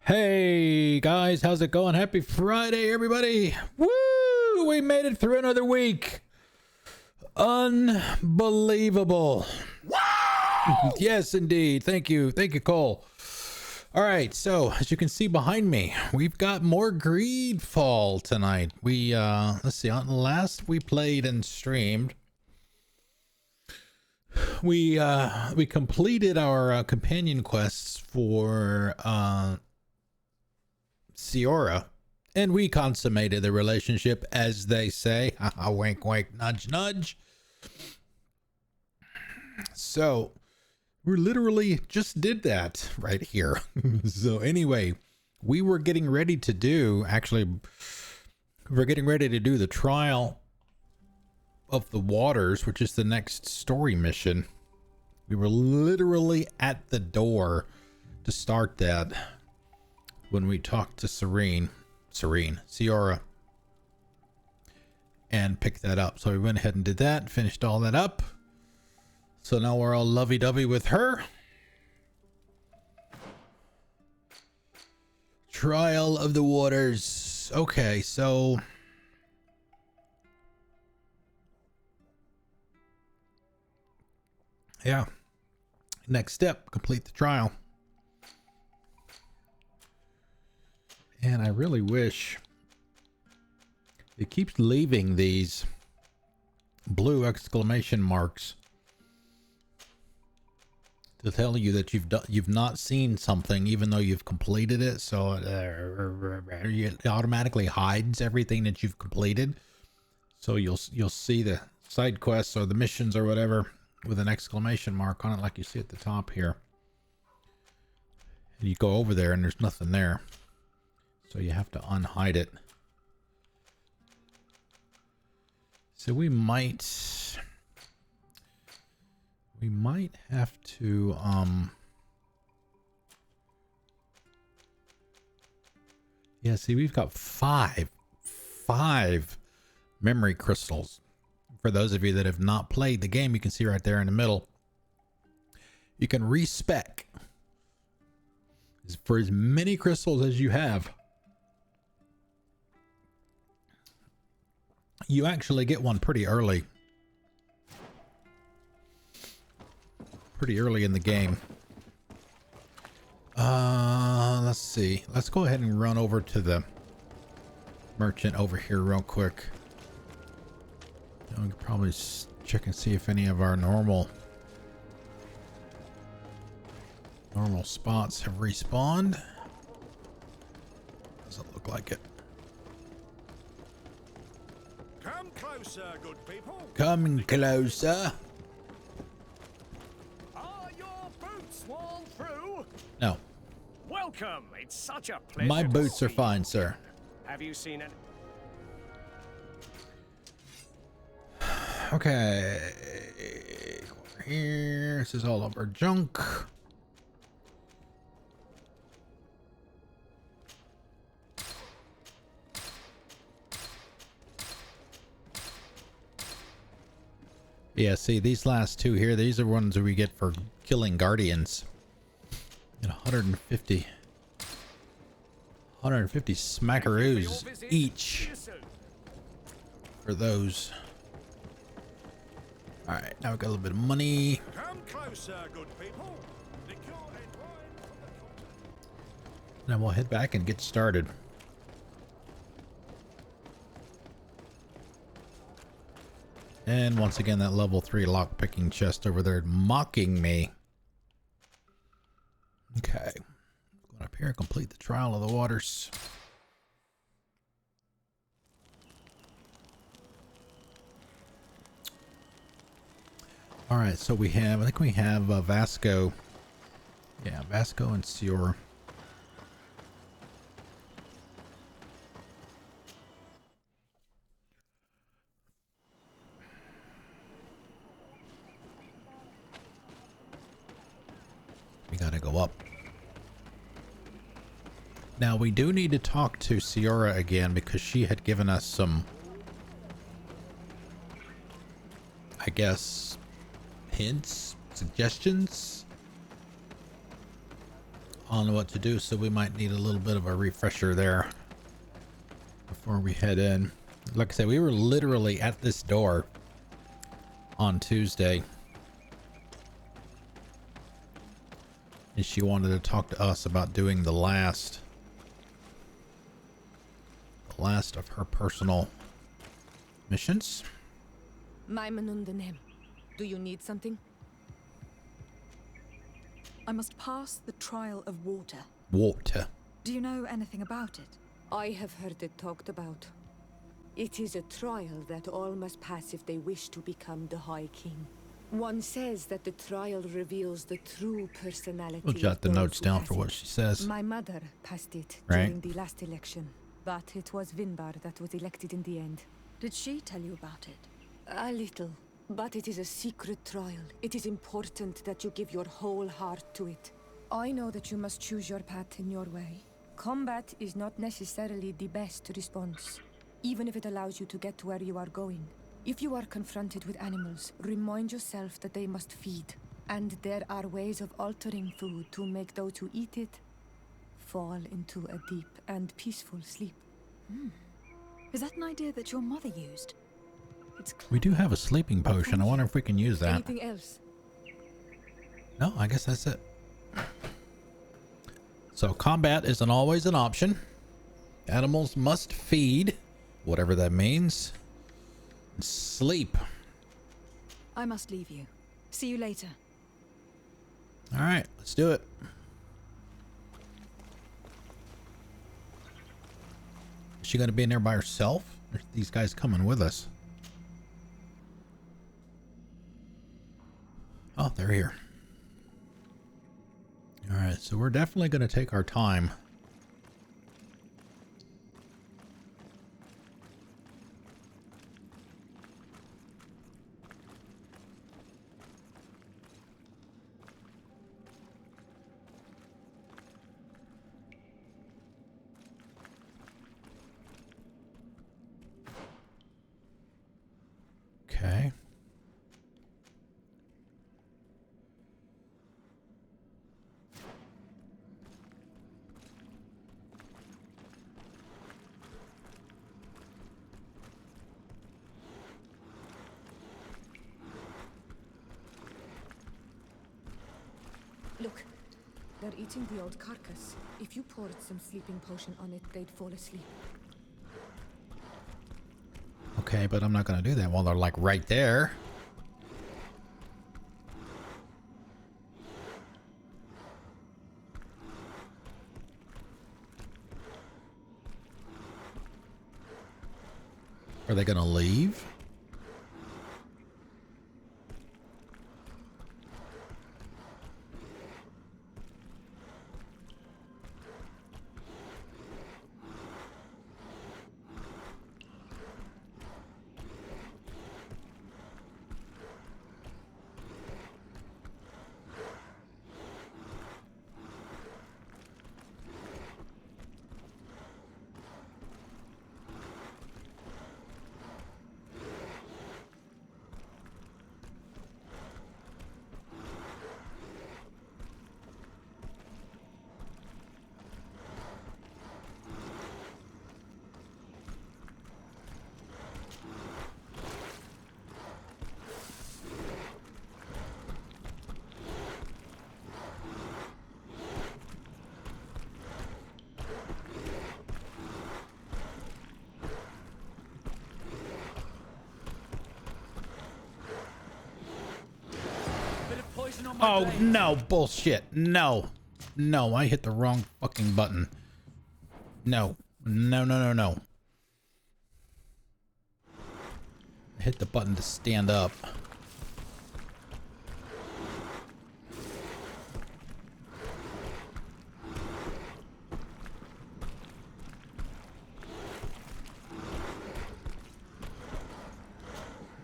Hey guys, how's it going? Happy Friday, everybody! Woo! We made it through another week. Unbelievable. Wow! Yes, indeed. Thank you, Cole. All right, so as you can see behind me, we've got more GreedFall tonight. We let's see. On the last we played and streamed, we completed our companion quests for Ciora, and we consummated the relationship, as they say. Wink, wink, nudge, nudge. So we literally just did that right here. So anyway, we're getting ready to do the trial of the waters, which is the next story mission. We were literally at the door to start that when we talked to Ciora, and picked that up. So we went ahead and did that, finished all that up. So now we're all lovey-dovey with her. Trial of the waters. Okay, so yeah. Next step, complete the trial. And I really wish it keeps leaving these blue exclamation marks to tell you that you've not seen something, even though you've completed it. So it automatically hides everything that you've completed. So you'll see the side quests or the missions or whatever with an exclamation mark on it, like you see at the top here. And you go over there and there's nothing there. So you have to unhide it. So we might have to yeah, see, we've got five memory crystals. For those of you that have not played the game, you can see right there in the middle, you can respec for as many crystals as you have. You actually get one pretty early in the game. Let's see. Let's go ahead and run over to the merchant over here real quick. We could probably check and see if any of our normal spots have respawned. Doesn't look like it. Come closer, good people. Come closer. Are your boots worn through? No. Welcome. It's such a pleasure. My to boots are see fine, you. sir. Have you seen it? Okay. Over here. This is all of our junk. Yeah, see, these last two here, these are ones that we get for killing guardians. And 150 smackaroos each for those. All right, now we've got a little bit of money. Come closer, good people. Then we'll head back and get started. And once again, that level 3 lockpicking chest over there mocking me. Okay. Going up here, complete the trial of the waters. All right, so I think we have Vasco. Yeah, Vasco and Ciora. We gotta go up. Now we do need to talk to Ciora again because she had given us some, I guess, hints, suggestions on what to do, so we might need a little bit of a refresher there before we head in. Like I said, we were literally at this door on Tuesday, and she wanted to talk to us about doing the last of her personal missions. Do you need something? I must pass the trial of water. Water. Do you know anything about it? I have heard it talked about. It is a trial that all must pass if they wish to become the High King. One says that the trial reveals the true personality. We'll jot the of those notes who down pass for what it. she says. My mother passed it Right. during the last election, but it was Vinbarr that was elected in the end. Did she tell you about it? A little, but it is a secret trial. It is important that you give your whole heart to it. I know that you must choose your path in your way. Combat is not necessarily the best response, even if it allows you to get to where you are going. If you are confronted with animals, remind yourself that they must feed, and there are ways of altering food to make those who eat it fall into a deep and peaceful sleep. Is that an idea that your mother used? It's We do have a sleeping potion. I wonder if we can use that. Anything else? No, I guess that's it. So combat isn't always an option. Animals must feed, whatever that means. And sleep. I must leave you. See you later. All right, let's do it. Is she going to be in there by herself? Or are these guys coming with us? Oh, they're here. All right, so we're definitely going to take our time. Okay. Look, they're eating the old carcass. If you poured some sleeping potion on it, they'd fall asleep. Okay, but I'm not going to do that while they're like right there. Are they going to leave? Oh, no, bullshit. No. No, I hit the wrong fucking button. No. No, no, no, no. I hit the button to stand up.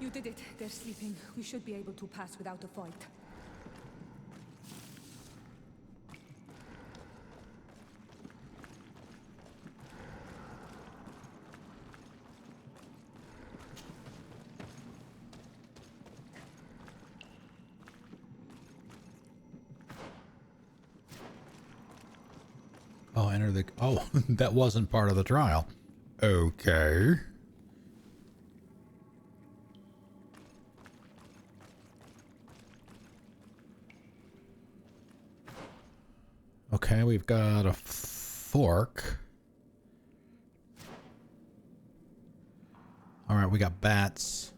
You did it. They're sleeping. We should be able to pass without a fight. Enter the... Oh, that wasn't part of the trial. Okay. Okay, we've got a fork. Alright, we got bats.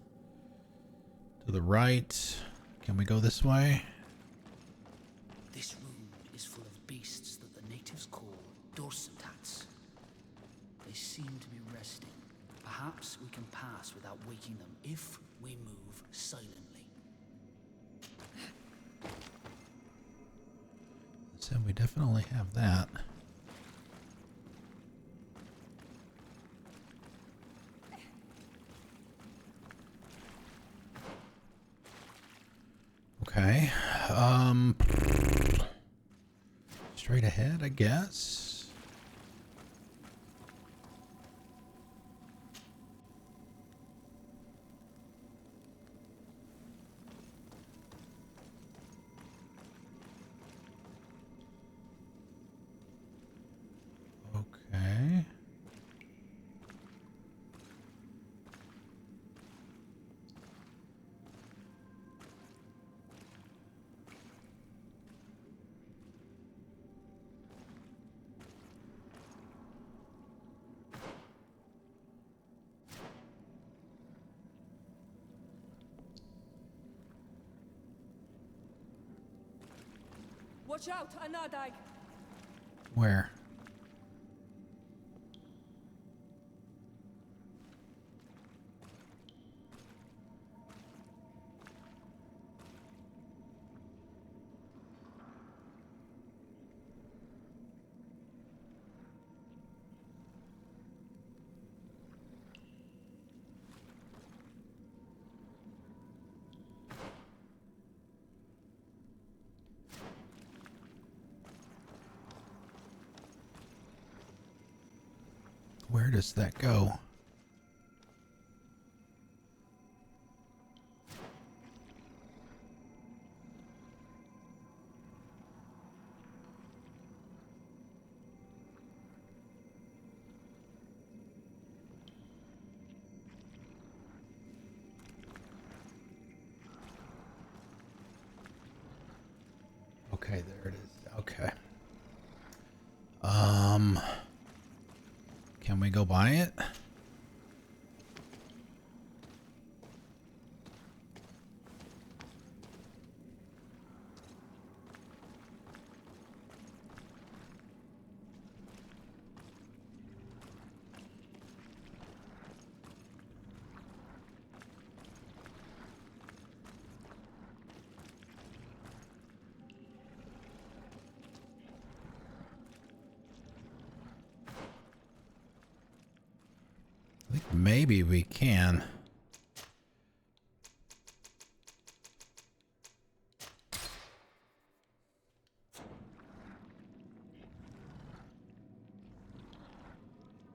To the right. Can we go this way? This room is full of beasts that the natives call dorsitats. They seem to be resting. Perhaps we can pass without waking them if we move silently. So we definitely have that. Okay. Straight ahead, I guess. Okay. Watch out, Anadai! Where? Where does that go? Okay, there it is. Okay. Can we go by it? I think maybe we can.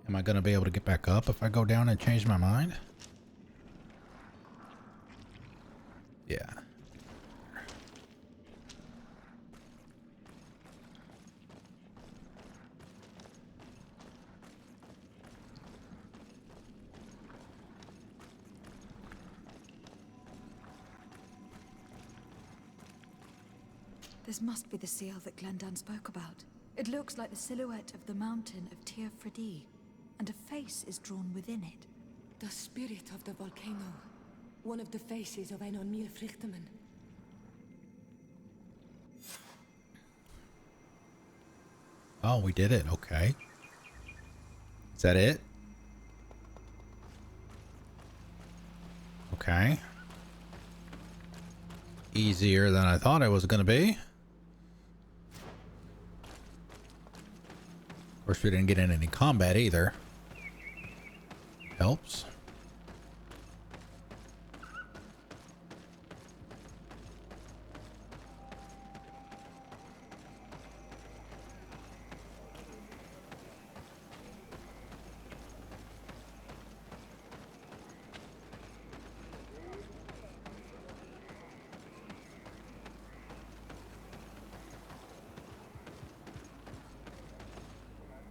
Am I going to be able to get back up if I go down and change my mind? Yeah. This must be the seal that Glendan spoke about. It looks like the silhouette of the mountain of Tir Fredi, and a face is drawn within it. The spirit of the volcano. One of the faces of Einon Milfrichtemann. Oh, we did it. Okay. Is that it? Okay. Easier than I thought it was going to be. Of course, we didn't get in any combat either. Helps.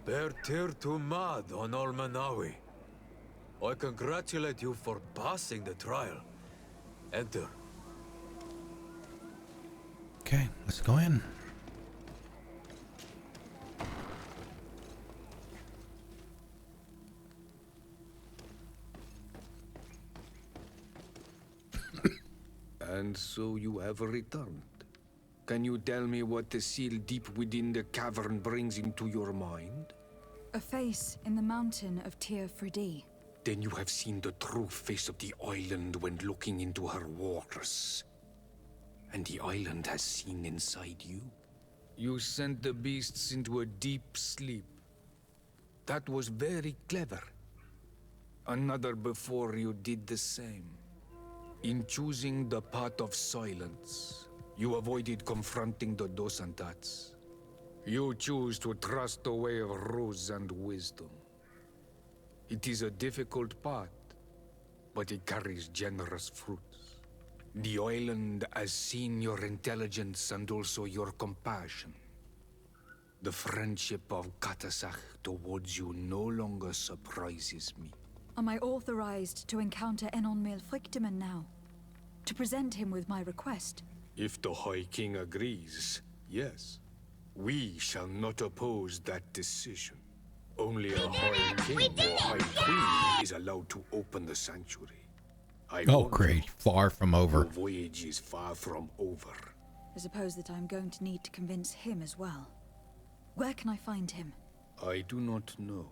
Bertir to Mad on Olmanawi. I congratulate you for passing the trial. Enter. Okay, let's go in. And so you have returned. Can you tell me what the seal deep within the cavern brings into your mind? A face in the mountain of Tir Fridi. Then you have seen the true face of the island when looking into her waters. And the island has seen inside you. You sent the beasts into a deep sleep. That was very clever. Another before you did the same. In choosing the path of silence, you avoided confronting the Dosantats. You choose to trust the way of ruse and wisdom. It is a difficult path, but it carries generous fruits. The island has seen your intelligence and also your compassion. The friendship of Katasach towards you no longer surprises me. Am I authorized to encounter Enon Milfrictiman now? To present him with my request? If the High King agrees, yes. We shall not oppose that decision. Only a High King or High Queen is allowed to open the sanctuary. Oh, great. Far from over. The voyage is far from over. I suppose that I'm going to need to convince him as well. Where can I find him? I do not know.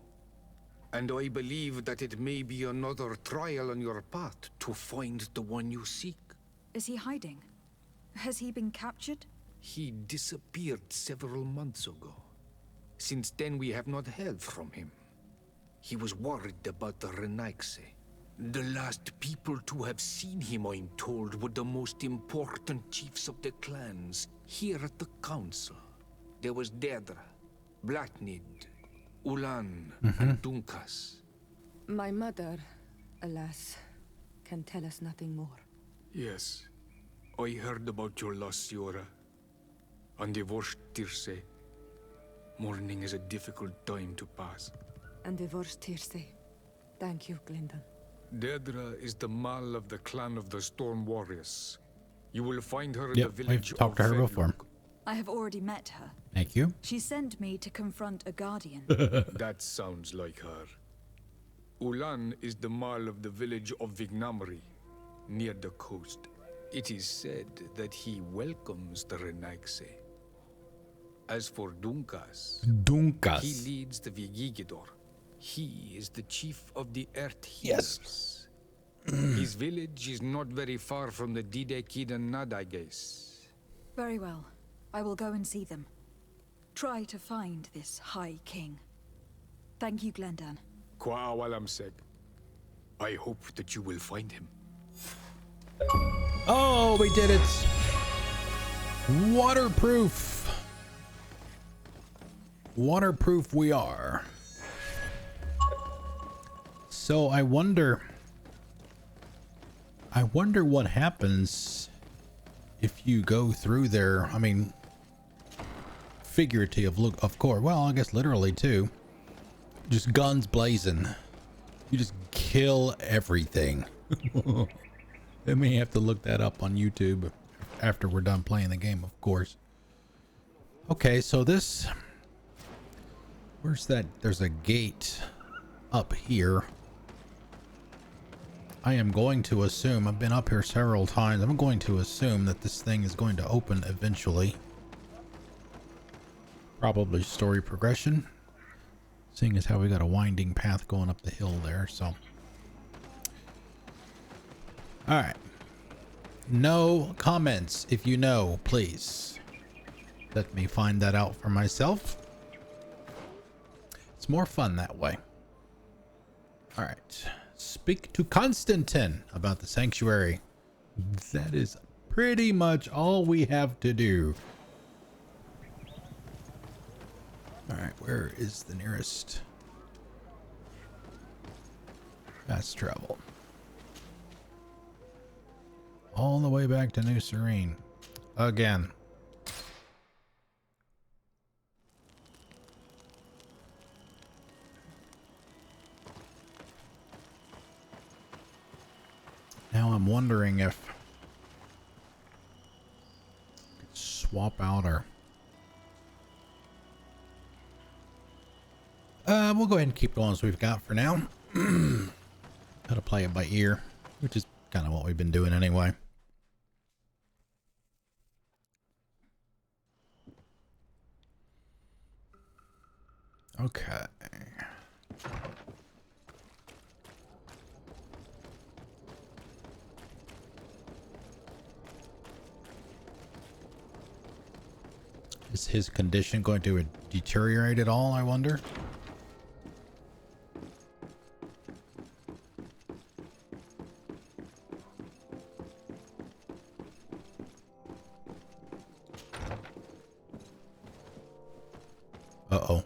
And I believe that it may be another trial on your path to find the one you seek. Is he hiding? Has he been captured? He disappeared several months ago. Since then we have not heard from him. He was worried about the Renaigse. The last people to have seen him, I'm told, were the most important chiefs of the clans here at the council. There was Deirdre, Blatnid, Ulan, and Dunkas. My mother, alas, can tell us nothing more. Yes, I heard about your loss, Siora. And divorced Tirce. Mourning is a difficult time to pass. And divorced Tirce. Thank you, Glendon. Deirdre is the Mal of the clan of the Storm Warriors. You will find her in the Yep, village we've talked to of her before. Fenlock. I have already met her. Thank you. She sent me to confront a guardian. That sounds like her. Ulan is the Mal of the village of Vignamri, near the coast. It is said that he welcomes the Renaigse. As for Dunkas, he leads the Vigigidor. He is the chief of the Earth Healers. His village is not very far from the Didekid and Nadages. Very well. I will go and see them. Try to find this High King. Thank you, Glendan. Kwa'awalamseg. I hope that you will find him. Oh, we did it. Waterproof. Waterproof we are. So I wonder what happens if you go through there. I mean, figurative look, of course. Well, I guess literally too. Just guns blazing. You just kill everything. I may have to look that up on YouTube after we're done playing the game, of course. Okay, so this... Where's that? There's a gate up here. I am going to assume, I've been up here several times, I'm going to assume that this thing is going to open eventually. Probably story progression. Seeing as how we got a winding path going up the hill there, so. Alright. No comments. If you know, please. Let me find that out for myself. It's more fun that way. Alright. Speak to Constantin about the sanctuary. That is pretty much all we have to do. Alright, where is the nearest fast travel? All the way back to New Serene. Again. Now I'm wondering if I could swap out our... we'll go ahead and keep going as we've got for now. Gotta play it by ear, which is kind of what we've been doing anyway. Okay. Is his condition going to deteriorate at all, I wonder? Uh-oh.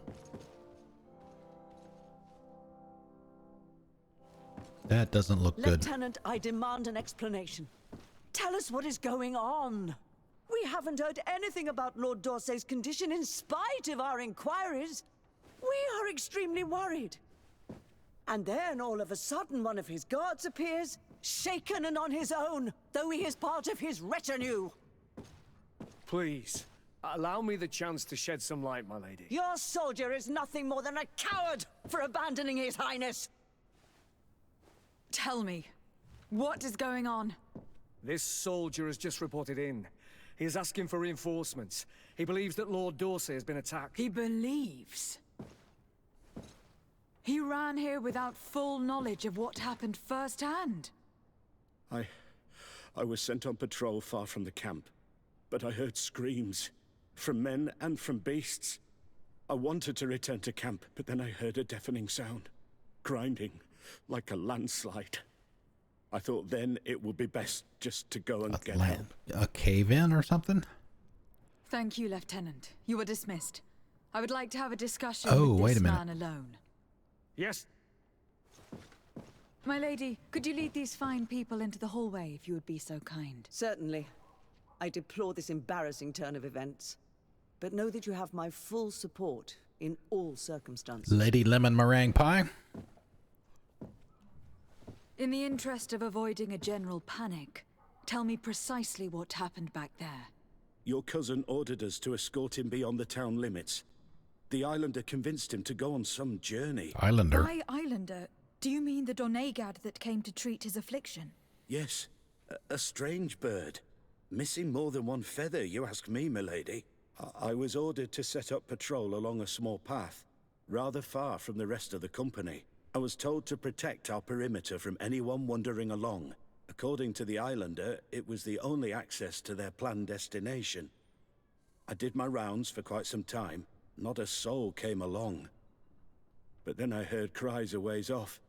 That doesn't look good. Lieutenant, I demand an explanation. Tell us what is going on. We haven't heard anything about Lord D'Orsay's condition in spite of our inquiries. We are extremely worried. And then all of a sudden one of his guards appears, shaken and on his own, though he is part of his retinue. Please, allow me the chance to shed some light, my lady. Your soldier is nothing more than a coward for abandoning his highness. Tell me, what is going on? This soldier has just reported in. He is asking for reinforcements. He believes that Lord D'Orsay has been attacked. He believes. He ran here without full knowledge of what happened firsthand. I was sent on patrol far from the camp, but I heard screams from men and from beasts. I wanted to return to camp, but then I heard a deafening sound, grinding like a landslide. I thought then it would be best just to go and get help. A cave-in or something? Thank you, Lieutenant. You are dismissed. I would like to have a discussion with wait this a minute. man alone. Yes? My lady, could you lead these fine people into the hallway if you would be so kind? Certainly. I deplore this embarrassing turn of events, but know that you have my full support in all circumstances. Lady Lemon Meringue Pie? In the interest of avoiding a general panic, tell me precisely what happened back there. Your cousin ordered us to escort him beyond the town limits. The Islander convinced him to go on some journey. Islander? By Islander, do you mean the Donegad that came to treat his affliction? Yes, a strange bird. Missing more than one feather, you ask me, milady. I was ordered to set up patrol along a small path, rather far from the rest of the company. I was told to protect our perimeter from anyone wandering along. According to the Islander, it was the only access to their planned destination. I did my rounds for quite some time. Not a soul came along. But then I heard cries a ways off,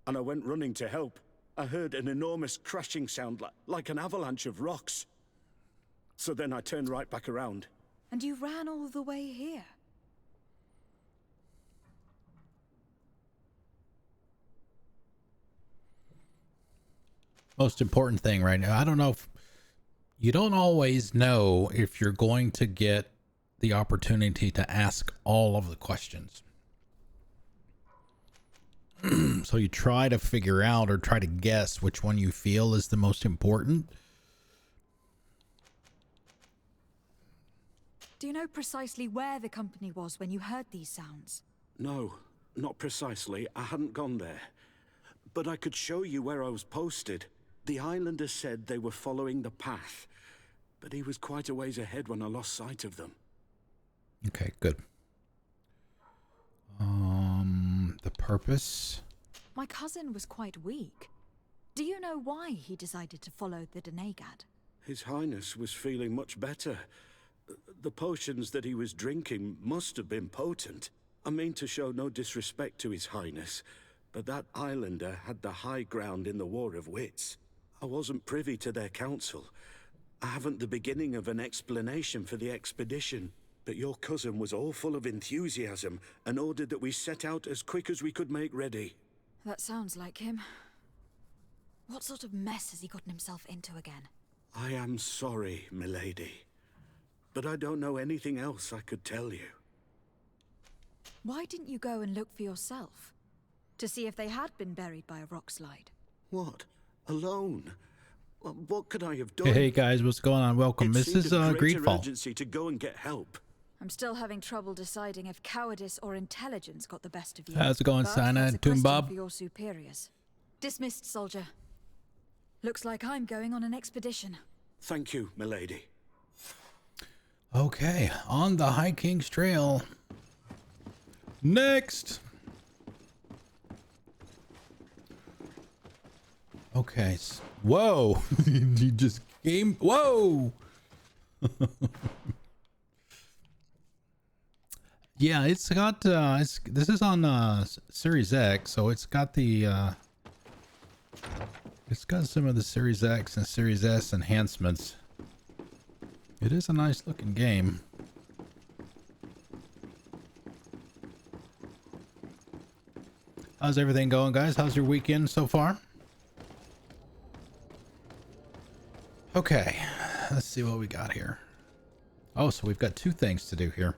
and I went running to help. I heard an enormous crashing sound like an avalanche of rocks. So then I turned right back around. And you ran all the way here? Most important thing right now. I don't know if you don't always know if you're going to get the opportunity to ask all of the questions. So you try to figure out or try to guess which one you feel is the most important. Do you know precisely where the company was when you heard these sounds? No, not precisely. I hadn't gone there. But I could show you where I was posted. The Islander said they were following the path, but he was quite a ways ahead when I lost sight of them. Okay, good. The purpose. My cousin was quite weak. Do you know why he decided to follow the Donegad? His Highness was feeling much better. The potions that he was drinking must have been potent. I mean to show no disrespect to His Highness, but that Islander had the high ground in the War of Wits. I wasn't privy to their counsel. I haven't the beginning of an explanation for the expedition. But your cousin was all full of enthusiasm and ordered that we set out as quick as we could make ready. That sounds like him. What sort of mess has he gotten himself into again? I am sorry, milady. But I don't know anything else I could tell you. Why didn't you go and look for yourself? To see if they had been buried by a rock slide? What? alone. What could I have done? Hey guys, what's going on? Welcome. This is GreedFall. Urgency to go and get help. I'm still having trouble deciding if cowardice or intelligence got the best of you. How's it going, But Sana that's and a question Toonbob? for your superiors. Dismissed, soldier. Looks like I'm going on an expedition. Thank you, milady. Okay, on the High King's Trail. Next. Okay. Whoa. You just came. Whoa. Yeah, it's got this is on Series X, so it's got the it's got some of the Series X and Series S enhancements. It is a nice looking game. How's everything going, guys? How's your weekend so far? Okay, let's see what we got here. Oh, so we've got two things to do here.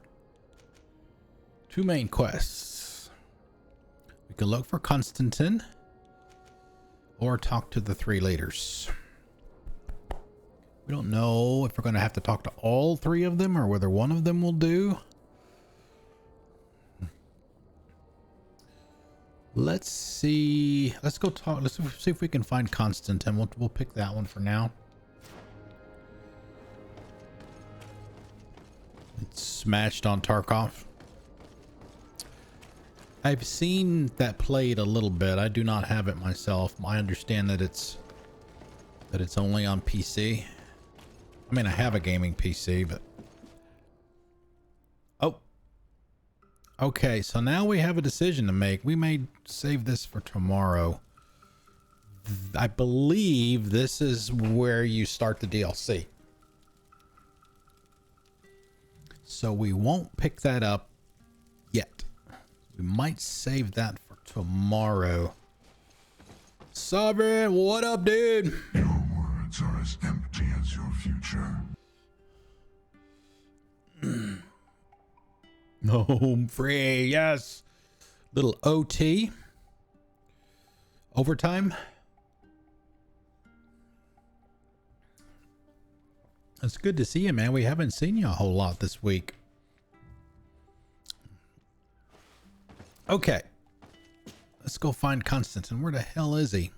Two main quests. We can look for Constantin or talk to the three leaders. We don't know if we're going to have to talk to all three of them or whether one of them will do. Let's see. Let's go talk. Let's see if we can find Constantin. We'll pick that one for now. It's smashed on Tarkov. I've seen that played a little bit. I do not have it myself. I understand that it's only on PC. I mean, I have a gaming PC, but oh, okay. So now we have a decision to make. We may save this for tomorrow. I believe this is where you start the DLC. So we won't pick that up yet. We might save that for tomorrow. Sovereign, what up, dude? Your words are as empty as your future. Home free, yes. Little OT. Overtime. It's good to see you, man. We haven't seen you a whole lot this week. Okay. Let's go find Constantin. Where the hell is he?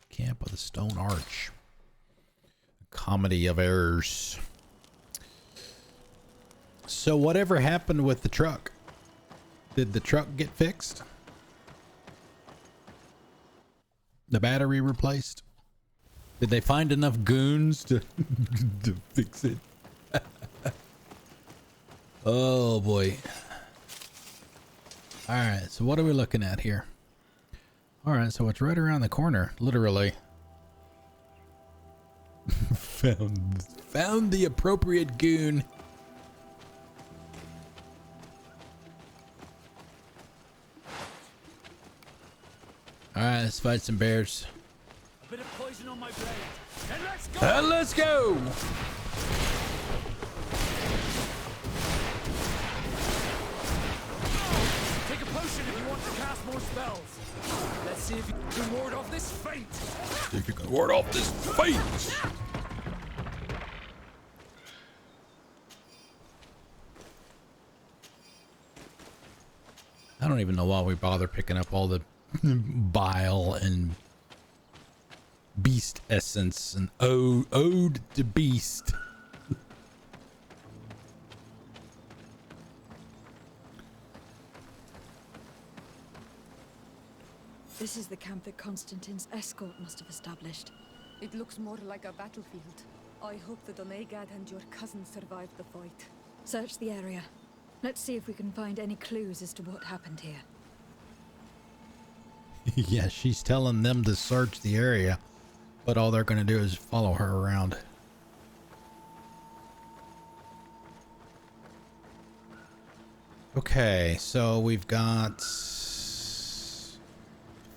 Camp of the Stone Arch. Comedy of errors. So whatever happened with the truck? Did the truck get fixed? The battery replaced? Did they find enough goons to fix it? Oh boy. All right, so what are we looking at here? All right, so it's right around the corner, literally. found the appropriate goon. All right, let's fight some bears. A bit of poison on my blade. And let's go! And let's go! Take a potion if you want to cast more spells. Let's see if you can ward off this fate. See if you can ward off this fate. I don't even know why we bother picking up all the bile and beast essence and ode to beast. This is the camp that Constantin's escort must have established. It looks more like a battlefield. I hope that Onegad and your cousin survived the fight. Search the area. Let's see if we can find any clues as to what happened here. Yeah, she's telling them to search the area, but all they're going to do is follow her around. Okay, so we've got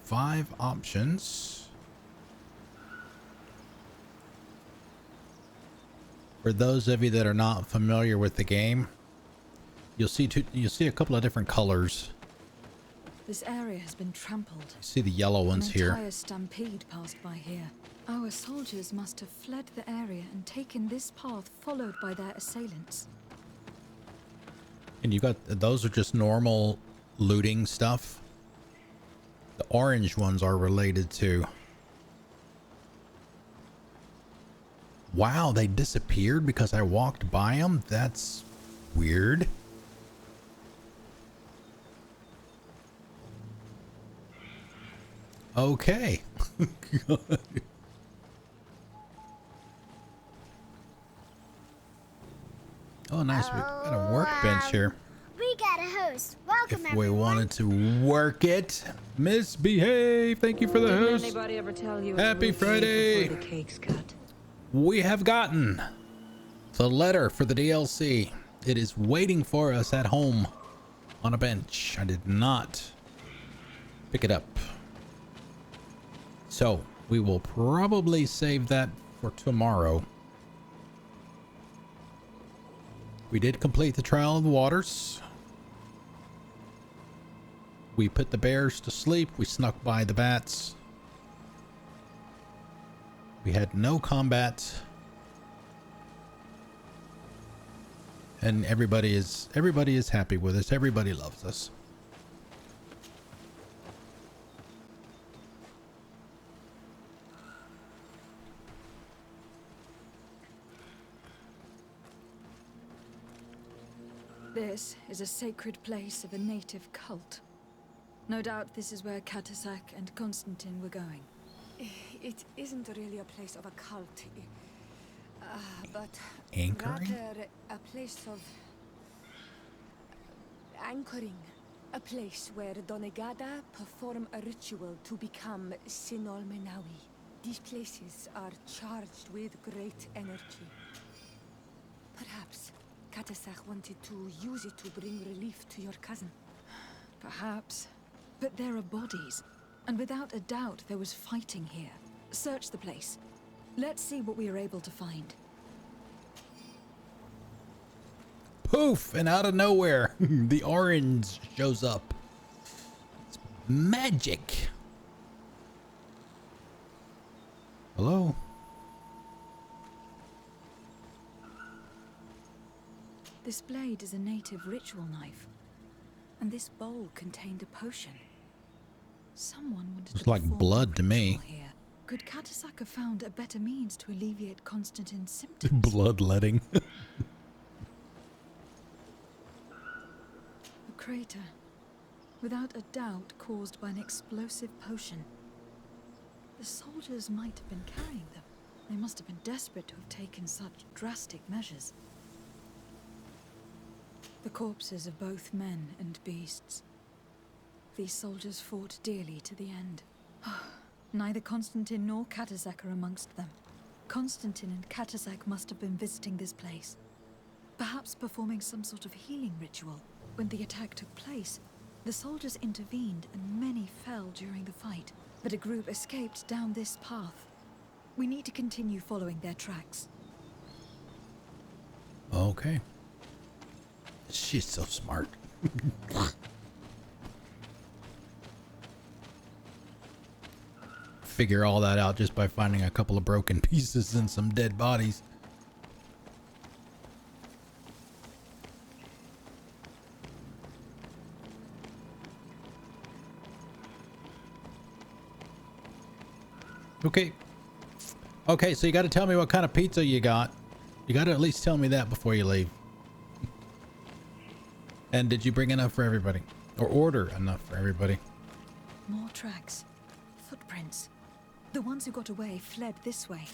5 options. For those of you that are not familiar with the game, you'll see a couple of different colors. This area has been trampled. See the yellow ones here. An entire stampede passed by here. Our soldiers must have fled the area and taken this path followed by their assailants. And you got, those are just normal looting stuff. The orange ones are related to. Wow, they disappeared because I walked by them? That's weird. Okay. Oh, nice. We got a workbench here. We got a host. Welcome, If we wanted to work it. Misbehave. Thank you for the host. Anybody ever tell you Happy Friday. the cake's cut? We have gotten the letter for the DLC. It is waiting for us at home on a bench. I did not pick it up. So we will probably save that for tomorrow. We did complete the Trial of the Waters. We put the bears to sleep. We snuck by the bats. We had no combat. And everybody is happy with us. Everybody loves us. This is a sacred place of a native cult. No doubt this is where Katasak and Constantin were going. It isn't really a place of a cult, but Anchoring? rather a place of anchoring. A place where Donegada perform a ritual to become Sinol Menawi. These places are charged with great energy. Perhaps Katasak wanted to use it to bring relief to your cousin. Perhaps. But there are bodies. And without a doubt, there was fighting here. Search the place. Let's see what we are able to find. Poof! And out of nowhere, the orange shows up. It's magic. Hello? This blade is a native ritual knife. And this bowl contained a potion. Someone wanted It's to like perform blood a to me. ritual here. Could Katasak have found a better means to alleviate Constantin's symptoms? Bloodletting. A crater. Without a doubt caused by an explosive potion. The soldiers might have been carrying them. They must have been desperate to have taken such drastic measures. The corpses of both men and beasts. These soldiers fought dearly to the end. Neither Constantin nor Katasak are amongst them. Constantin and Katasak must have been visiting this place. Perhaps performing some sort of healing ritual. When the attack took place, the soldiers intervened and many fell during the fight. But a group escaped down this path. We need to continue following their tracks. Okay. She's so smart. Figure all that out just by finding a couple of broken pieces and some dead bodies. Okay. Okay, so you got to tell me what kind of pizza you got. You got to at least tell me that before you leave. And did you bring enough for everybody? Or order enough for everybody? More tracks. Footprints. The ones who got away fled this way.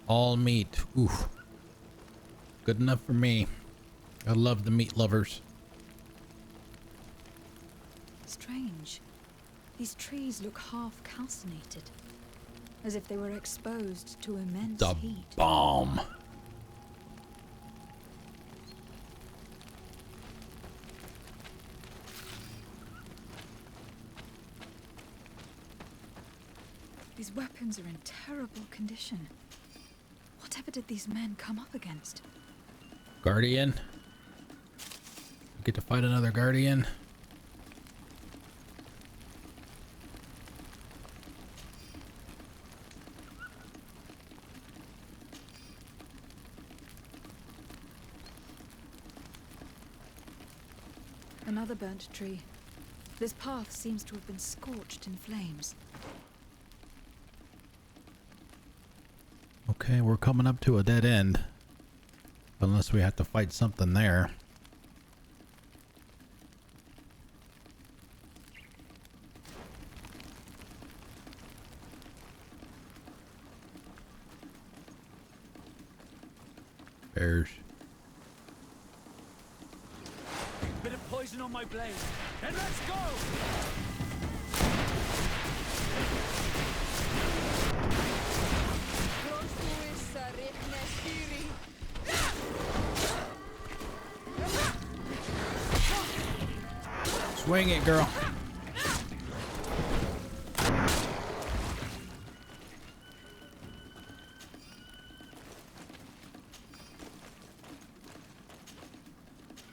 All meat. Oof. Good enough for me. I love the meat lovers. Strange. These trees look half calcinated. As if they were exposed to immense The heat. bomb. These weapons are in terrible condition. Whatever did these men come up against? Guardian. Get to fight another guardian. Another burnt tree. This path seems to have been scorched in flames. Okay, we're coming up to a dead end. Unless we have to fight something there. Bears. Bit of poison on my blade. And let's go! Swing it, girl.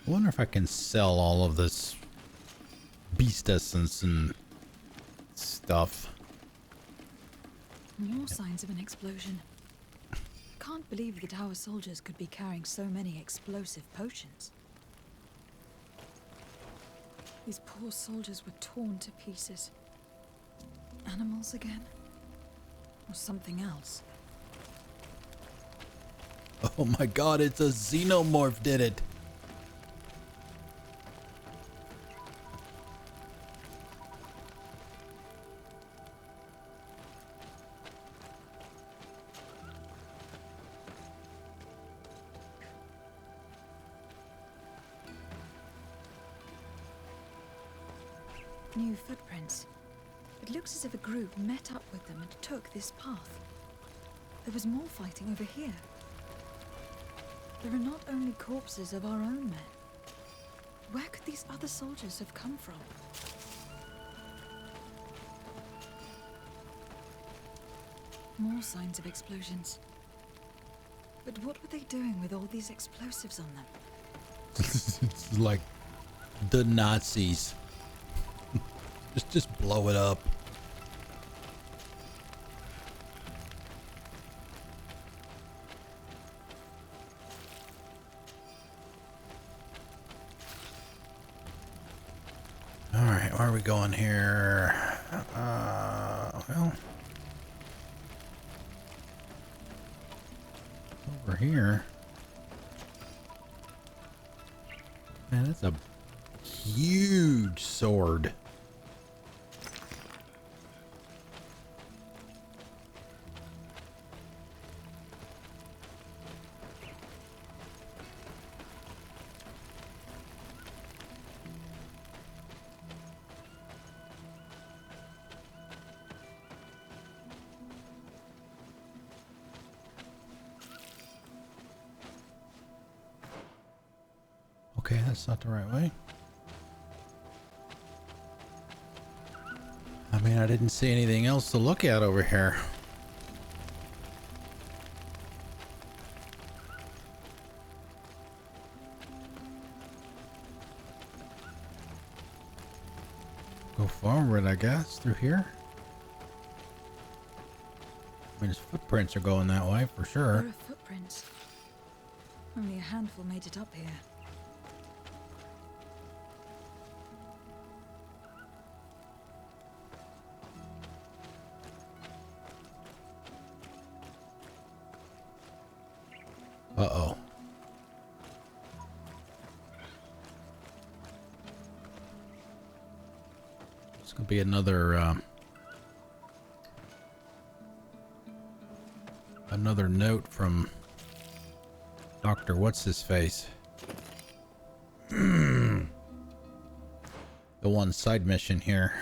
I wonder if I can sell all of this beast essence and stuff. More signs of an explosion. Can't believe that our soldiers could be carrying so many explosive potions. These poor soldiers were torn to pieces. Animals again? Or something else? Oh my god, it's a xenomorph did it. New footprints. It looks as if a group met up with them and took this path. There was more fighting over here. There are not only corpses of our own men. Where could these other soldiers have come from? More signs of explosions. But what were they doing with all these explosives on them? It's like the Nazis. Just blow it up. All right, where are we going here? Well, over here. Man, that's a huge sword. Okay, that's not the right way. I mean, I didn't see anything else to look at over here. Go forward, I guess, through here. I mean, his footprints are going that way for sure. There are footprints. Only a handful made it up here. Uh-oh. It's gonna be another another note from Dr. What's-His-Face. The one side mission here.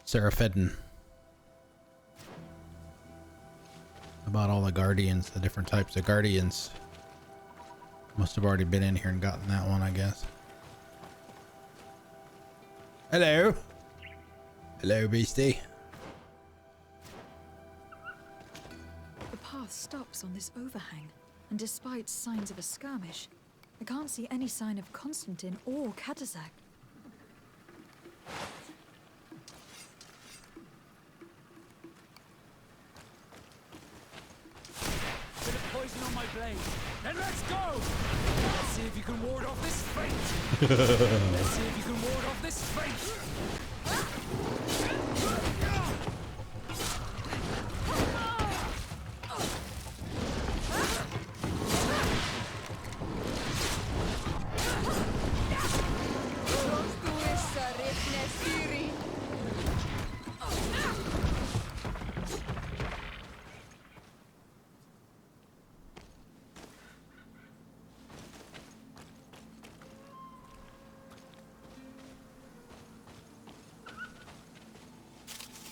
Sarah Fedden. About all the guardians, the different types of guardians. Must have already been in here and gotten that one, I guess. Hello. Hello, beastie. The path stops on this overhang, and despite signs of a skirmish, I can't see any sign of Constantin or Katazak. Bit of poison on my blade. Then let's go! Let's see if you can ward off this fate. Let's see if you can ward off this fate.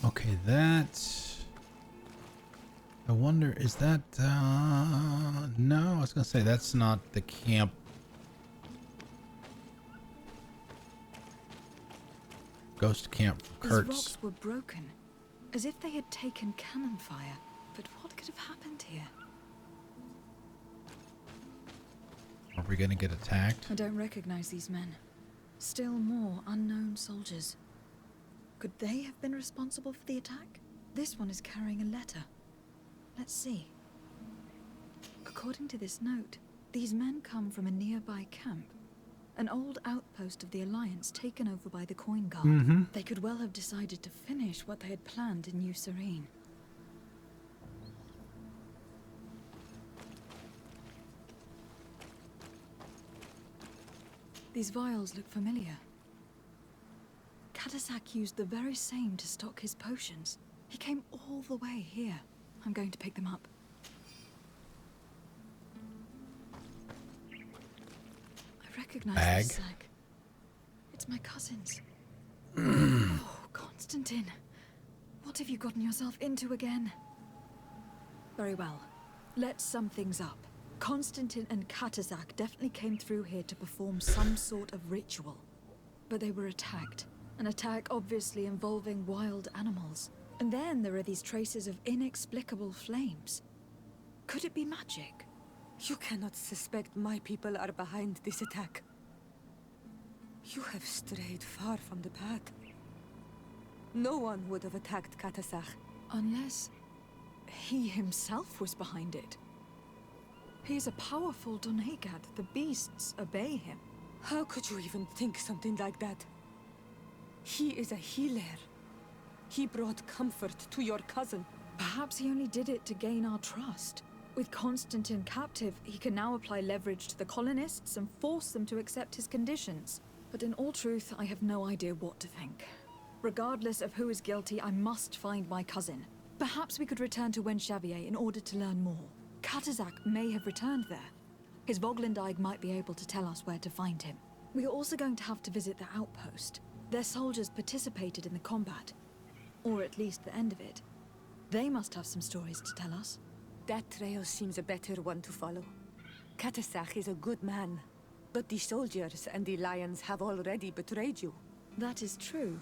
Okay, that... I wonder, is that... no, I was gonna say, that's not the camp. Ghost camp These Kurtz. rocks were broken, as if they had taken cannon fire. But what could have happened here? Are we gonna get attacked? I don't recognize these men. Still more unknown soldiers. Could they have been responsible for the attack? This one is carrying a letter. Let's see. According to this note, these men come from a nearby camp. An old outpost of the Alliance taken over by the Coin Guard. They could well have decided to finish what they had planned in New Serene. These vials look familiar. Katazak used the very same to stock his potions. He came all the way here. I'm going to pick them up. I recognize this sack. It's my cousin's. Oh, Constantin. What have you gotten yourself into again? Very well. Let's sum things up. Constantin and Katazak definitely came through here to perform some sort of ritual. But they were attacked. An attack obviously involving wild animals. And then there are these traces of inexplicable flames. Could it be magic? You cannot suspect my people are behind this attack. You have strayed far from the path. No one would have attacked Katazak. Unless he himself was behind it. He is a powerful Donegad. The beasts obey him. How could you even think something like that? He is a healer. He brought comfort to your cousin. Perhaps he only did it to gain our trust. With Constantin captive, he can now apply leverage to the colonists and force them to accept his conditions. But in all truth, I have no idea what to think. Regardless of who is guilty, I must find my cousin. Perhaps we could return to Wenxavier in order to learn more. Katazak may have returned there. His Voglendyke might be able to tell us where to find him. We are also going to have to visit the outpost. Their soldiers participated in the combat. Or at least the end of it. They must have some stories to tell us. That trail seems a better one to follow. Katazak is a good man. But the soldiers and the lions have already betrayed you. That is true.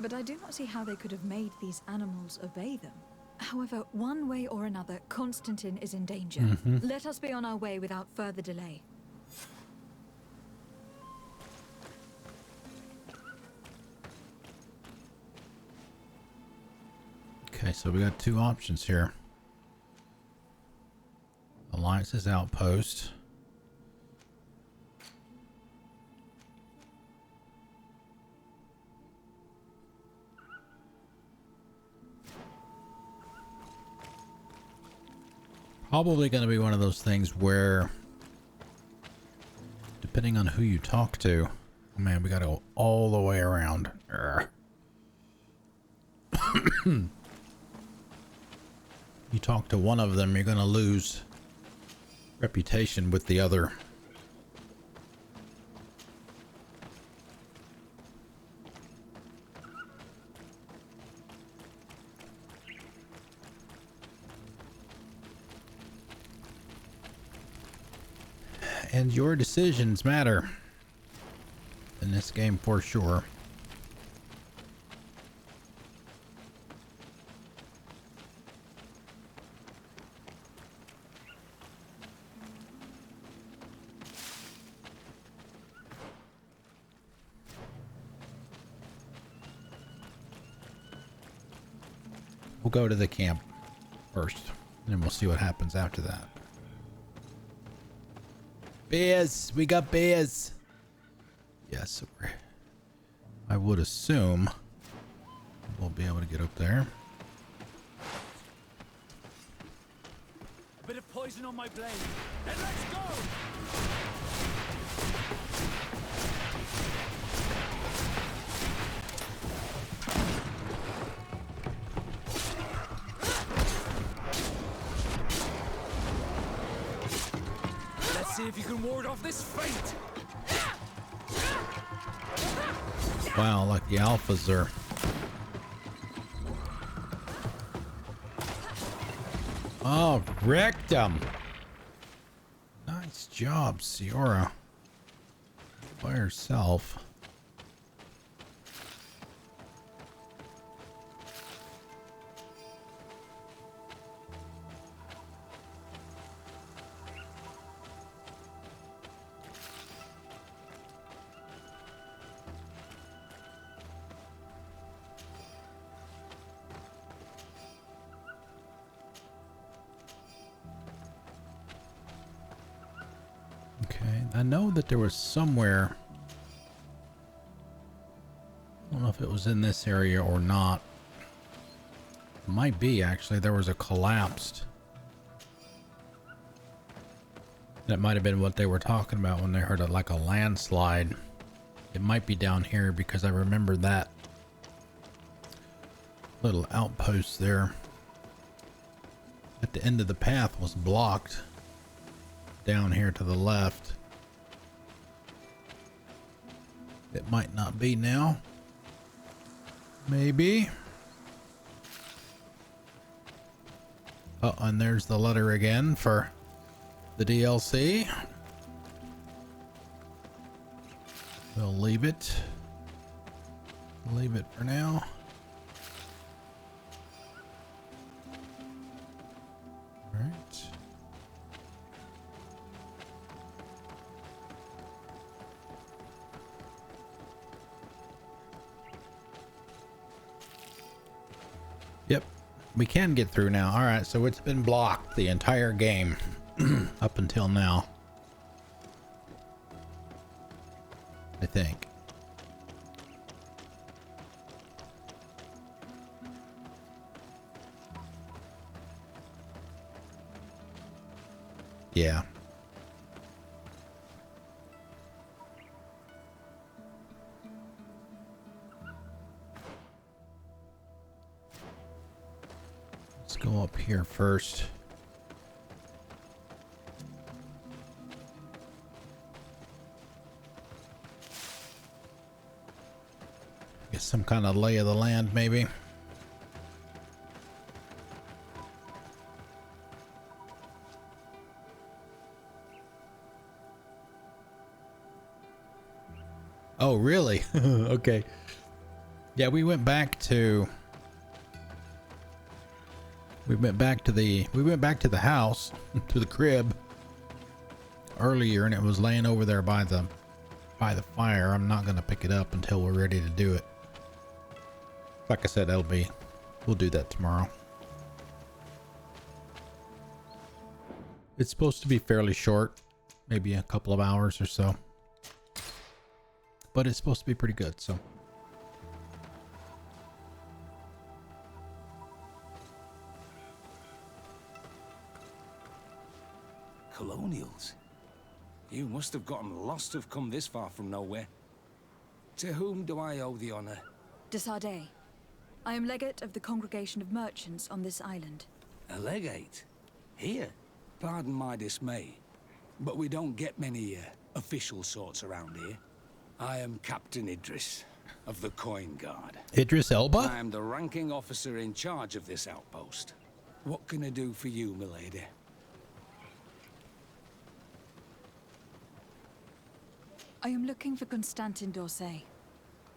But I do not see how they could have made these animals obey them. However, one way or another, Constantin is in danger. Let us be on our way without further delay. Okay, so we got two options here. Alliance's outpost. Probably going to be one of those things where, depending on who you talk to, oh man, we got to go all the way around. You talk to one of them, you're going to lose reputation with the other. And your decisions matter in this game for sure. We'll go to the camp first, and then we'll see what happens after that. Bears! We got bears! Yes, I would assume we'll be able to get up there. A bit of poison on my blade. Then let's go! Let's see if you can ward off this fate. Wow, like the alphas are. Oh, wrecked them. Nice job, Ciora. By herself. I know that there was somewhere, I don't know if it was in this area or not. It might be, actually. There was a collapsed. That might have been what they were talking about when they heard it, like a landslide. It might be down here because I remember that little outpost there at the end of the path was blocked down here to the left. It might not be now. Maybe. Oh, and there's the letter again for the DLC. We'll leave it. Leave it for now. All right. Yep, we can get through now. All right, so it's been blocked the entire game up until now, I think. Yeah. Let's go up here first. Get some kind of lay of the land, maybe. Oh, really? Okay. Yeah, we went back to the house, to the crib earlier, and it was laying over there by the fire. I'm not gonna pick it up until we're ready to do it. Like I said, we'll do that tomorrow. It's supposed to be fairly short, maybe a couple of hours or so, but it's supposed to be pretty good, so. Colonials? You must have gotten lost to have come this far from nowhere. To whom do I owe the honor? De Sardet. I am legate of the Congregation of Merchants on this island. A legate? Here? Pardon my dismay, but we don't get many official sorts around here. I am Captain Idris of the Coin Guard. Idris Elba? I am the ranking officer in charge of this outpost. What can I do for you, milady? I am looking for Constantin d'Orsay,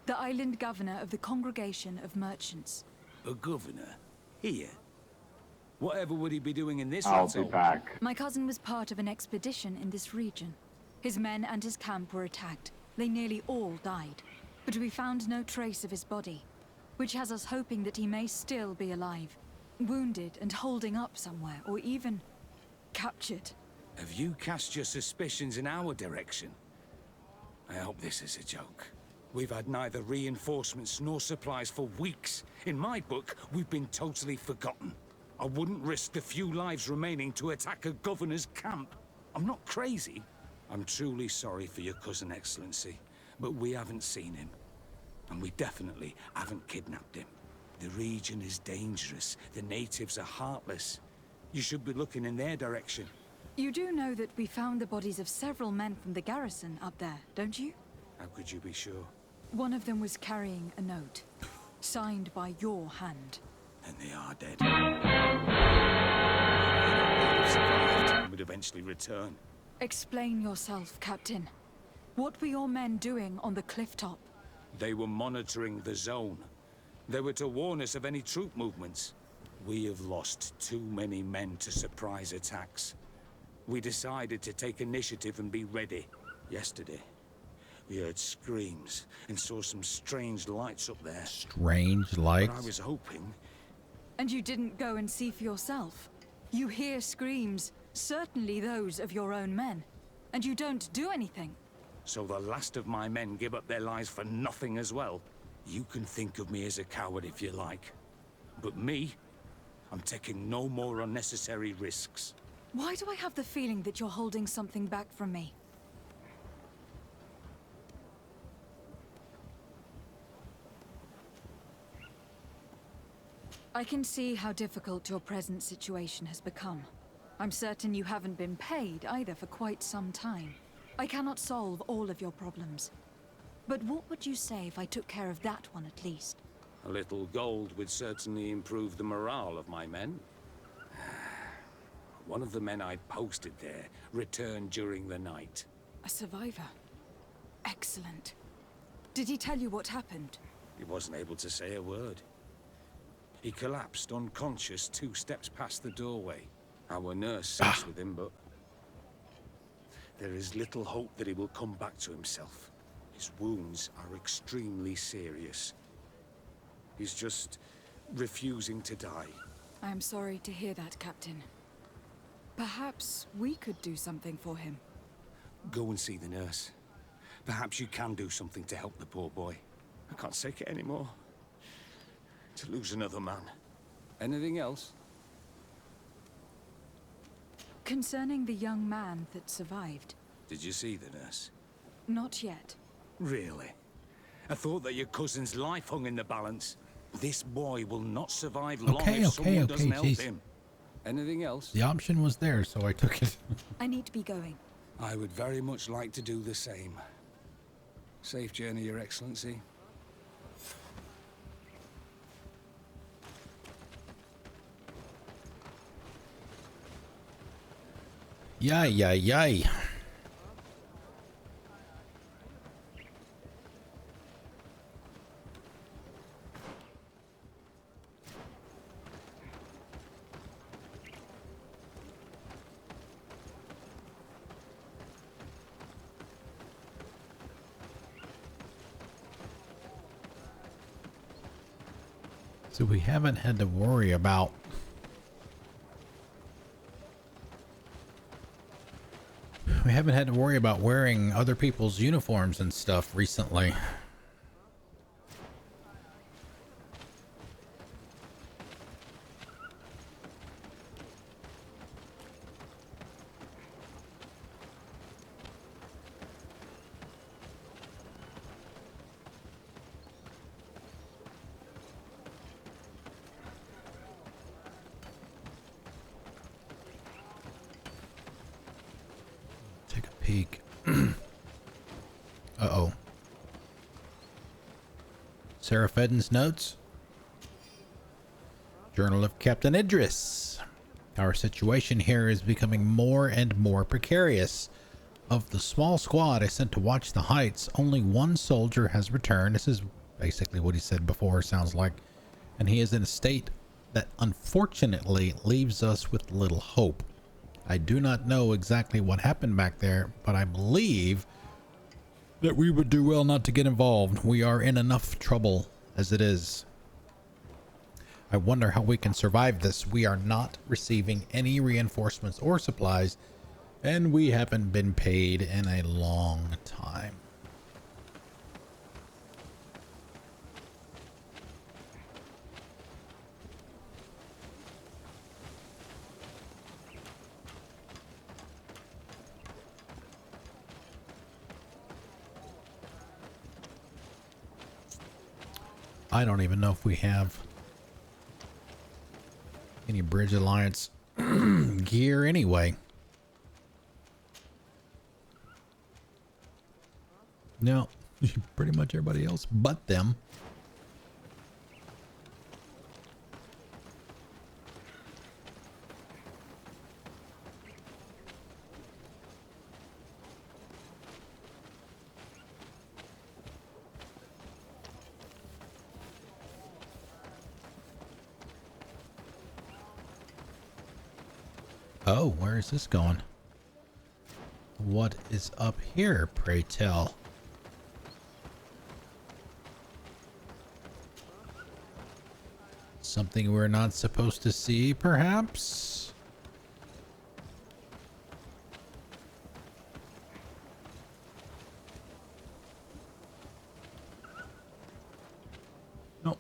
the island governor of the Congregation of Merchants. A governor? Here? Whatever would he be doing in this I'll be back. My cousin was part of an expedition in this region. His men and his camp were attacked. They nearly all died. But we found no trace of his body, which has us hoping that he may still be alive. wounded and holding up somewhere, or even captured. Have you cast your suspicions in our direction? I hope this is a joke. We've had neither reinforcements nor supplies for weeks. In my book, we've been totally forgotten. I wouldn't risk the few lives remaining to attack a governor's camp. I'm not crazy. I'm truly sorry for your cousin, Excellency, but we haven't seen him. And we definitely haven't kidnapped him. The region is dangerous. The natives are heartless. You should be looking in their direction. You do know that we found the bodies of several men from the garrison up there, don't you? How could you be sure? One of them was carrying a note, signed by your hand. And they are dead. They'd have survived and would eventually return. Explain yourself, Captain. What were your men doing on the cliff top? They were monitoring the zone. They were to warn us of any troop movements. We have lost too many men to surprise attacks. We decided to take initiative and be ready. Yesterday, we heard screams and saw some strange lights up there. Strange lights? But I was hoping... And you didn't go and see for yourself? You hear screams, certainly those of your own men, and you don't do anything. So the last of my men give up their lives for nothing as well? You can think of me as a coward if you like. But me, I'm taking no more unnecessary risks. Why do I have the feeling that you're holding something back from me? I can see how difficult your present situation has become. I'm certain you haven't been paid either for quite some time. I cannot solve all of your problems. But what would you say if I took care of that one at least? A little gold would certainly improve the morale of my men. One of the men I'd posted there returned during the night. A survivor? Excellent. Did he tell you what happened? He wasn't able to say a word. He collapsed unconscious 2 steps past the doorway. Our nurse sits with him, but there is little hope that he will come back to himself. His wounds are extremely serious. He's just refusing to die. I am sorry to hear that, Captain. Perhaps we could do something for him. Go and see the nurse. Perhaps you can do something to help the poor boy. I can't take it anymore. To lose another man. Anything else? Concerning the young man that survived. Did you see the nurse? Not yet. Really? I thought that your cousin's life hung in the balance. This boy will not survive long if someone doesn't help him. Anything else? The option was there, so I took it. I need to be going. I would very much like to do the same. Safe journey, Your Excellency. Yay, yay, yay. So we haven't had to worry about wearing other people's uniforms and stuff recently. Take a peek. Uh-oh. Sarah Fedden's notes. Journal of Captain Idris. Our situation here is becoming more and more precarious. Of the small squad I sent to watch the heights, only one soldier has returned. This is basically what he said before, sounds like. And he is in a state that unfortunately leaves us with little hope. I do not know exactly what happened back there, but I believe that we would do well not to get involved. We are in enough trouble as it is. I wonder how we can survive this. We are not receiving any reinforcements or supplies, and we haven't been paid in a long time. I don't even know if we have any Bridge Alliance gear anyway. No, pretty much everybody else but them. Oh, where is this going? What is up here, pray tell? Something we're not supposed to see, perhaps? Nope.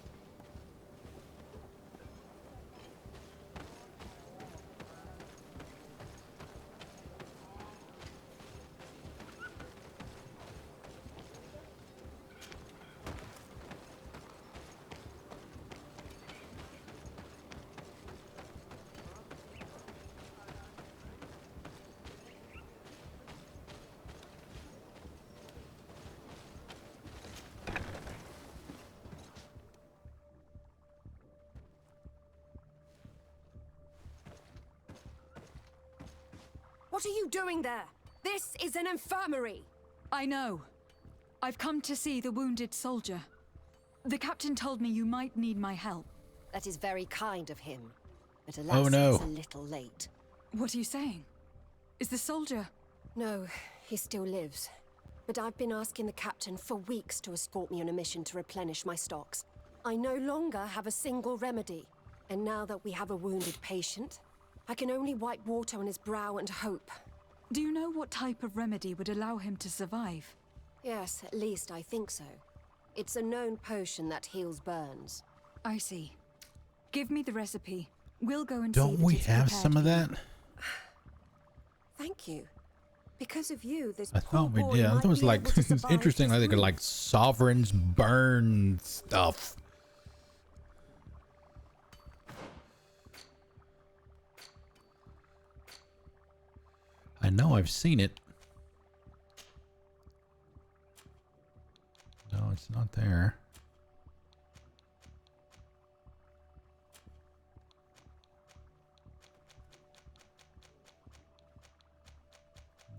What are you doing there? This is an infirmary. I know. I've come to see the wounded soldier. The captain told me you might need my help. That is very kind of him. But alas, Oh, no. it's a little late. What are you saying? Is the soldier... No, he still lives. But I've been asking the captain for weeks to escort me on a mission to replenish my stocks. I no longer have a single remedy. And now that we have a wounded patient, I can only wipe water on his brow and hope. Do you know what type of remedy would allow him to survive? Yes, at least I think so. It's a known potion that heals burns. I see. Give me the recipe. We'll go and Don't see that we it's have prepared some of for you. that? Thank you. Because of you, this I poor thought we boy did. I might thought it was be like able to survive interesting. this Like they could week. like sovereigns burn stuff. I know I've seen it. No, it's not there.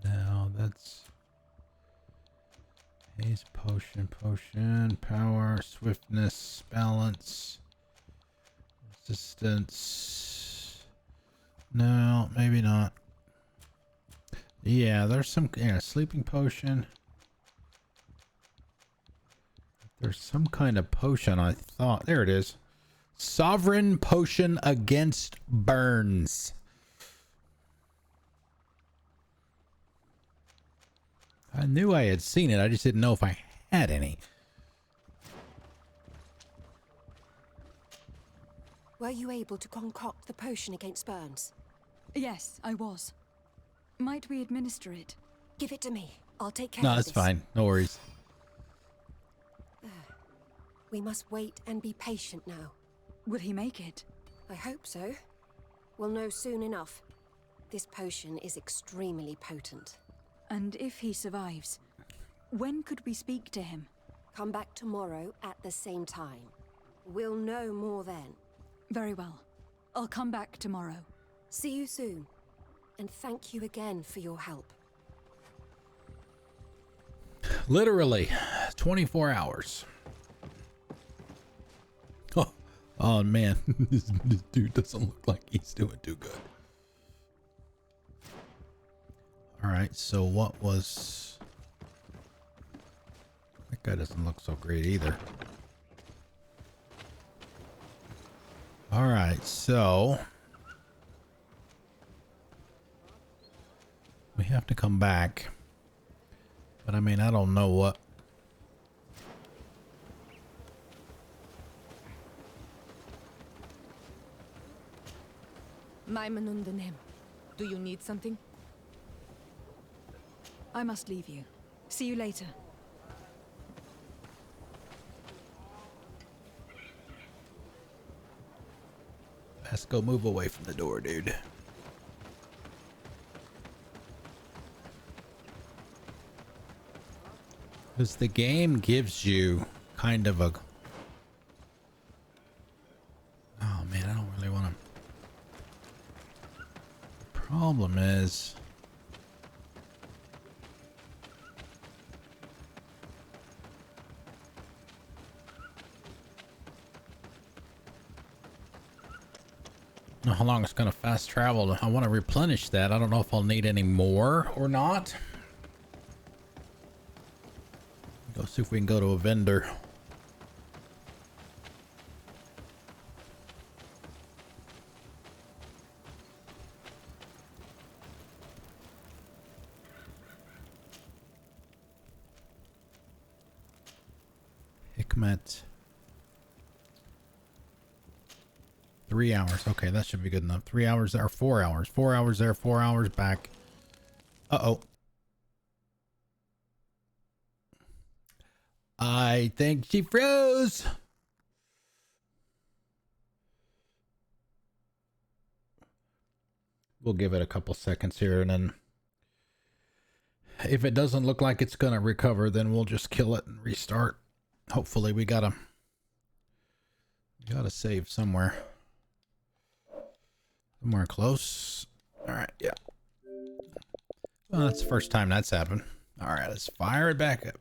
Now that's haste potion, power, swiftness, balance, resistance. No, maybe not. Yeah, there's some sleeping potion. There's some kind of potion, I thought. There it is. Sovereign potion against burns. I knew I had seen it. I just didn't know if I had any. Were you able to concoct the potion against burns? Yes, I was. Might we administer it? Give it to me. I'll take care No, of that's this. fine. No worries. We must wait and be patient now. Will he make it? I hope so. We'll know soon enough. This potion is extremely potent. And if he survives, when could we speak to him? Come back tomorrow at the same time. We'll know more then. Very well. I'll come back tomorrow. See you soon. And thank you again for your help. Literally 24 hours. Oh man, this dude doesn't look like he's doing too good. All right, so what was... That guy doesn't look so great either. All right, so we have to come back. But I mean, I don't know what. Maimanundanem, do you need something? I must leave you. See you later. Let's go move away from the door, dude. Because the game gives you kind of a... Oh man, I don't really want to... The problem is... I don't know how long it's going to fast travel. I want to replenish that. I don't know if I'll need any more or not. Go see if we can go to a vendor. Hikmet. 3 hours. Okay, that should be good enough. 3 hours there, 4 hours. 4 hours there, 4 hours back. Uh-oh. I think she froze. We'll give it a couple seconds here, and then if it doesn't look like it's gonna recover, then we'll just kill it and restart. Hopefully we gotta save somewhere. Somewhere close. Alright, yeah. Well, that's the first time that's happened. Alright, let's fire it back up.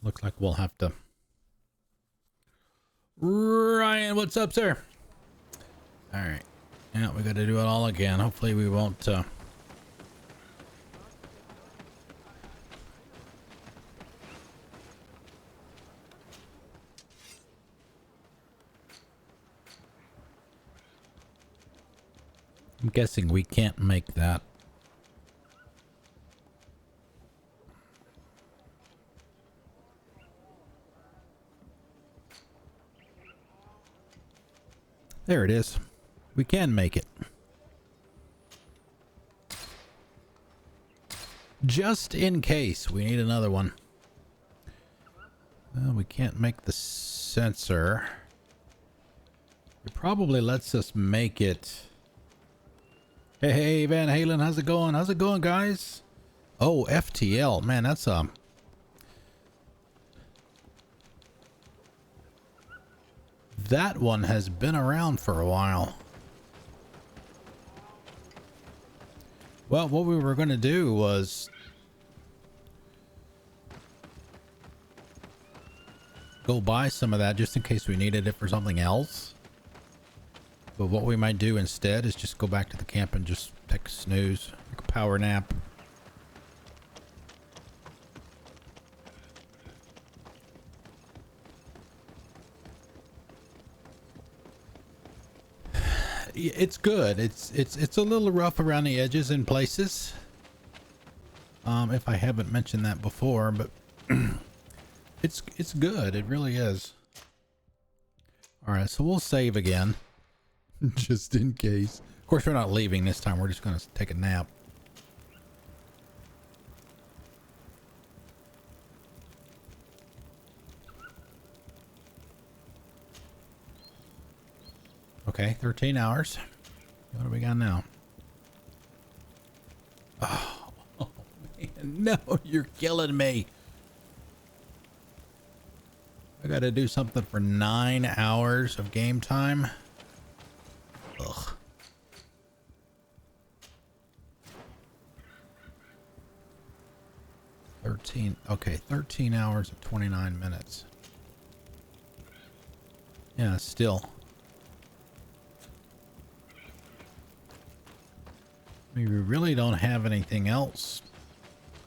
Looks like we'll have to... Ryan, what's up, sir? All right. Yeah, we got to do it all again. Hopefully we won't... I'm guessing we can't make that. There it is. We can make it. Just in case we need another one. Well, we can't make the sensor. It probably lets us make it. Hey, Van Halen, how's it going? How's it going, guys? Oh, FTL. Man, that's that one has been around for a while. Well, what we were going to do was go buy some of that just in case we needed it for something else. But what we might do instead is just go back to the camp and just take a snooze, like a power nap. It's good. It's a little rough around the edges in places. If I haven't mentioned that before, but it's good. It really is. All right, so we'll save again, just in case. Of course, we're not leaving this time. We're just gonna take a nap. Okay, 13 hours. What do we got now? Oh, man, no, you're killing me. I gotta do something for 9 hours of game time. Ugh. Okay, 13 hours and 29 minutes. Yeah, still. We really don't have anything else.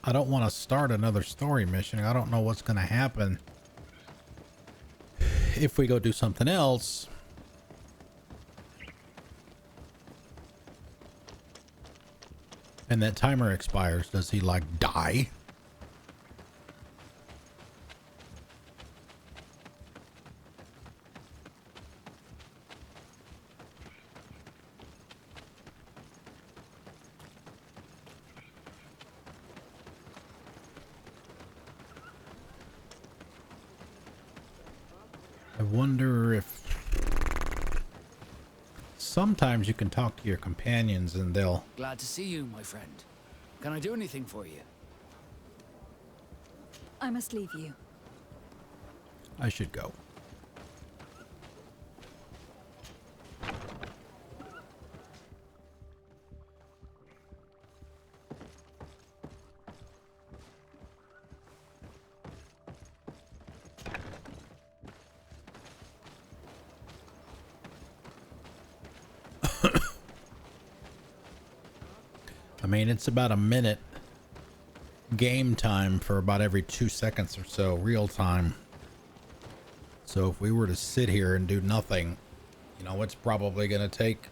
I don't want to start another story mission. I don't know what's going to happen if we go do something else. And that timer expires. Does he like die? I wonder if sometimes you can talk to your companions and they'll... Glad to see you, my friend. Can I do anything for you? I must leave you. I should go. I mean, it's about a minute game time for about every 2 seconds or so, real time. So if we were to sit here and do nothing, you know, it's probably going to take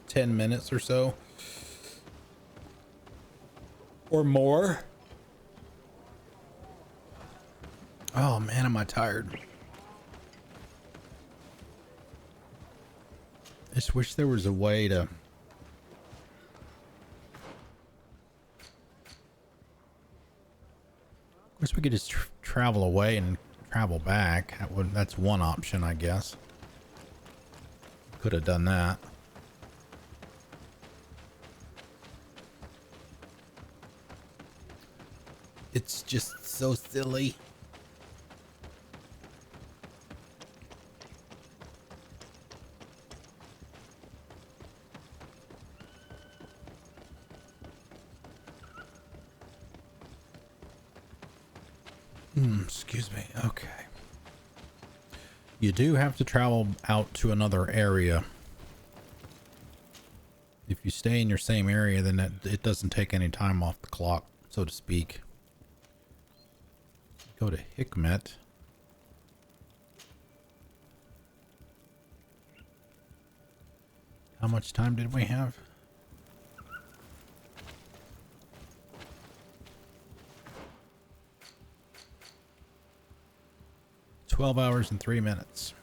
10 minutes or so. Or more. Oh man, am I tired. I just wish there was a way to... Of course, we could just travel away and travel back. That's one option, I guess. Could have done that. It's just so silly. Excuse me. Okay. You do have to travel out to another area. If you stay in your same area, then it doesn't take any time off the clock, so to speak. Go to Hikmet. How much time did we have? $12 hours and 3 minutes.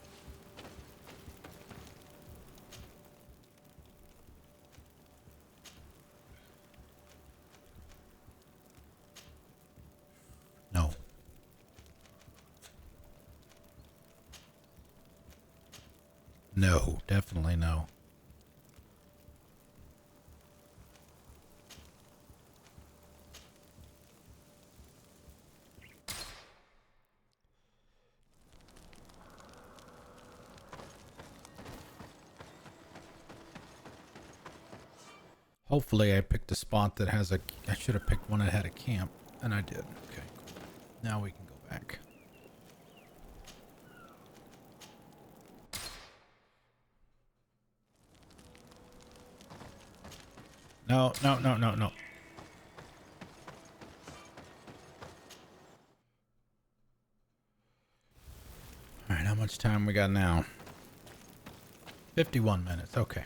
No. No, definitely no. Hopefully I picked a spot that has a... I should have picked one that had a camp, and I did. Okay, cool. Now we can go back. No, no, no, no, no. All right, how much time we got now? 51 minutes, okay.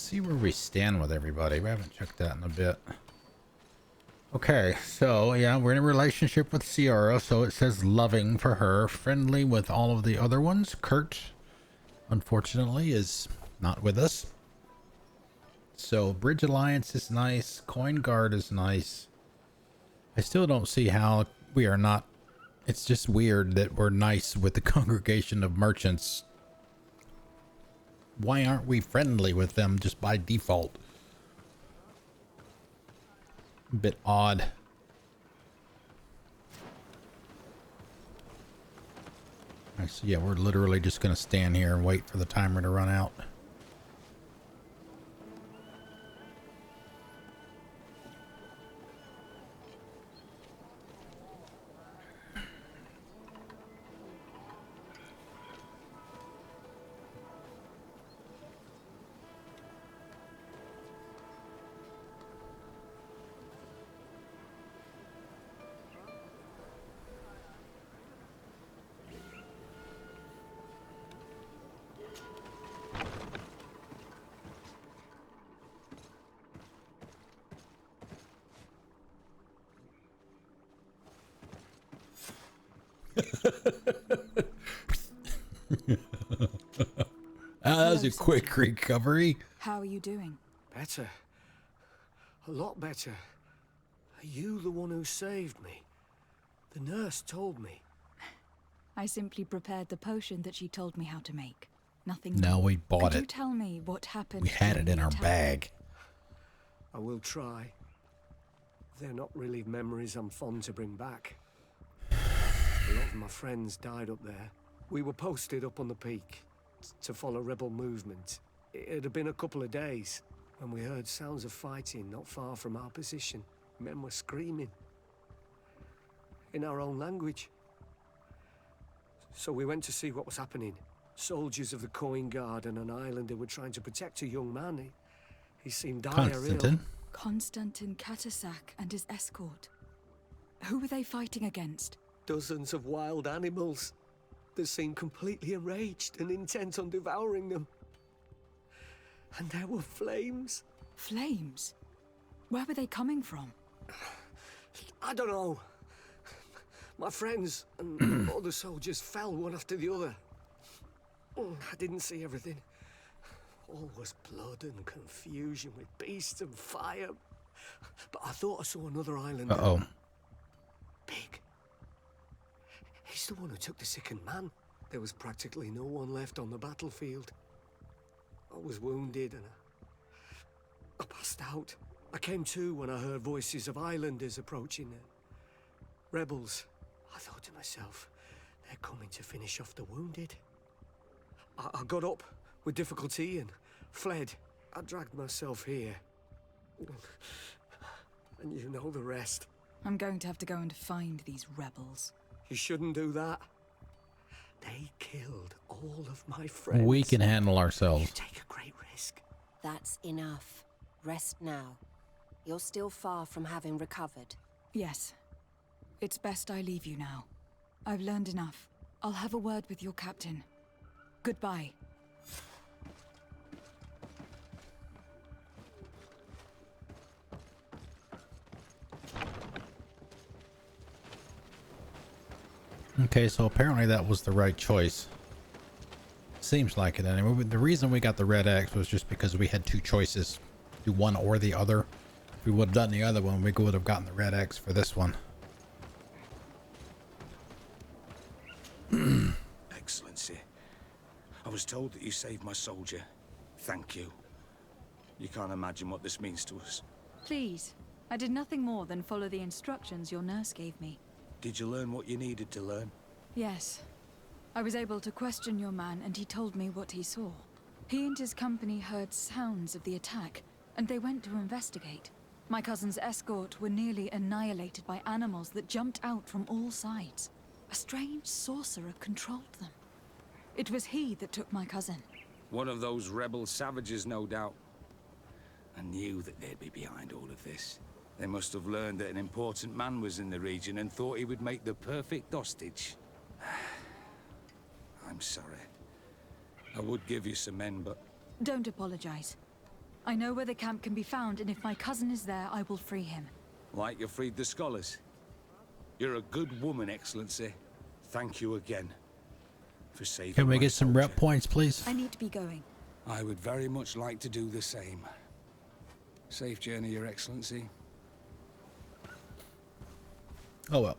see where we stand with everybody. We haven't checked that in a bit. Okay, so yeah, we're in a relationship with Ciara, so it says loving for her, friendly with all of the other ones. Kurt, unfortunately, is not with us. So Bridge Alliance is nice. Coin Guard is nice. I still don't see how we are not. It's just weird that we're nice with the Congregation of Merchants. Why aren't we friendly with them just by default? A bit odd. Alright, so yeah, we're literally just gonna stand here and wait for the timer to run out. That was a quick recovery. How are you doing? Better. A lot better. Are you the one who saved me? The nurse told me. I simply prepared the potion that she told me how to make. Nothing No, more. we bought Could it. you tell me what happened? We had it in our attack? bag. I will try. They're not really memories I'm fond to bring back. A lot of my friends died up there. We were posted up on the peak to follow rebel movement. It had been a couple of days when we heard sounds of fighting not far from our position. Men were screaming in our own language. So we went to see what was happening. Soldiers of the Coin Guard and an islander were trying to protect a young man. He seemed dire Constantin. ill. Constantin Katasak and his escort. Who were they fighting against? Dozens of wild animals. They seemed completely enraged and intent on devouring them. And there were flames. Flames? Where were they coming from? I don't know. My friends and other soldiers fell one after the other. I didn't see everything. All was blood and confusion with beasts and fire. But I thought I saw another island. Uh-oh. Big. He's the one who took the sickened man. There was practically no one left on the battlefield. I was wounded and I passed out. I came to when I heard voices of islanders approaching. Rebels. I thought to myself, they're coming to finish off the wounded. I got up with difficulty and fled. I dragged myself here. And you know the rest. I'm going to have to go and find these rebels. You shouldn't do that. They killed all of my friends. We can handle ourselves. You take a great risk. That's enough. Rest now. You're still far from having recovered. Yes. It's best I leave you now. I've learned enough. I'll have a word with your captain. Goodbye. Okay, so apparently that was the right choice. Seems like it anyway. The reason we got the red X was just because we had two choices. Do one or the other. If we would have done the other one, we would have gotten the red X for this one. Excellency, I was told that you saved my soldier. Thank you. You can't imagine what this means to us. Please. I did nothing more than follow the instructions your nurse gave me. Did you learn what you needed to learn? Yes. I was able to question your man, and he told me what he saw. He and his company heard sounds of the attack, and they went to investigate. My cousin's escort were nearly annihilated by animals that jumped out from all sides. A strange sorcerer controlled them. It was he that took my cousin. One of those rebel savages, no doubt. I knew that they'd be behind all of this. They must have learned that an important man was in the region and thought he would make the perfect hostage. I'm sorry. I would give you some men, but... Don't apologize. I know where the camp can be found, and if my cousin is there, I will free him. Like you freed the scholars. You're a good woman, Excellency. Thank you again for saving Can we my get some soldier. rep points, please? I need to be going. I would very much like to do the same. Safe journey, Your Excellency. Oh well.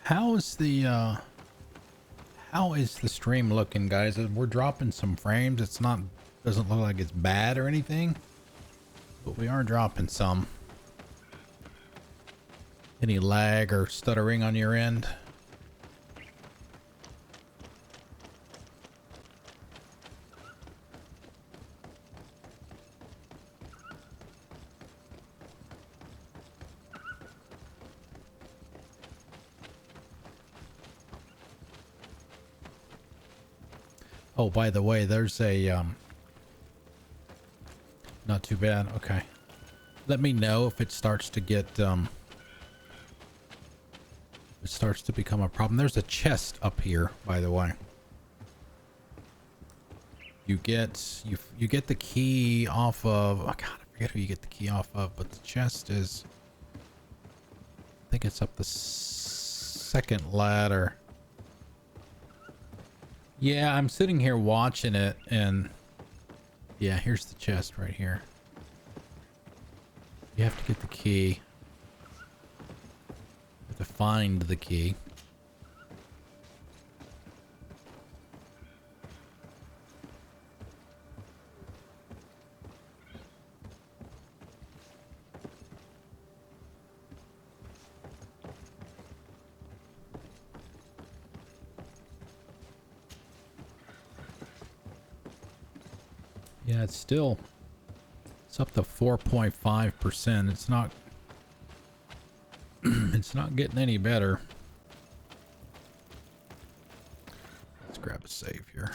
How is the stream looking, guys? We're dropping some frames. It's not, doesn't look like it's bad or anything, but we are dropping some. Any lag or stuttering on your end? Oh, by the way, there's a, not too bad. Okay. Let me know if it starts to get, it starts to become a problem. There's a chest up here, by the way. You get the key off of, oh God, I forget who you get the key off of, but the chest is, I think it's up the second ladder. Yeah, I'm sitting here watching it, and yeah, here's the chest right here. You have to get the key. You have to find the key. Yeah, it's still, it's up to 4.5%. It's not, it's not getting any better. Let's grab a save here.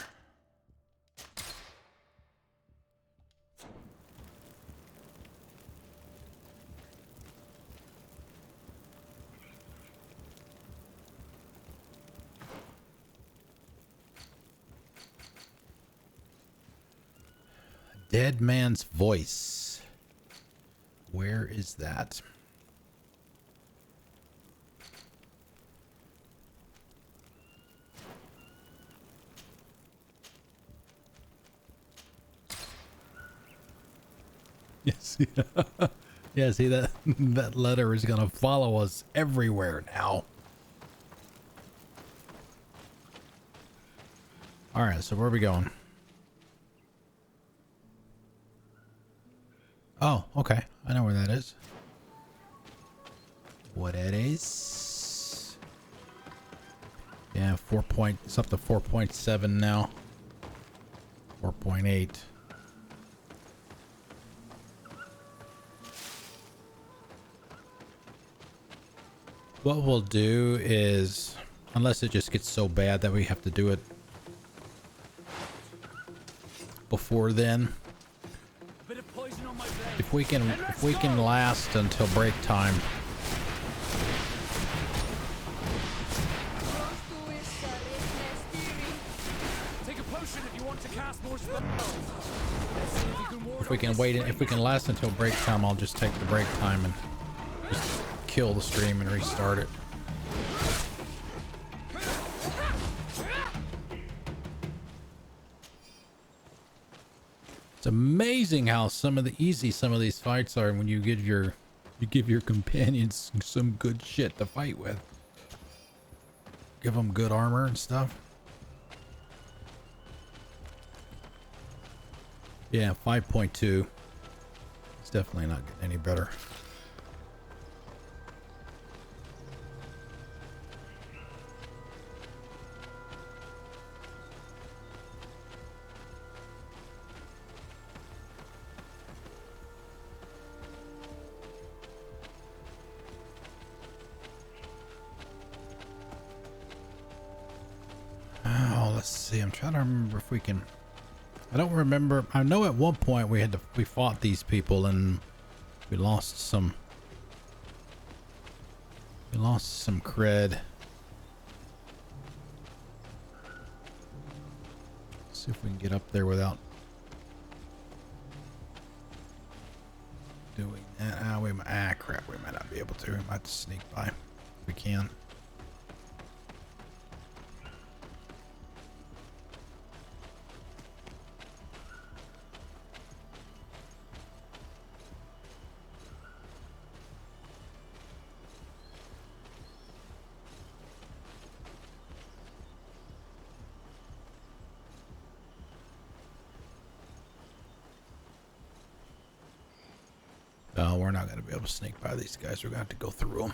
Dead man's voice. Where is that? Yes. Yeah, see that that letter is gonna follow us everywhere now. All right, so where are we going? Oh, okay. I know where that is. What it is? Yeah, it's up to 4.7 now. 4.8. What we'll do is, unless it just gets so bad that we have to do it before then, if we can last until break time. Take a potion if you want to cast more spells. If we can last until break time, I'll just take the break time and just kill the stream and restart it. It's amazing how some of these fights are when you give your companions some good shit to fight with. Give them good armor and stuff. Yeah, 5.2. It's definitely not getting any better. Let's see. I'm trying to remember if we can. I don't remember. I know at one point we fought these people and we lost some. We lost some cred. See if we can get up there without we might, crap, we might not be able to. We might have to sneak by if we can. No, we're not going to be able to sneak by these guys. We're going to have to go through them.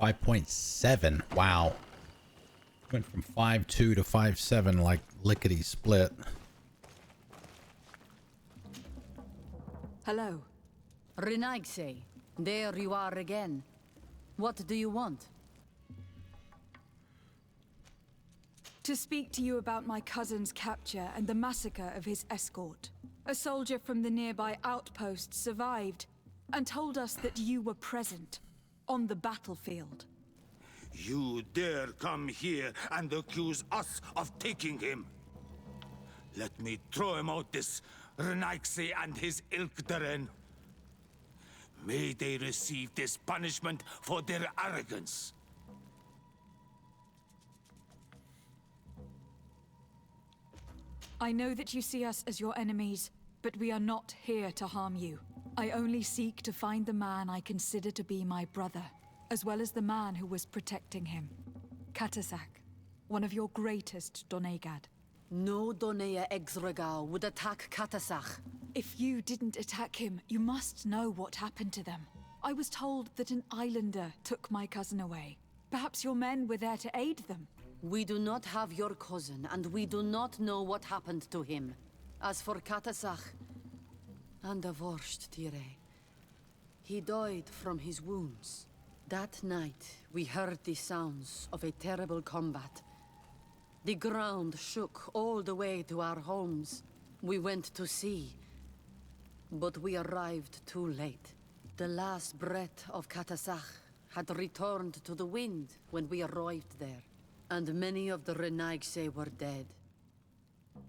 .7. Wow. Went from 5.2 to 5.7 like lickety split. Hello. Renaigse. There you are again. What do you want? To speak to you about my cousin's capture and the massacre of his escort. A soldier from the nearby outpost survived and told us that you were present on the battlefield. You dare come here and accuse us of taking him? Let me throw him out this Renaigse and his Ilkdaren. May they receive this punishment for their arrogance. I know that you see us as your enemies, but we are not here to harm you. I only seek to find the man I consider to be my brother, as well as the man who was protecting him. Katasak, one of your greatest Donegad. No Donea Exregao would attack Katasak. If you didn't attack him, you must know what happened to them. I was told that an islander took my cousin away. Perhaps your men were there to aid them. We do not have your cousin, and we do not know what happened to him. As for Katasak, and the worst, Tire, he died from his wounds. That night, we heard the sounds of a terrible combat. The ground shook all the way to our homes. We went to see, but we arrived too late. The last breath of Katasak had returned to the wind when we arrived there, and many of the Renaigse were dead.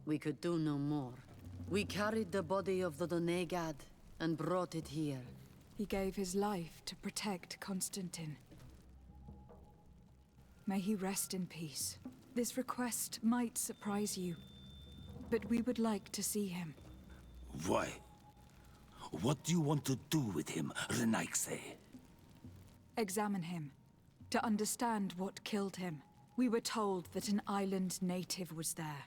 We could do no more. We carried the body of the Donegad and brought it here. He gave his life to protect Constantin. May he rest in peace. This request might surprise you, but we would like to see him. Why? What do you want to do with him, Renaigse? Examine him, to understand what killed him. We were told that an island native was there,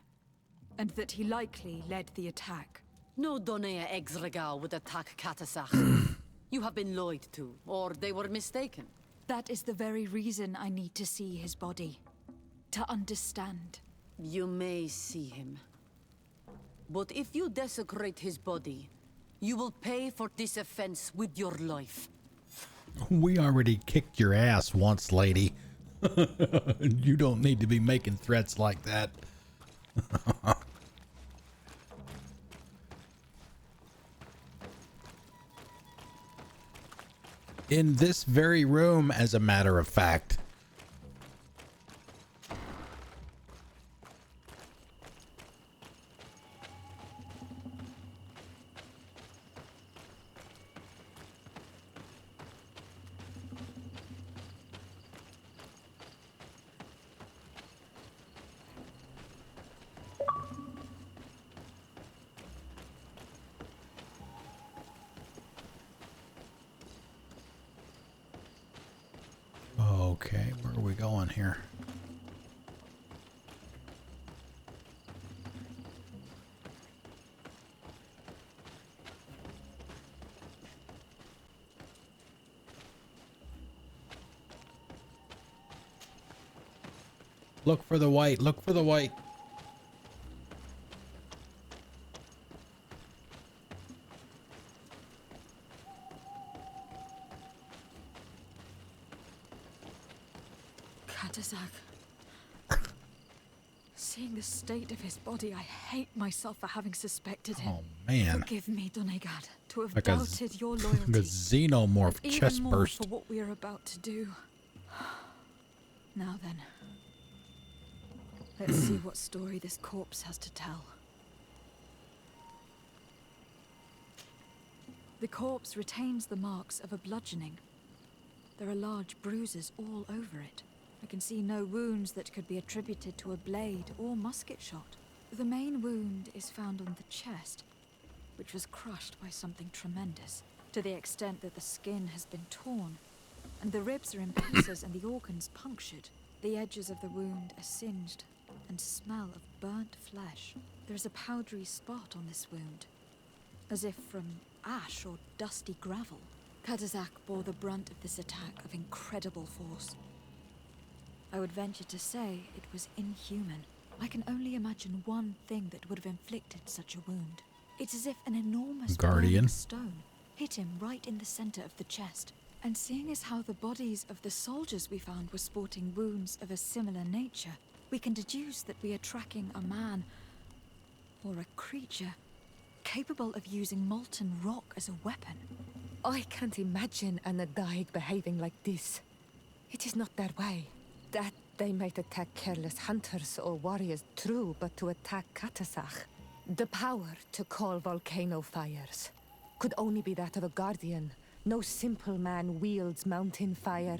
and that he likely led the attack. No Donea Exregao would attack Katasak. You have been lied to, or they were mistaken. That is the very reason I need to see his body. To understand. You may see him. But if you desecrate his body, you will pay for this offense with your life. We already kicked your ass once, lady. You don't need to be making threats like that. In this very room, as a matter of fact. Okay, where are we going here? Look for the white. Look for the white. Catazak. Seeing the state of his body, I hate myself for having suspected him. Oh man! Forgive me, Donegad, to have Like doubted your loyalty. The xenomorph and chest even more burst. for what we are about to do. Now then, let's see what story this corpse has to tell. The corpse retains the marks of a bludgeoning. There are large bruises all over it. I can see no wounds that could be attributed to a blade or musket shot. The main wound is found on the chest, which was crushed by something tremendous, to the extent that the skin has been torn, and the ribs are in pieces and the organs punctured. The edges of the wound are singed and smell of burnt flesh. There is a powdery spot on this wound, as if from ash or dusty gravel. Catazak bore the brunt of this attack of incredible force. I would venture to say it was inhuman. I can only imagine one thing that would have inflicted such a wound. It's as if an enormous burning stone hit him right in the center of the chest. And seeing as how the bodies of the soldiers we found were sporting wounds of a similar nature, we can deduce that we are tracking a man or a creature capable of using molten rock as a weapon. I can't imagine an Adaig behaving like this. It is not their way. That they might attack careless hunters or warriors, true, but to attack Catazak, the power to call volcano fires, could only be that of a guardian. No simple man wields mountain fire.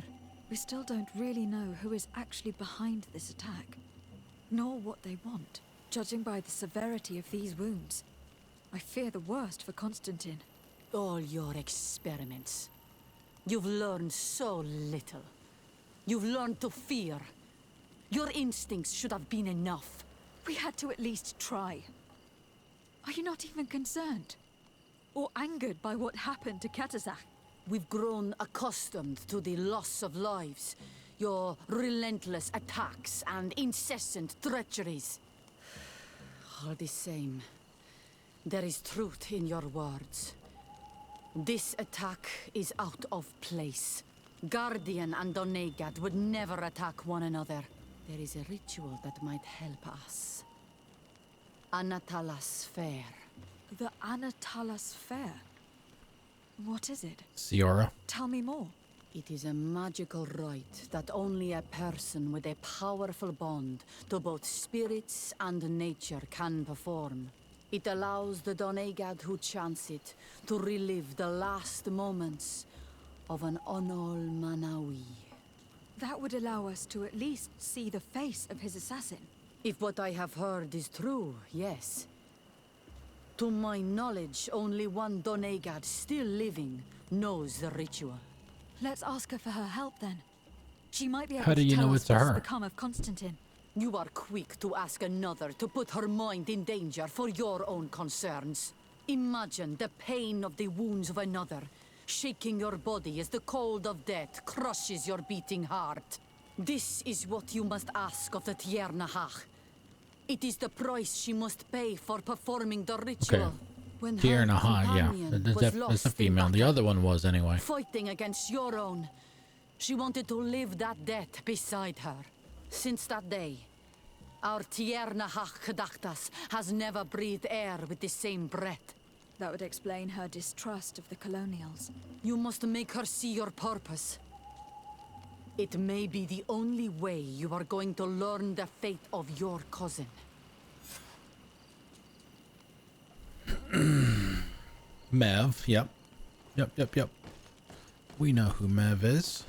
We still don't really know who is actually behind this attack, nor what they want. Judging by the severity of these wounds, I fear the worst for Constantin. All your experiments. You've learned so little. You've learned to fear. Your instincts should have been enough. We had to at least try. Are you not even concerned? Or angered by what happened to Catazak? We've grown accustomed to the loss of lives, your relentless attacks and incessant treacheries. All the same, there is truth in your words. This attack is out of place. Guardian and Donegad would never attack one another. There is a ritual that might help us. Anatalas Fair. The Anatalas Fair? What is it? Ciora. Tell me more. It is a magical rite that only a person with a powerful bond to both spirits and nature can perform. It allows the Donegad who chants it to relive the last moments of an Onol Manawi. That would allow us to at least see the face of his assassin. If what I have heard is true, yes. To my knowledge, only one Donegad still living knows the ritual. Let's ask her for her help then. She might be able How do to you tell know us it's what's her? become of Constantin. You are quick to ask another to put her mind in danger for your own concerns. Imagine the pain of the wounds of another, shaking your body as the cold of death crushes your beating heart. This is what you must ask of the Tiernahach. It is the price she must pay for performing the ritual. Okay. When her Tiernahach, yeah. companion That's was a lost in female. The battle, other one was anyway. fighting against your own. She wanted to live that death beside her. Since that day, our Tiernahach Kadachtas has never breathed air with the same breath. That would explain her distrust of the colonials. You must make her see your purpose. It may be the only way you are going to learn the fate of your cousin. Mev, yep. Yep. We know who Mev is.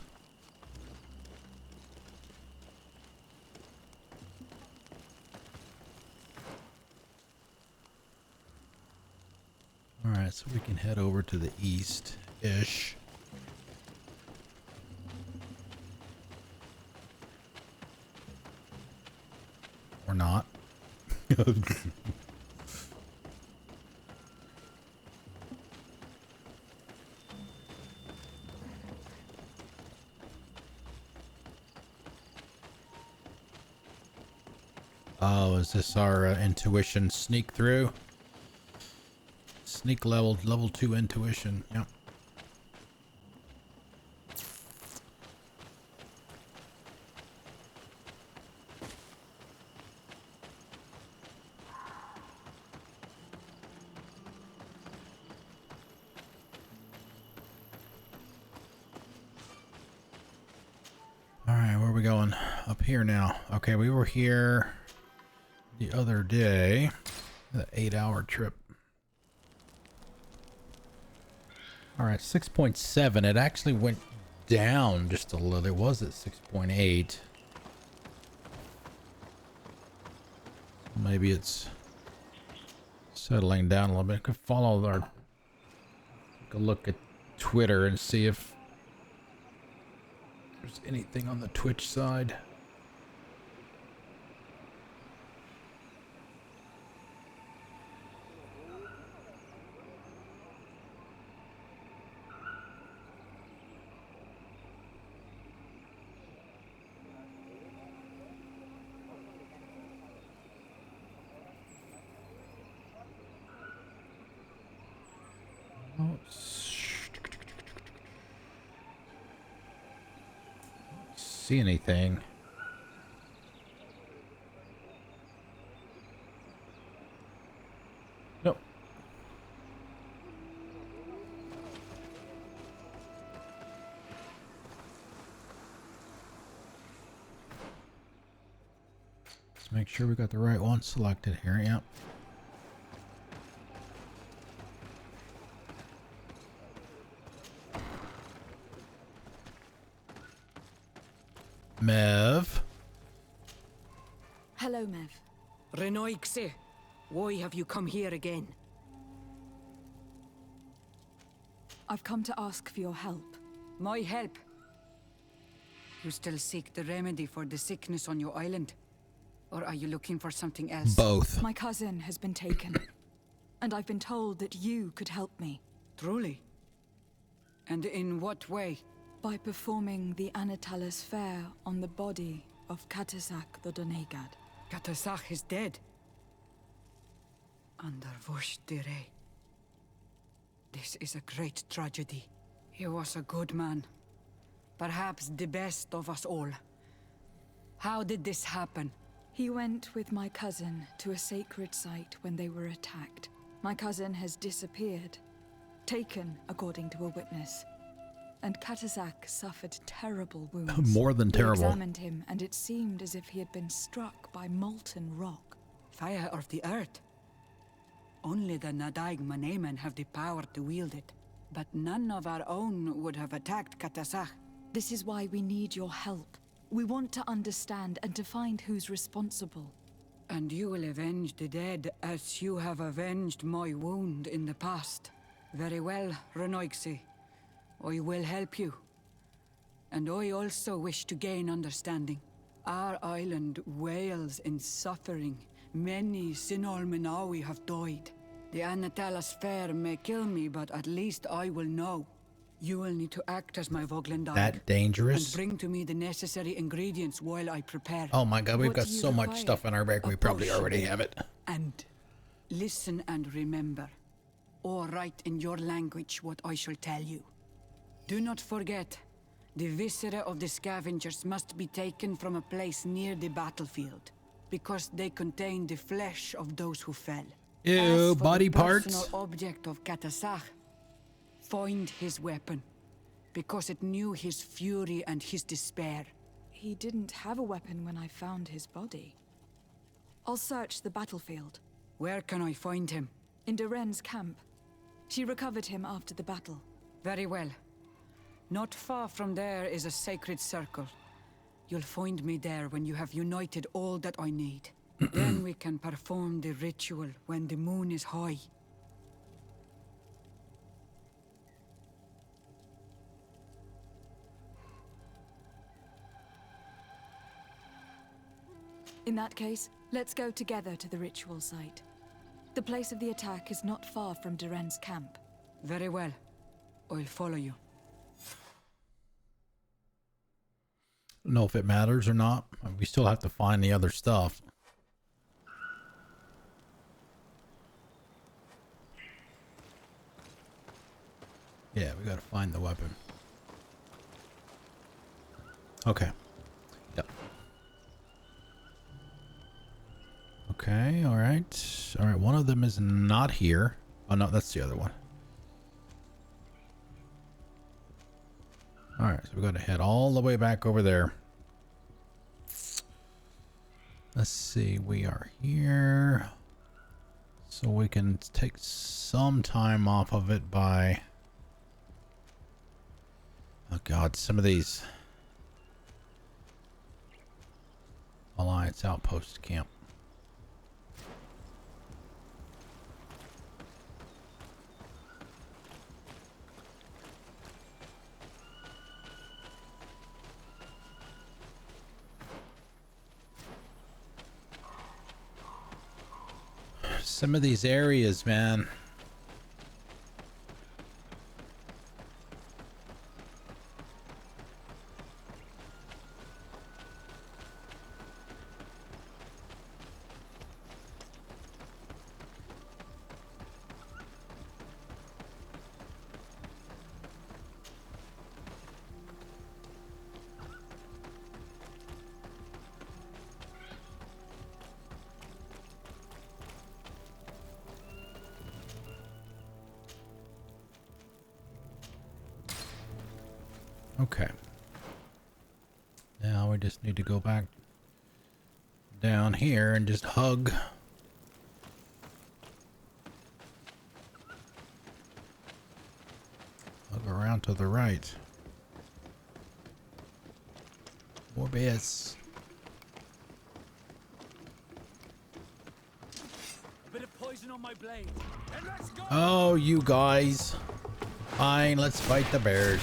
Alright, so we can head over to the east-ish. not. Oh, is this our intuition sneak through? Sneak level 2 intuition. Yep. Alright, where are we going? Up here now. Okay, we were here the other day. The 8-hour trip. Alright, 6.7. It actually went down just a little. It was at 6.8. Maybe it's settling down a little bit. Could follow our... Take a look at Twitter and see if there's anything on the Twitch side. See anything? Nope. Let's make sure we got the right one selected here. Yep. Mev. Hello, Mev. Renoixe, why have you come here again? I've come to ask for your help. My help? You still seek the remedy for the sickness on your island? Or are you looking for something else? Both. My cousin has been taken, and I've been told that you could help me. Truly? And in what way? By performing the Anatalis fair on the body of Katasak the Donegad. Katasak is dead. Under Voshtire. This is a great tragedy. He was a good man. Perhaps the best of us all. How did this happen? He went with my cousin to a sacred site when they were attacked. My cousin has disappeared. Taken, according to a witness. And Katasak suffered terrible wounds. More than terrible. We examined him, and it seemed as if he had been struck by molten rock. Fire of the earth? Only the Nadaig Manemen have the power to wield it. But none of our own would have attacked Katasak. This is why we need your help. We want to understand and to find who's responsible. And you will avenge the dead as you have avenged my wound in the past. Very well, Renoixe. I will help you. And I also wish to gain understanding. Our island wails in suffering. Many Sinol Menawi have died. The Anatalas fair may kill me, but at least I will know. You will need to act as my Voglendar. That dangerous? And bring to me the necessary ingredients while I prepare. Oh my god, we've got so much stuff in our bag, we probably already have it. And listen and remember, or write in your language what I shall tell you. Do not forget, the viscera of the scavengers must be taken from a place near the battlefield, because they contain the flesh of those who fell. Ew, body parts? The personal object of Katasak, find his weapon, because it knew his fury and his despair. He didn't have a weapon when I found his body. I'll search the battlefield. Where can I find him? In Doren's camp. She recovered him after the battle. Very well. Not far from there is a sacred circle. You'll find me there when you have united all that I need. Then we can perform the ritual when the moon is high. In that case, Let's go together to the ritual site. The place of the attack is not far from Duren's camp. Very well. I'll follow you. I don't know if it matters or not. We still have to find the other stuff. Yeah, we gotta find the weapon. Okay. Yep. Okay, alright. Alright, one of them is not here. Oh no, that's the other one. Alright, so we gotta head all the way back over there. Let's see, we are here. So we can take some time off of it by... Oh god, some of these Alliance outpost camp. Some of these areas, man. Okay. Now we just need to go back down here and just hug. Hug around to the right. Morbius. A bit of poison on my blade. And let's go. Oh, you guys. Fine, let's fight the bears.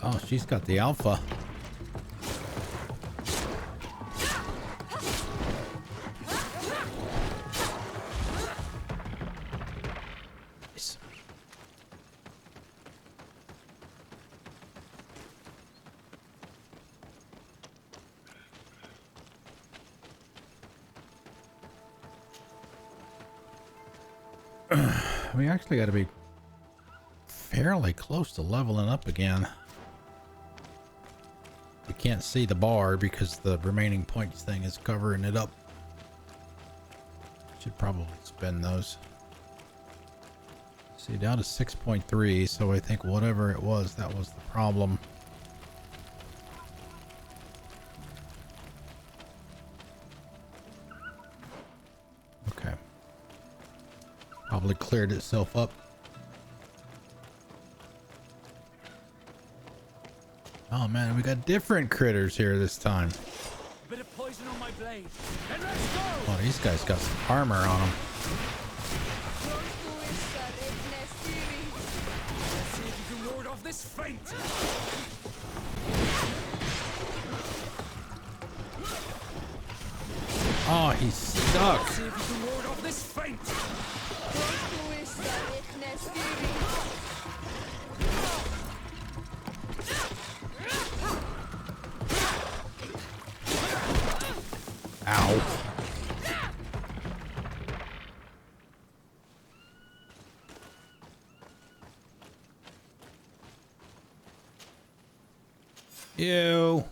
Oh, she's got the alpha. Nice. We actually got to be fairly close to leveling up again. You can't see the bar because the remaining points thing is covering it up. Should probably spend those. See, down to 6.3, so I think whatever it was, that was the problem. Okay. Probably cleared itself up. Oh man, we got different critters here this time. A bit of poison on my blade. And let's go. Oh, these guys got some armor on them. Let's see if you can ward off this feint. Oh, he's stuck. Let's see if you can ward off this feint. Ow. Ew.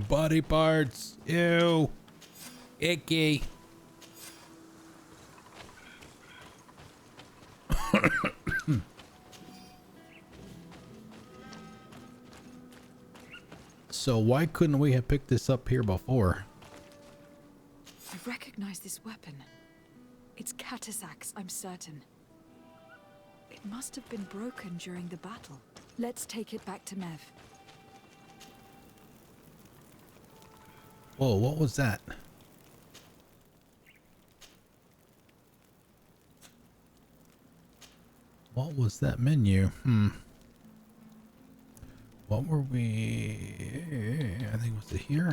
Body parts. Ew. Icky. So why couldn't we have picked this up here before? I recognize this weapon. It's Catesac's, I'm certain. It must have been broken during the battle. Let's take it back to Mev. Whoa, what was that? What was that menu? What were we... I think was it here?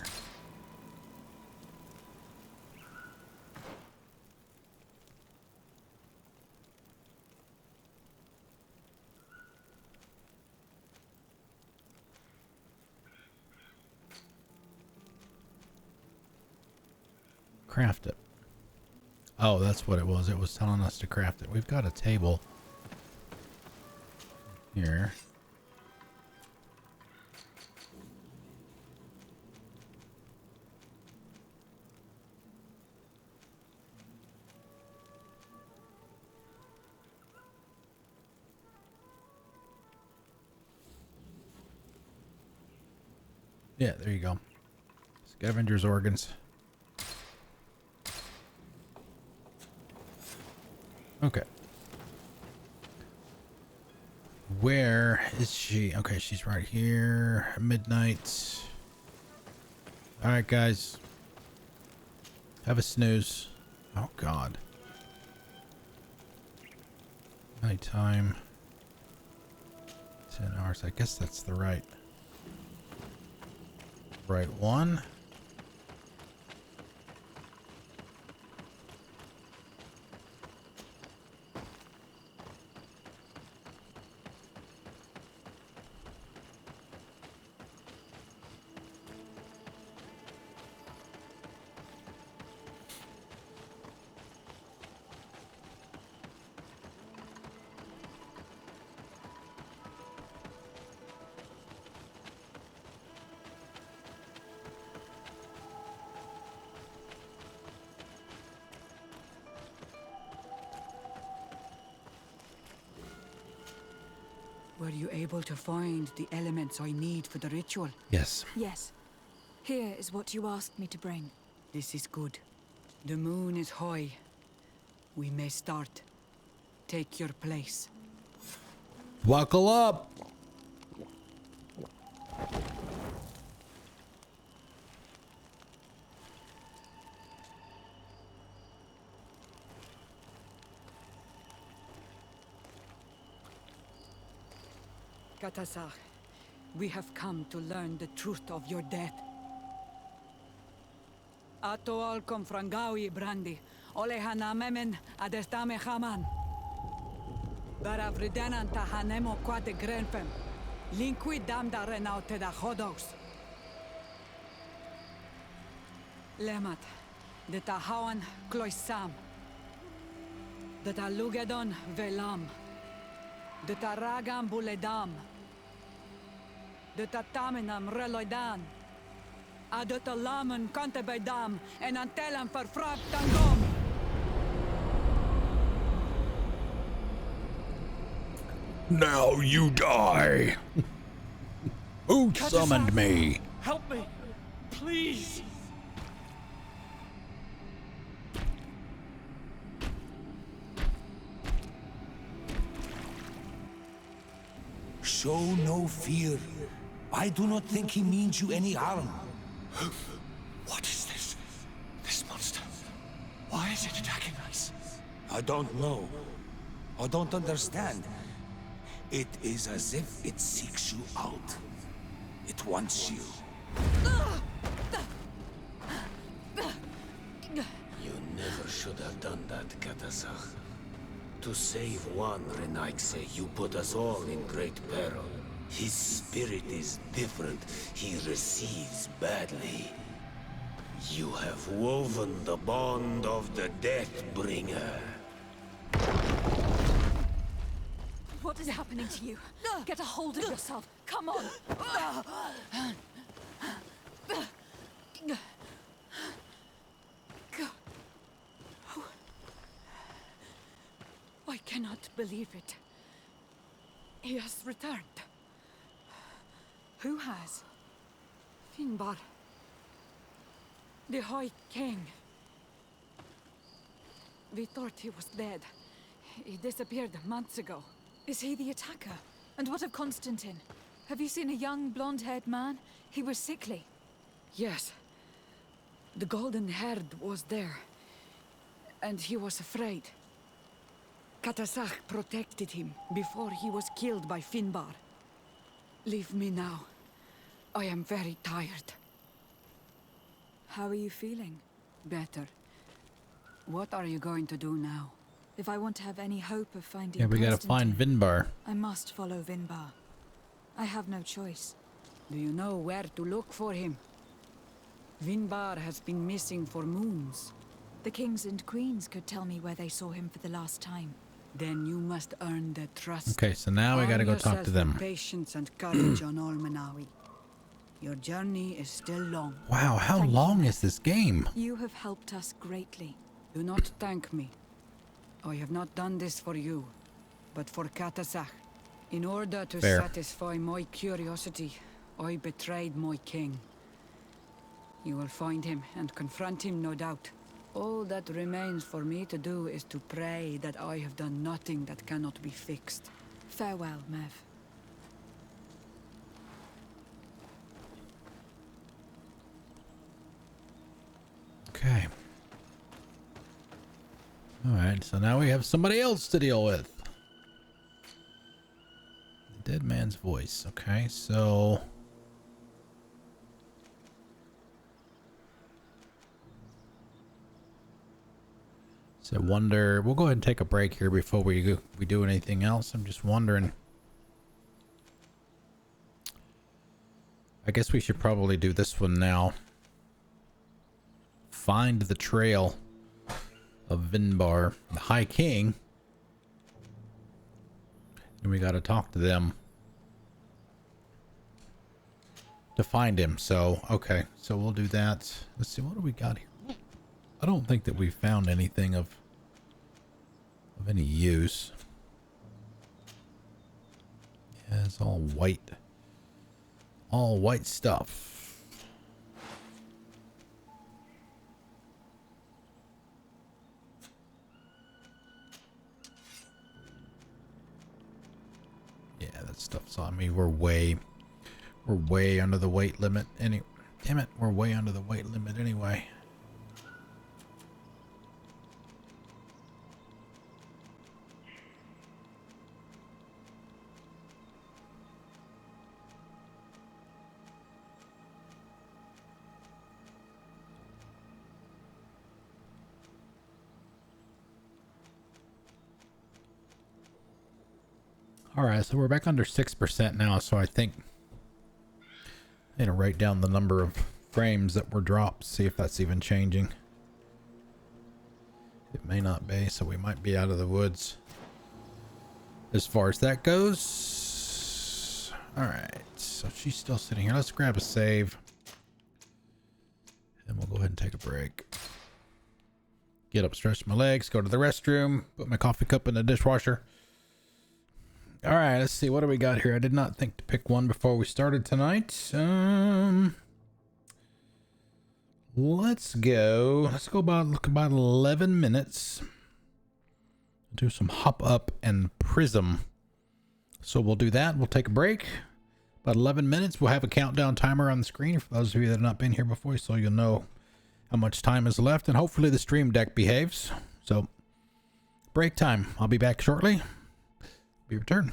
Craft it. Oh, that's what it was. It was telling us to craft it. We've got a table here. Yeah, there you go. Scavenger's organs. Okay. Where is she? Okay, she's right here. Midnight. Alright, guys. Have a snooze. Oh, God. Nighttime. 10 hours. I guess that's the right one. Were you able to find the elements I need for the ritual? Yes. Yes. Here is what you asked me to bring. This is good. The moon is high. We may start. Take your place. Buckle up! Katasar, we have come to learn the truth of your death. Ato al confrangawi brandi, olehana memen adestame haman. Baravridenan tahanemo quate grenfem, linqui damda renaute da hodos. Lemat, de tahawan kloisam, de talugedon velam, de taragam buledam, de tataminam reloidan, adota lamen contebedam, en antelam verfragt tangom. Now you die. Who summoned me? Help me, please. Show no fear. I do not think he means you any harm. What is this? This monster. Why is it attacking us? I don't know. I don't understand. It is as if it seeks you out. It wants you. You never should have done that, Katasach. To save one, Renaikse, you put us all in great peril. His spirit is different. He receives badly. You have woven the bond of the Deathbringer. What is happening to you? Get a hold of yourself. Come on. I cannot believe it. He has returned. Who has? Vinbarr. The High King. We thought he was dead. He disappeared months ago. Is he the attacker? And what of Constantin? Have you seen a young, blonde-haired man? He was sickly. Yes. The golden-haired was there. And he was afraid. Katasach protected him before he was killed by Vinbarr. Leave me now. I am very tired. How are you feeling? Better. What are you going to do now? If I want to have any hope of finding Yeah, we gotta find Vinbarr. I must follow Vinbarr. I have no choice. Do you know where to look for him? Vinbarr has been missing for moons. The kings and queens could tell me where they saw him for the last time. Then you must earn their trust. Okay, so now we gotta go talk to them. Patience and courage on Almanawi. Your journey is still long. Wow, how long is this game? You have helped us greatly. Do not thank me. I have not done this for you, but for Katasach. In order to satisfy my curiosity, I betrayed my king. You will find him and confront him, no doubt. All that remains for me to do is to pray that I have done nothing that cannot be fixed. Farewell, Mev. Okay. Alright, so now we have somebody else to deal with. The dead man's voice. Okay, so... So wonder... We'll go ahead and take a break here before we do anything else. I'm just wondering... I guess we should probably do this one now. Find the trail of Vinbarr, the High King. And we got to talk to them to find him. So, okay. So we'll do that. Let's see, what do we got here? I don't think that we found anything of any use. Yeah, it's all white. All white stuff. Yeah, that stuff's on me. We're way under the weight limit. Damn it, we're way under the weight limit anyway. Alright, so we're back under 6% now, so I think I'm gonna write down the number of frames that were dropped, see if that's even changing. It may not be, so we might be out of the woods as far as that goes. Alright, so she's still sitting here. Let's grab a save. And we'll go ahead and take a break. Get up, stretch my legs, go to the restroom, put my coffee cup in the dishwasher. All right, let's see. What do we got here? I did not think to pick one before we started tonight. Let's go about 11 minutes. Do some hop up and prism. So we'll do that. We'll take a break. About 11 minutes. We'll have a countdown timer on the screen for those of you that have not been here before, so you'll know how much time is left, and hopefully the stream deck behaves. So break time. I'll be back shortly. Be returned.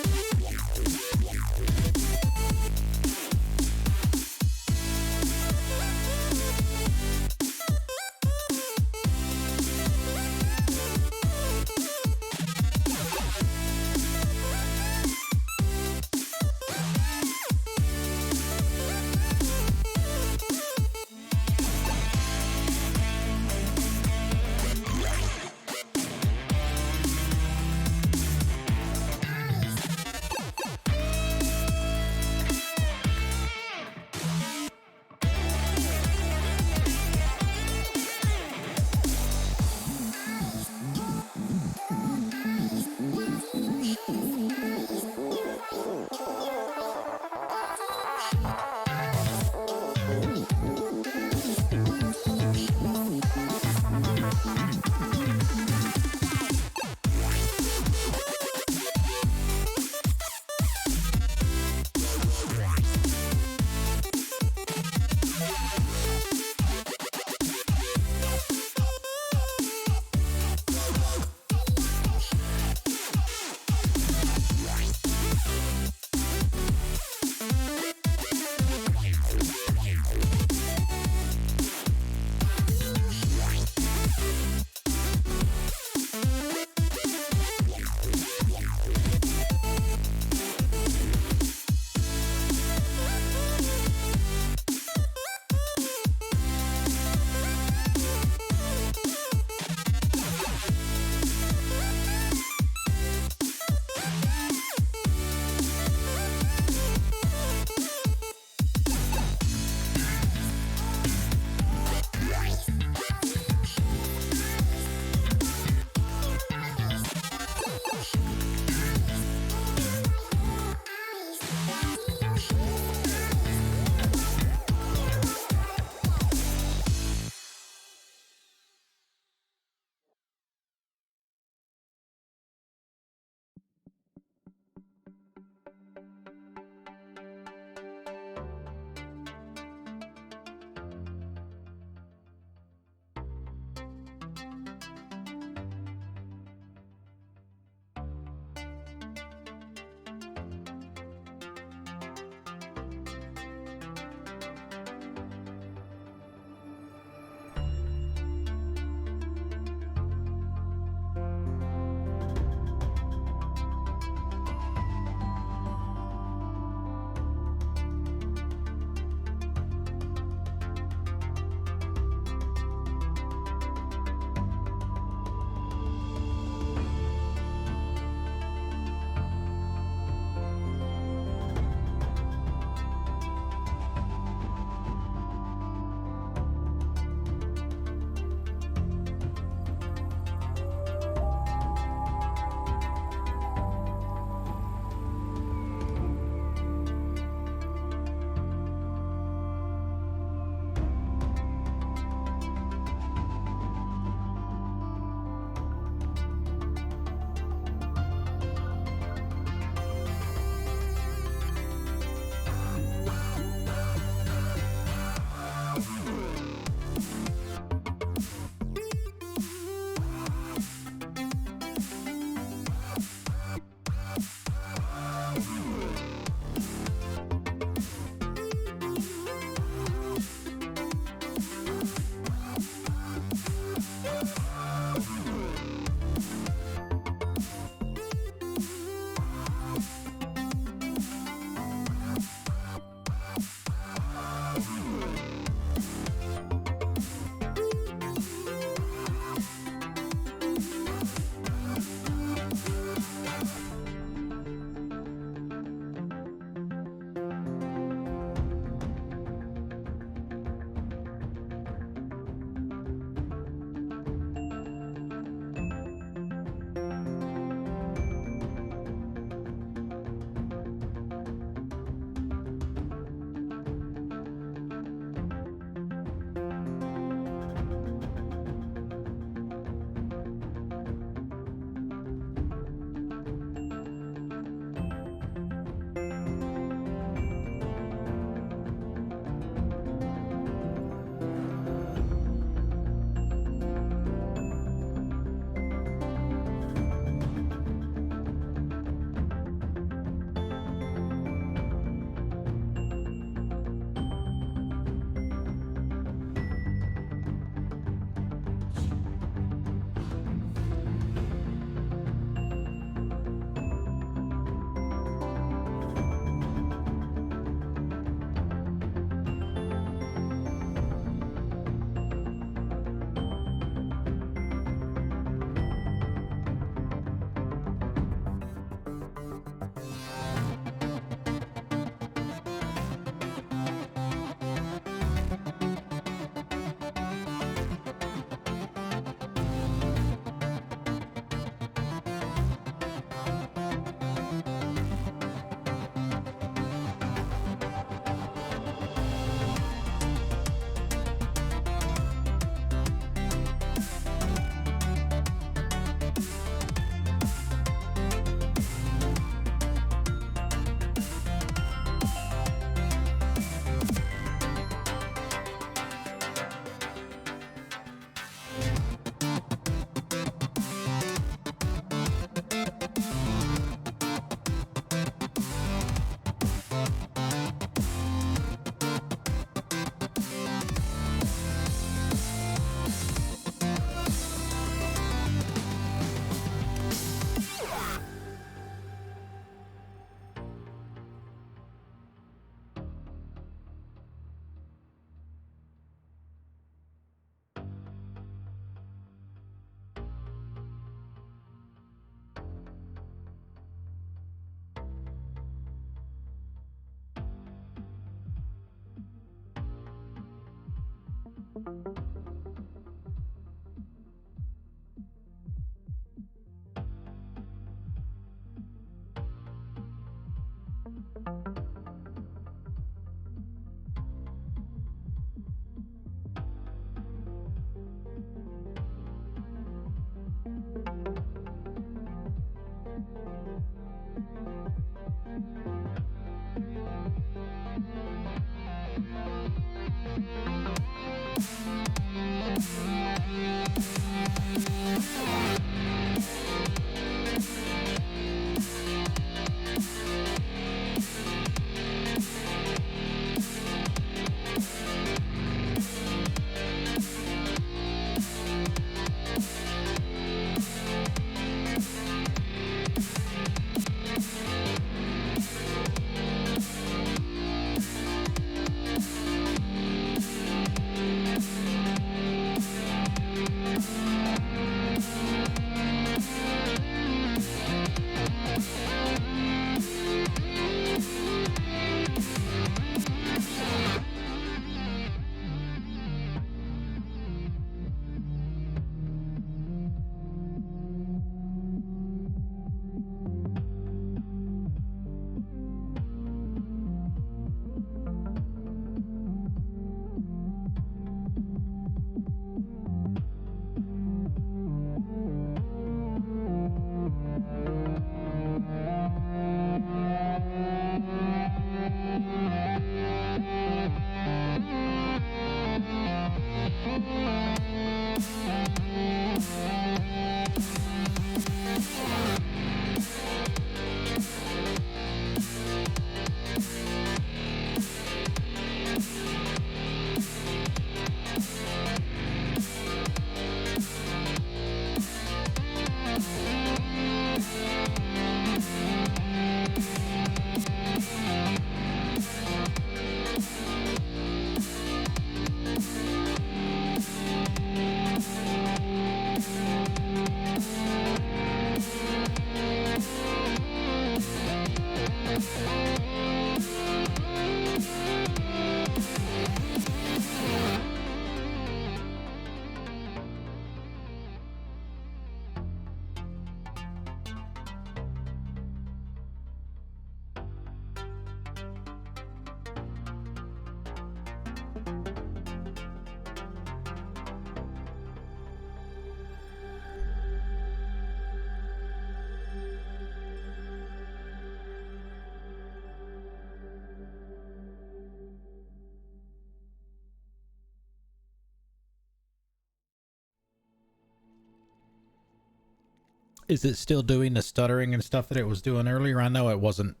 Is it still doing the stuttering and stuff that it was doing earlier? I know it wasn't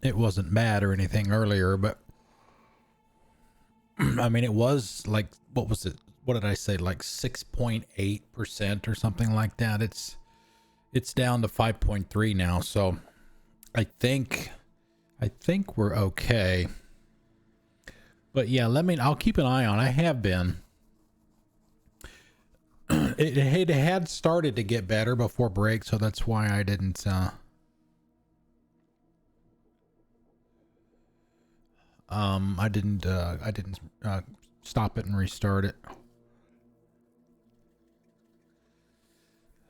bad or anything earlier, but I mean, it was like, what was it? What did I say? Like 6.8% or something like that. It's down to 5.3 now. So I think we're okay. But yeah, I'll keep an eye on. I have been. It had started to get better before break, so that's why I didn't I didn't stop it and restart it.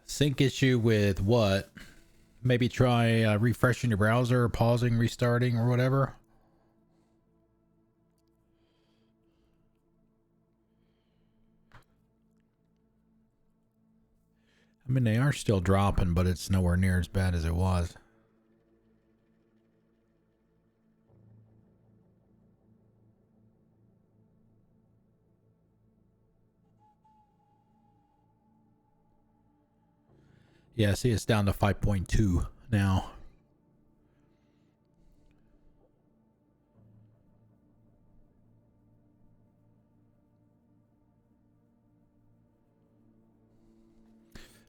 Sync issue with what? Maybe try refreshing your browser, or pausing, restarting, or whatever. I mean, they are still dropping, but it's nowhere near as bad as it was. Yeah, see, it's down to 5.2 now.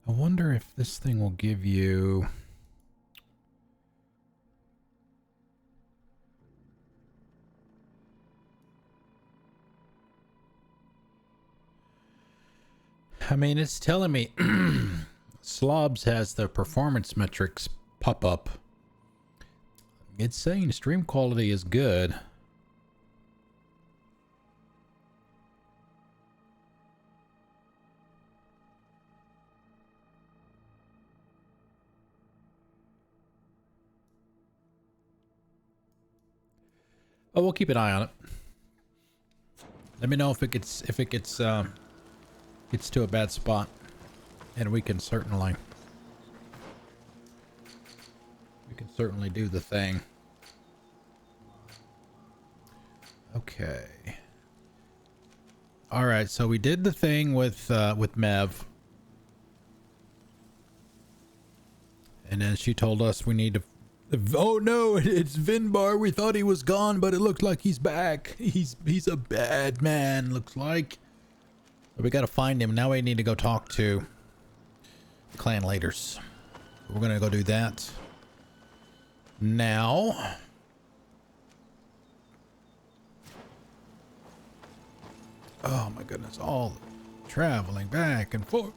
I wonder if this thing will give you... I mean, it's telling me Slobs has the performance metrics pop up. It's saying stream quality is good. Oh, we'll keep an eye on it. Let me know if it gets gets to a bad spot, and we can certainly do the thing. Okay. All right, so we did the thing with Mev, and then she told us we need to. Oh no, it's Vinbarr. We thought he was gone, but it looks like he's back. He's a bad man, looks like. So we got to find him. Now we need to go talk to clan leaders. We're gonna go do that now. Oh my goodness, all the traveling back and forth.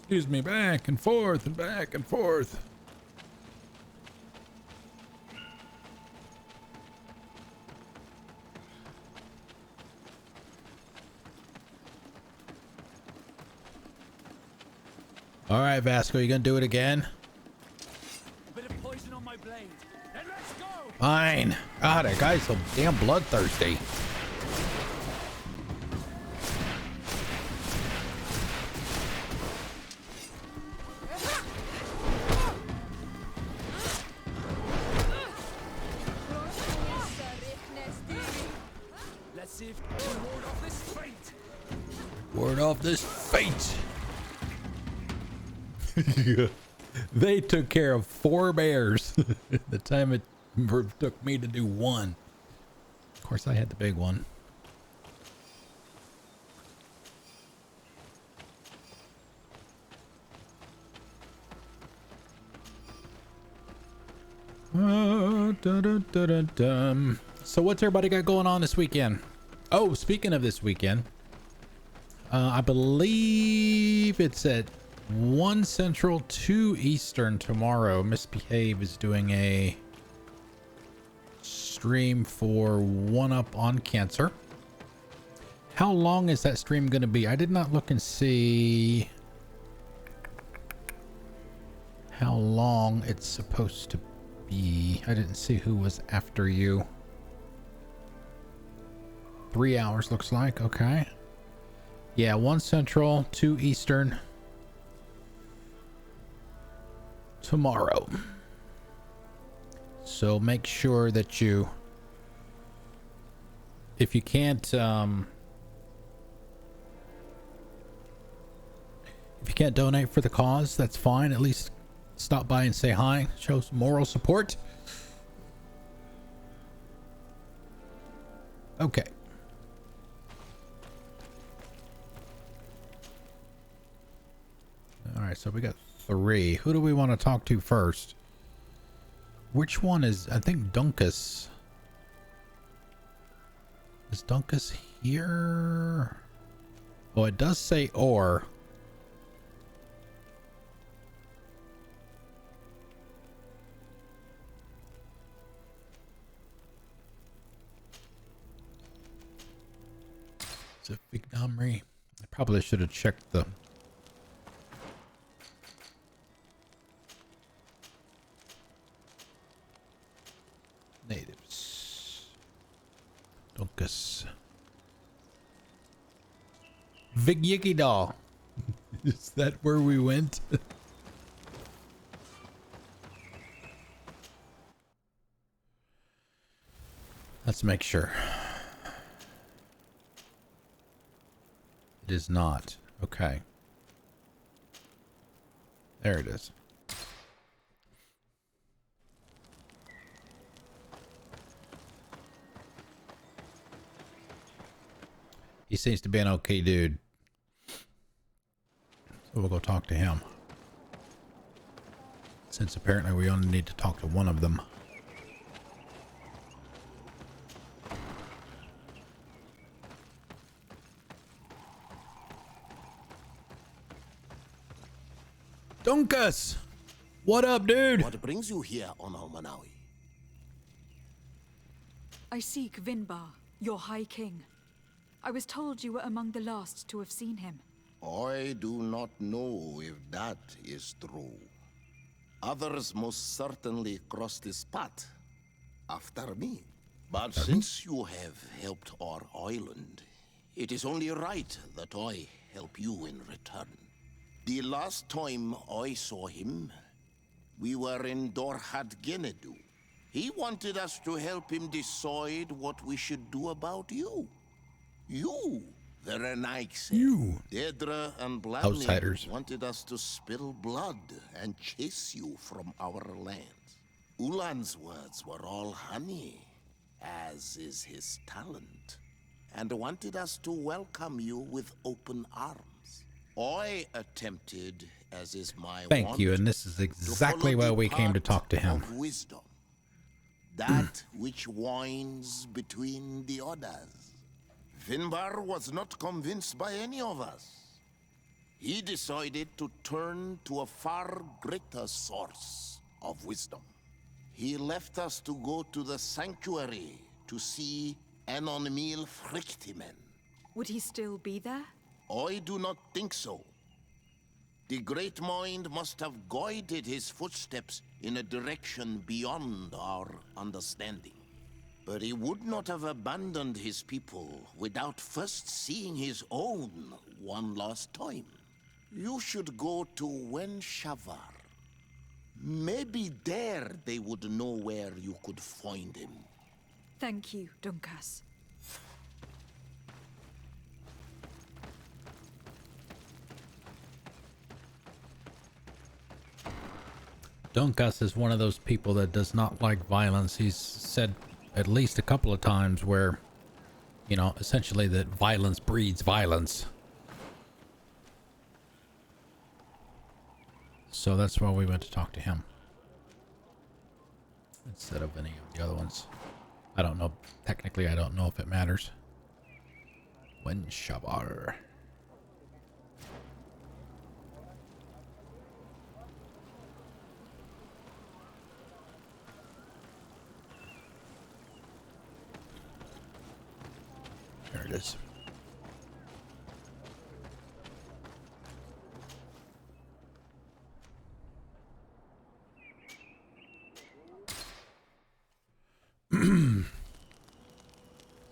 Excuse me, back and forth and back and forth. All right, Vasco, you gonna do it again? A bit of poison on my blade. Then let's go. Fine. God, that guy's so damn bloodthirsty. Let's see if we can ward off this fate. Ward off this fate. They took care of 4 bears. The time it took me to do 1. Of course, I had the big one. So what's everybody got going on this weekend? Oh, speaking of this weekend, I believe it's at 1 Central, 2 Eastern tomorrow. Misbehave is doing a stream for 1UP on Cancer. How long is that stream going to be? I did not look and see how long it's supposed to be. I didn't see who was after you. 3 hours looks like. Okay. Yeah, 1 Central, 2 Eastern. Tomorrow. So make sure that you, if you can't donate for the cause, that's fine. At least stop by and say hi, show some moral support. Okay. All right, so we got 3. Who do we want to talk to first? Which one is, I think Dunkus. Is Dunkus here? Oh, it does say or. Is it Vignomry? I probably should have checked the natives. Dunkus. Vigyikidal. Is that where we went? Let's make sure. It is not. Okay. There it is. He seems to be an okay dude. So we'll go talk to him. Since apparently we only need to talk to one of them. Dunkus! What up, dude? What brings you here on Manawi? I seek Vinbarr, your High King. I was told you were among the last to have seen him. I do not know if that is true. Others most certainly crossed his path after me. But since you have helped our island, it is only right that I help you in return. The last time I saw him, we were in Dorhat Genedu. He wanted us to help him decide what we should do about you. You, the Renaigse. You. Dedra and Bladnir Outsiders. wanted us to spill blood and chase you from our lands. Ulan's words were all honey, as is his talent, and wanted us to welcome you with open arms. I attempted, as is my Thank you, and this is exactly why we came to talk to him. Of wisdom, that which winds between the others. Vinbarr was not convinced by any of us. He decided to turn to a far greater source of wisdom. He left us to go to the sanctuary to see Enonmil Frictimen. Would he still be there? I do not think so. The Great Mind must have guided his footsteps in a direction beyond our understanding. But he would not have abandoned his people without first seeing his own one last time. You should go to Wenshavar. Maybe there they would know where you could find him. Thank you, Dunkas. Dunkas is one of those people that does not like violence. He's said at least a couple of times where, you know, essentially that violence breeds violence. So that's why we went to talk to him instead of any of the other ones. I don't know. Technically, I don't know if it matters. Wenshavar. There it is.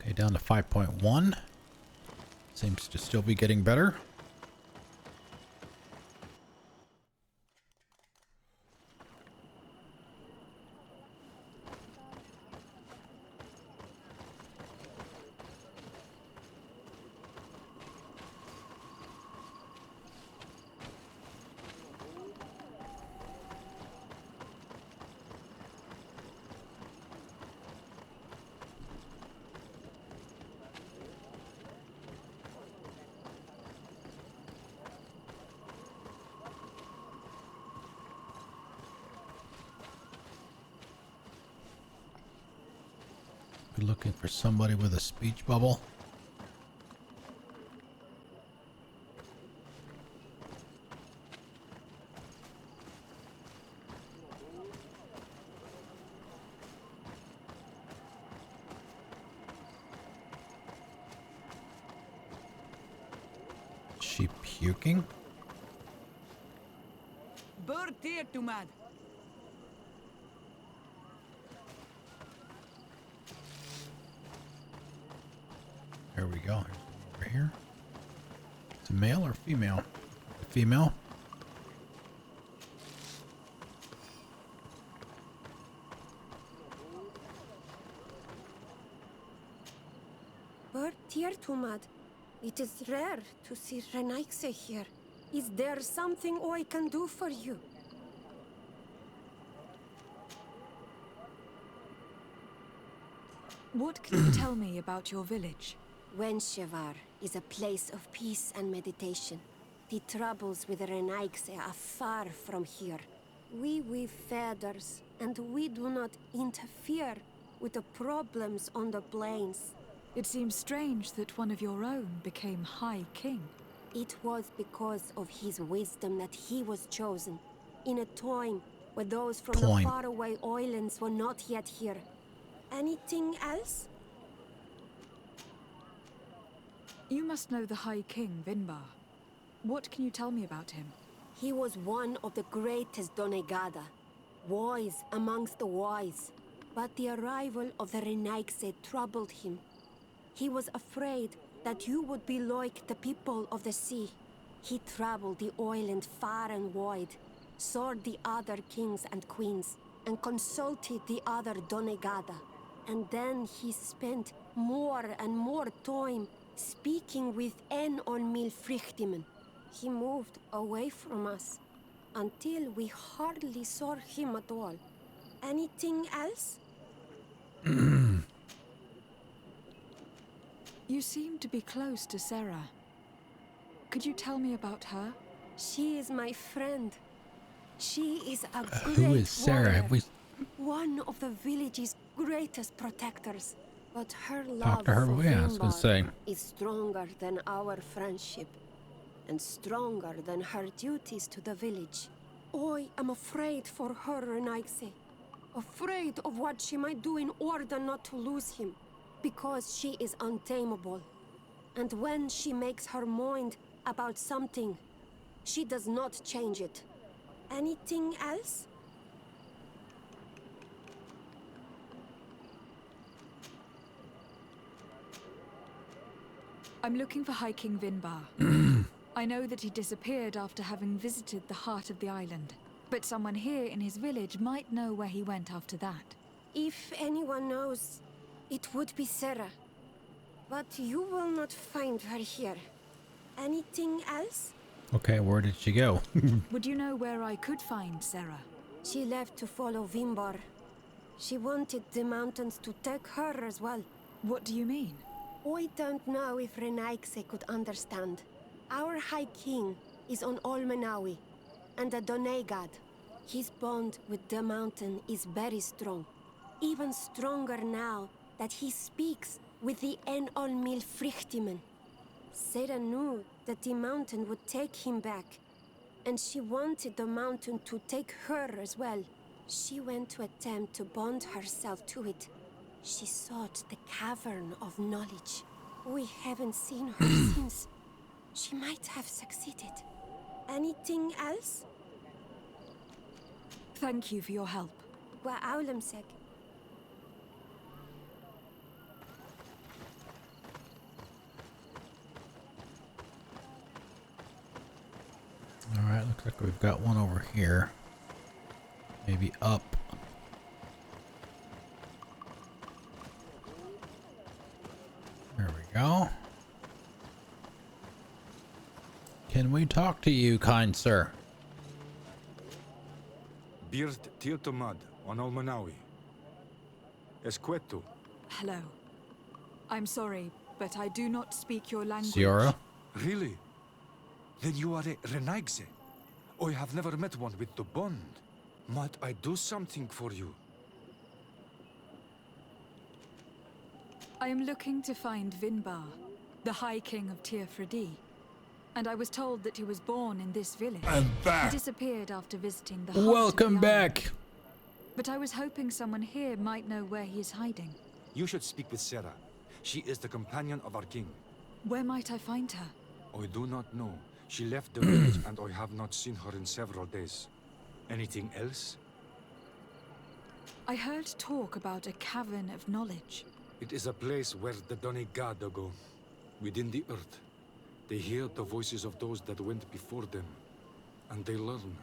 Okay, down to 5.1. Seems to still be getting better. Looking for somebody with a speech bubble. Is she puking? Bird dear to mad. There we go. Over here. It's a male or female? A female. Bird dear to mad. It is rare to see Renaigse here. Is there something I can do for you? What can you tell me about your village? Wenshavar is a place of peace and meditation. The troubles with the Renaigse are far from here. We weave feathers, and we do not interfere with the problems on the plains. It seems strange that one of your own became High King. It was because of his wisdom that he was chosen, in a time where those from the faraway islands were not yet here. Anything else? You must know the High King, Vinbarr. What can you tell me about him? He was one of the greatest Donegada, wise amongst the wise. But the arrival of the Renaigse troubled him. He was afraid that you would be like the people of the sea. He traveled the island far and wide, saw the other kings and queens, and consulted the other Donegada. And then he spent more and more time speaking with En on Milfrichtimen. He moved away from us until we hardly saw him at all. Anything else? You seem to be close to Sarah. Could you tell me about her? She is my friend. She is a Who great is Sarah? Have we one of the village's greatest protectors. But her talked love to her? for Yeah, I was gonna say. Vinbarr is stronger than our friendship, and stronger than her duties to the village. I am afraid for her, Renaigse. Afraid of what she might do in order not to lose him, because she is untamable. And when she makes her mind about something, she does not change it. Anything else? I'm looking for High King Vinbarr. I know that he disappeared after having visited the heart of the island, but someone here in his village might know where he went after that. If anyone knows, it would be Sarah. But you will not find her here. Anything else? Okay, where did she go? Would you know where I could find Sarah? She left to follow Vinbarr. She wanted the mountains to take her as well. What do you mean? I don't know if Renaigse could understand. Our High King is on Olmenawi, and the Donegad. His bond with the mountain is very strong. Even stronger now that he speaks with the En on Milfrichtimen. Sarah knew that the mountain would take him back, and she wanted the mountain to take her as well. She went to attempt to bond herself to it. She sought the cavern of knowledge. We haven't seen her since. She might have succeeded. Anything else? Thank you for your help. Wa aulemsek. Alright, looks like we've got one over here. Maybe up. There we go. Can we talk to you, kind sir? Birt Tiltomad on Olmanawi. Esquetu. Hello. I'm sorry, but I do not speak your language. Ciora? Really? Then you are a Renaigse. I have never met one with the bond. Might I do something for you? I am looking to find Vinbarr, the High King of Tirfredi. And I was told that he was born in this village. I'm back. He disappeared after visiting the heart Welcome of the island. back. But I was hoping someone here might know where he is hiding. You should speak with Sarah. She is the companion of our king. Where might I find her? I do not know. She left the village and I have not seen her in several days. Anything else? I heard talk about a cavern of knowledge. It is a place where the Donegada go, within the earth. They hear the voices of those that went before them, and they learn.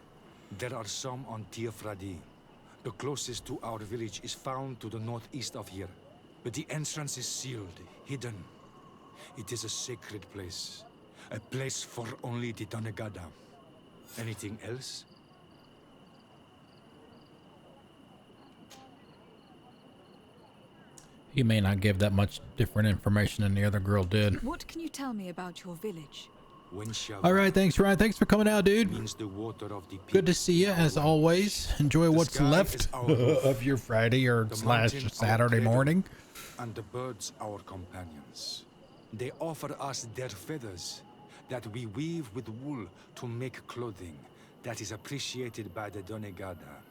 There are some on Tirfredi. The closest to our village is found to the northeast of here, but the entrance is sealed, hidden. It is a sacred place, a place for only the Donegada. Anything else? You may not give that much different information than the other girl did. What can you tell me about your village? All right, thanks, Ryan. Thanks for coming out, dude. Good to see you, as always. Enjoy what's left of your Friday or slash Saturday morning. And the birds our companions. They offer us their feathers that we weave with wool to make clothing that is appreciated by the Donegada.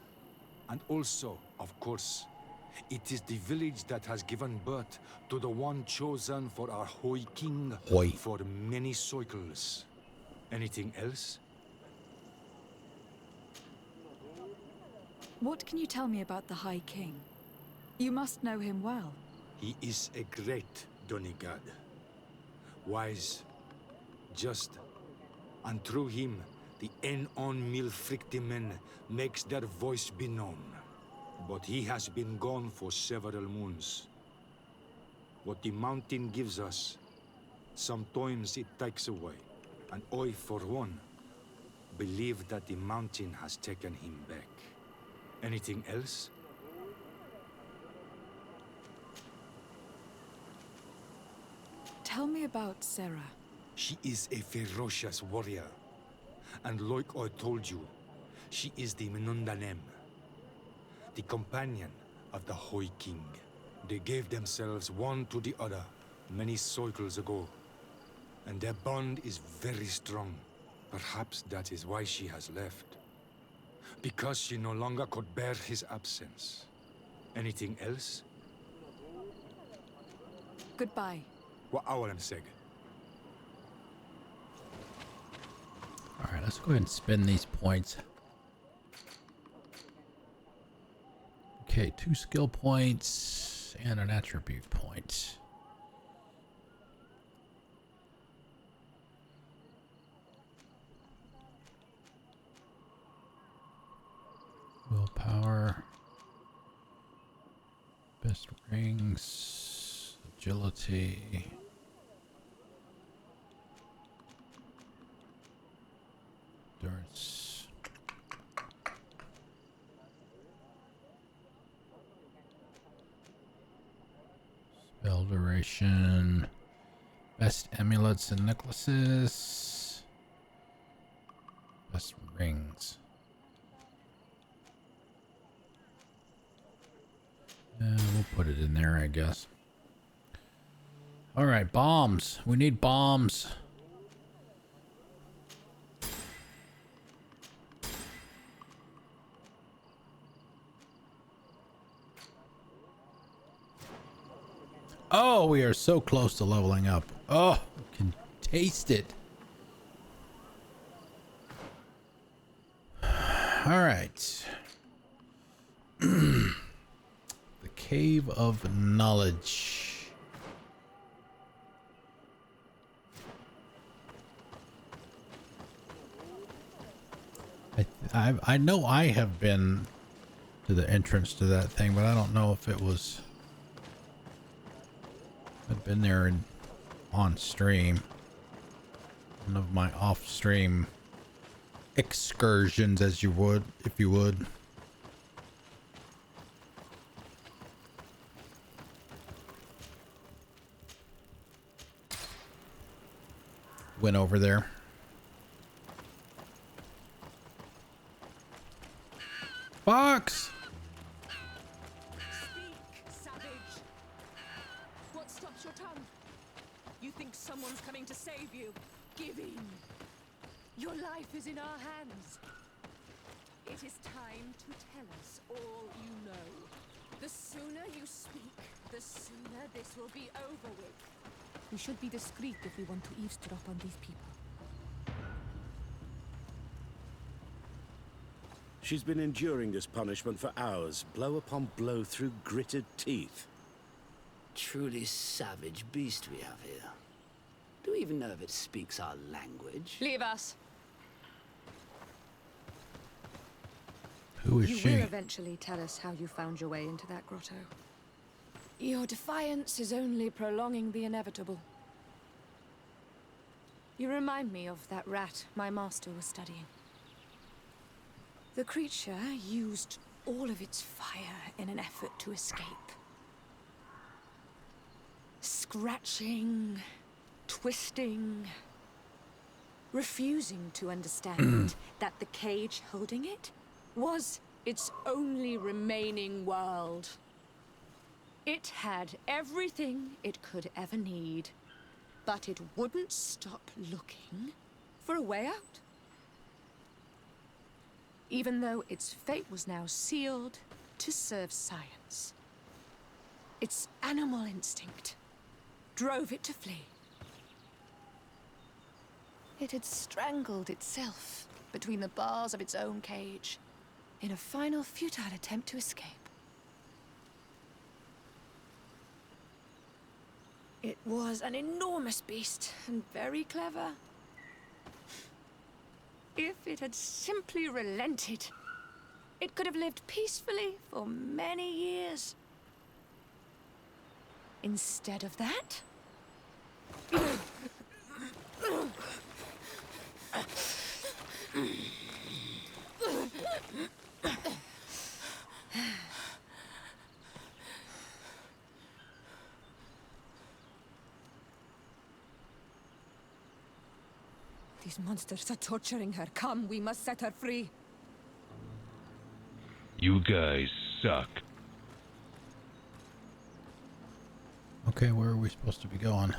And also, of course, it is the village that has given birth to the one chosen for our Hoi King for many cycles. Anything else? What can you tell me about the High King? You must know him well. He is a great demigod. Wise, just, and through him, the Enon Milfrictimen makes their voice be known. But he has been gone for several moons. What the mountain gives us, sometimes it takes away. And I, for one, believe that the mountain has taken him back. Anything else? Tell me about Sarah. She is a ferocious warrior. And like I told you, she is the Menundanem, the companion of the High King. They gave themselves one to the other many cycles ago, and their bond is very strong. Perhaps that is why she has left. Because she no longer could bear his absence. Anything else? Goodbye. What I am saying. All right, let's go ahead and spend these points. Okay, 2 skill points and an attribute point. Willpower. Best rings. Agility. Endurance. Spell duration. Best amulets and necklaces. Best rings. We'll put it in there, I guess. All right, bombs. We need bombs. Oh, we are so close to leveling up. Oh, I can taste it. All right. The Cave of Knowledge. I know I have been to the entrance to that thing, but I don't know if it was... I've been there on stream. One of my off-stream excursions, as you would, if you would. Went over there. Fox! Someone's coming to save you. Give in. Your life is in our hands. It is time to tell us all you know. The sooner you speak, the sooner this will be over with. We should be discreet if we want to eavesdrop on these people. She's been enduring this punishment for hours, blow upon blow through gritted teeth. Truly savage beast we have here. Do we even know if it speaks our language? Leave us. Who is she? You will eventually tell us how you found your way into that grotto. Your defiance is only prolonging the inevitable. You remind me of that rat my master was studying. The creature used all of its fire in an effort to escape. Scratching, twisting, refusing to understand that the cage holding it was its only remaining world. It had everything it could ever need, but it wouldn't stop looking for a way out. Even though its fate was now sealed to serve science. Its animal instinct drove it to flee. It had strangled itself between the bars of its own cage in a final futile attempt to escape. It was an enormous beast, and very clever. If it had simply relented, it could have lived peacefully for many years. Instead of that... These monsters are torturing her. Come, we must set her free. You guys suck. Okay, where are we supposed to be going?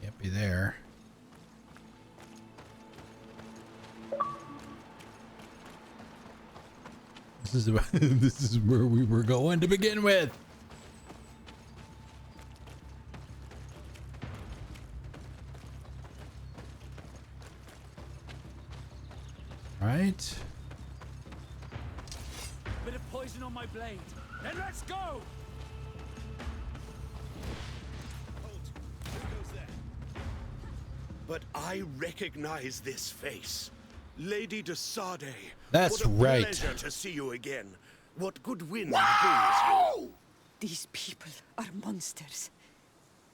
Can't be there. This is this is where we were going to begin with. Right. Bit of poison on my blade. Then let's go! But I recognize this face. Lady de Sade. That's what a right. Pleasure to see you again. What good wind brings you? These people are monsters.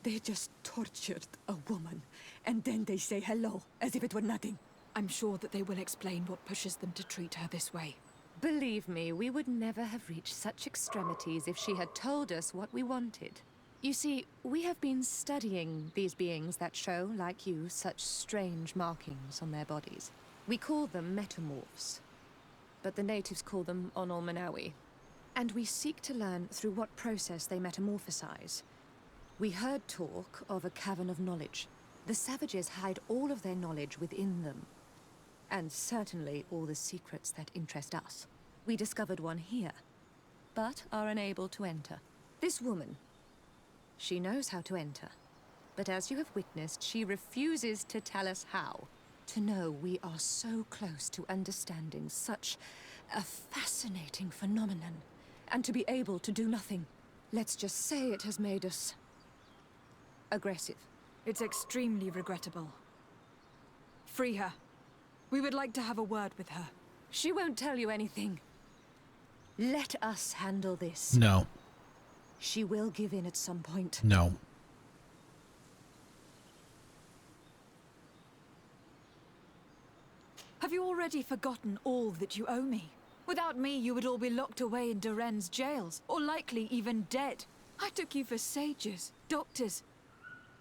They just tortured a woman, and then they say hello, as if it were nothing. I'm sure that they will explain what pushes them to treat her this way. Believe me, we would never have reached such extremities if she had told us what we wanted. You see, we have been studying these beings that show, like you, such strange markings on their bodies. We call them metamorphs, but the natives call them Onol-Manawi. And we seek to learn through what process they metamorphosize. We heard talk of a cavern of knowledge. The savages hide all of their knowledge within them, and certainly all the secrets that interest us. We discovered one here, but are unable to enter. This woman, she knows how to enter, but as you have witnessed, she refuses to tell us how. To know we are so close to understanding such a fascinating phenomenon, and to be able to do nothing. Let's just say it has made us aggressive. It's extremely regrettable. Free her. We would like to have a word with her. She won't tell you anything. Let us handle this. No. She will give in at some point. No. Have you already forgotten all that you owe me? Without me, you would all be locked away in Duren's jails, or likely even dead. I took you for sages, doctors,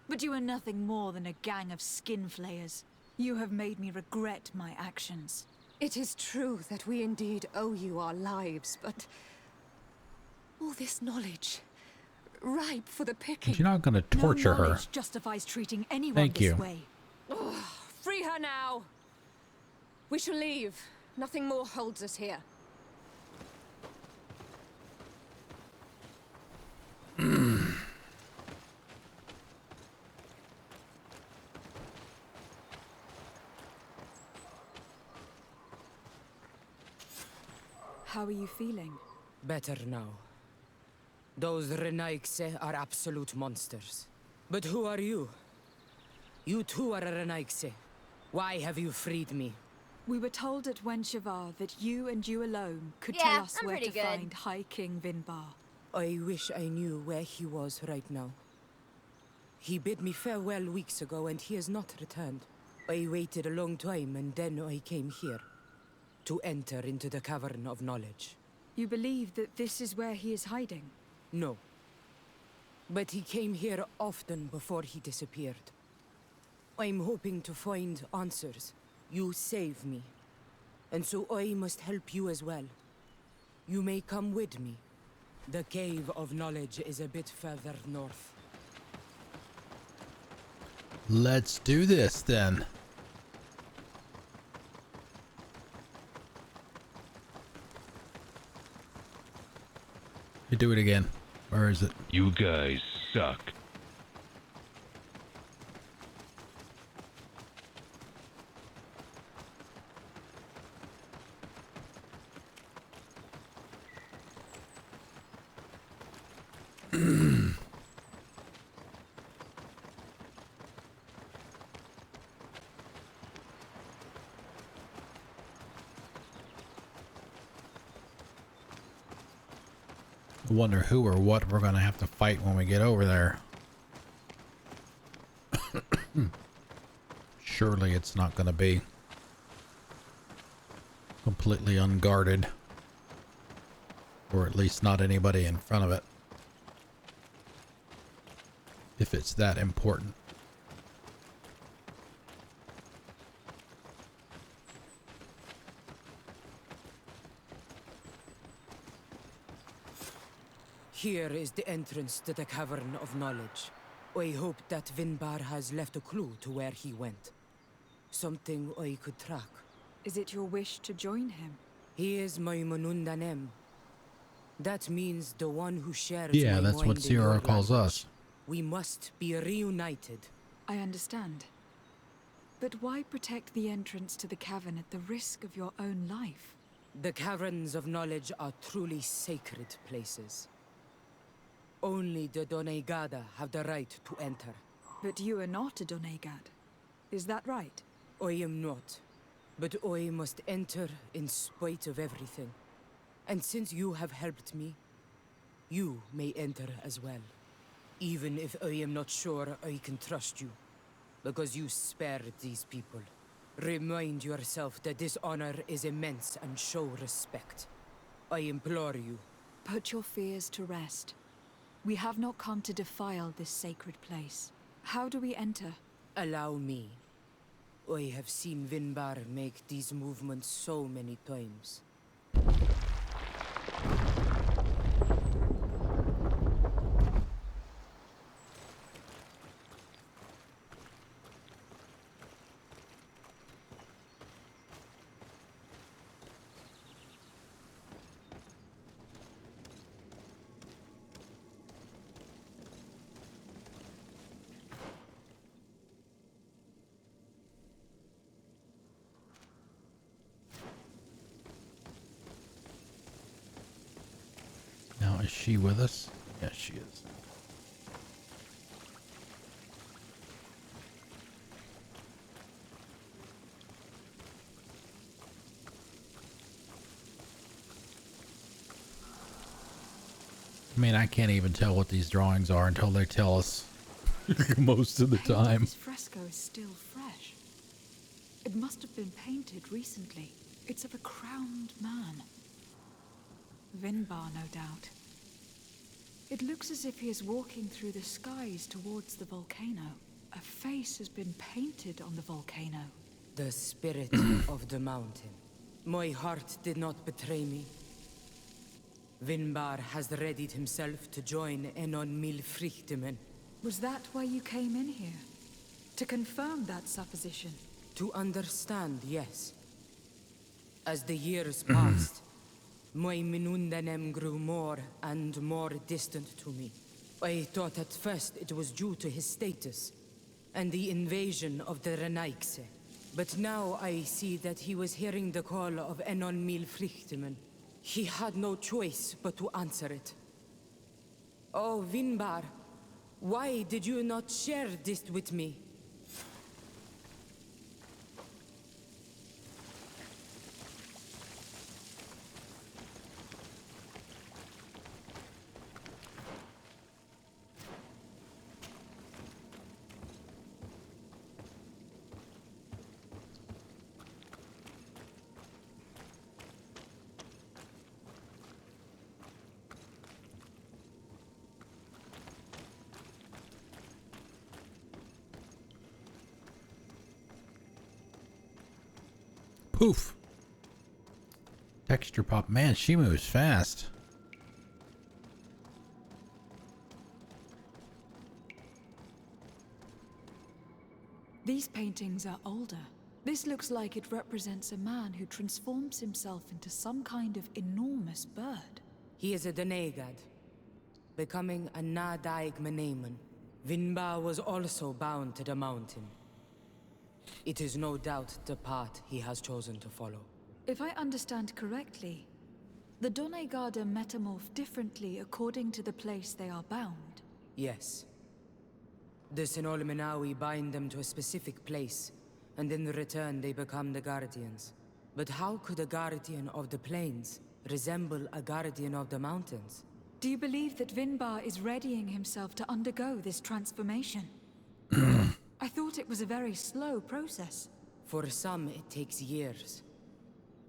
but you are nothing more than a gang of skin flayers. You have made me regret my actions. It is true that we indeed owe you our lives, but all this knowledge, ripe for the picking. But you're not going to torture no her. knowledge justifies treating anyone Thank this you. way. Ugh, free her now. We shall leave. Nothing more holds us here. How are you feeling? Better now. Those Renaigse are absolute monsters. But who are you? You too are a Renaigse. Why have you freed me? We were told at Wenshavar that you and you alone could Yeah, tell us I'm where pretty to good. find High King Vinbarr. I wish I knew where he was right now. He bid me farewell weeks ago and he has not returned. I waited a long time and then I came here. To enter into the Cavern of Knowledge. You believe that this is where he is hiding? No. But he came here often before he disappeared. I'm hoping to find answers. You saved me. And so I must help you as well. You may come with me. The Cave of Knowledge is a bit further north. Let's do this then. You do it again. Where is it? You guys suck. I wonder who or what we're gonna have to fight when we get over there. Surely it's not gonna be completely unguarded. Or at least not anybody in front of it. If it's that important. Here is the entrance to the Cavern of Knowledge. I hope that Vinbarr has left a clue to where he went. Something I could track. Is it your wish to join him? He is my Manundanem. That means the one who shares Yeah, my that's what mind in your Sierra calls language. us. We must be reunited. I understand. But why protect the entrance to the cavern at the risk of your own life? The Caverns of Knowledge are truly sacred places. Only the Doneigada have the right to enter. But you are not a Doneigad. Is that right? I am not. But I must enter in spite of everything. And since you have helped me, you may enter as well. Even if I am not sure I can trust you. Because you spared these people. Remind yourself that this honor is immense and show respect. I implore you. Put your fears to rest. We have not come to defile this sacred place. How do we enter? Allow me. I have seen Vinbarr make these movements so many times. Now, is she with us? Yes, she is. I mean, I can't even tell what these drawings are until they tell us most of the time. This fresco is still fresh. It must have been painted recently. It's of a crowned man. Vinbarr, no doubt. It looks as if he is walking through the skies towards the volcano. A face has been painted on the volcano. The spirit of the mountain. My heart did not betray me. Vinbarr has readied himself to join Enon Milfrichtemen. Was that why you came in here? To confirm that supposition? To understand, yes. As the years passed, my Minundanem grew more and more distant to me. I thought at first it was due to his status and the invasion of the Renaigse. But now I see that he was hearing the call of Enon Milfrichtemen. He had no choice but to answer it. Oh, Vinbarr, why did you not share this with me? Poof. Texture pop. Man, she moves fast. These paintings are older. This looks like it represents a man who transforms himself into some kind of enormous bird. He is a Doneigad, becoming a Nadaig Meneman. Vinbarr was also bound to the mountain. It is no doubt the path he has chosen to follow. If I understand correctly, the Doneigada metamorph differently according to the place they are bound. Yes. The Sinolmenawi bind them to a specific place, and in return they become the Guardians. But how could a Guardian of the Plains resemble a Guardian of the Mountains? Do you believe that Vinbarr is readying himself to undergo this transformation? I thought it was a very slow process. For some, it takes years.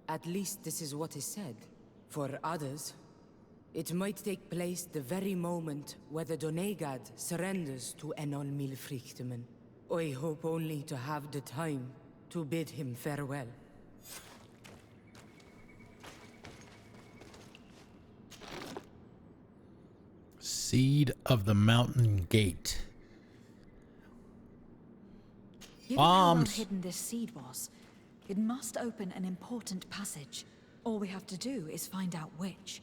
At least this is what is said. For others, it might take place the very moment where the Donegad surrenders to Enol Milfrichtemen. I hope only to have the time to bid him farewell. Seed of the Mountain Gate. Given how well Bombs. hidden this seed was, it must open an important passage. All we have to do is find out which.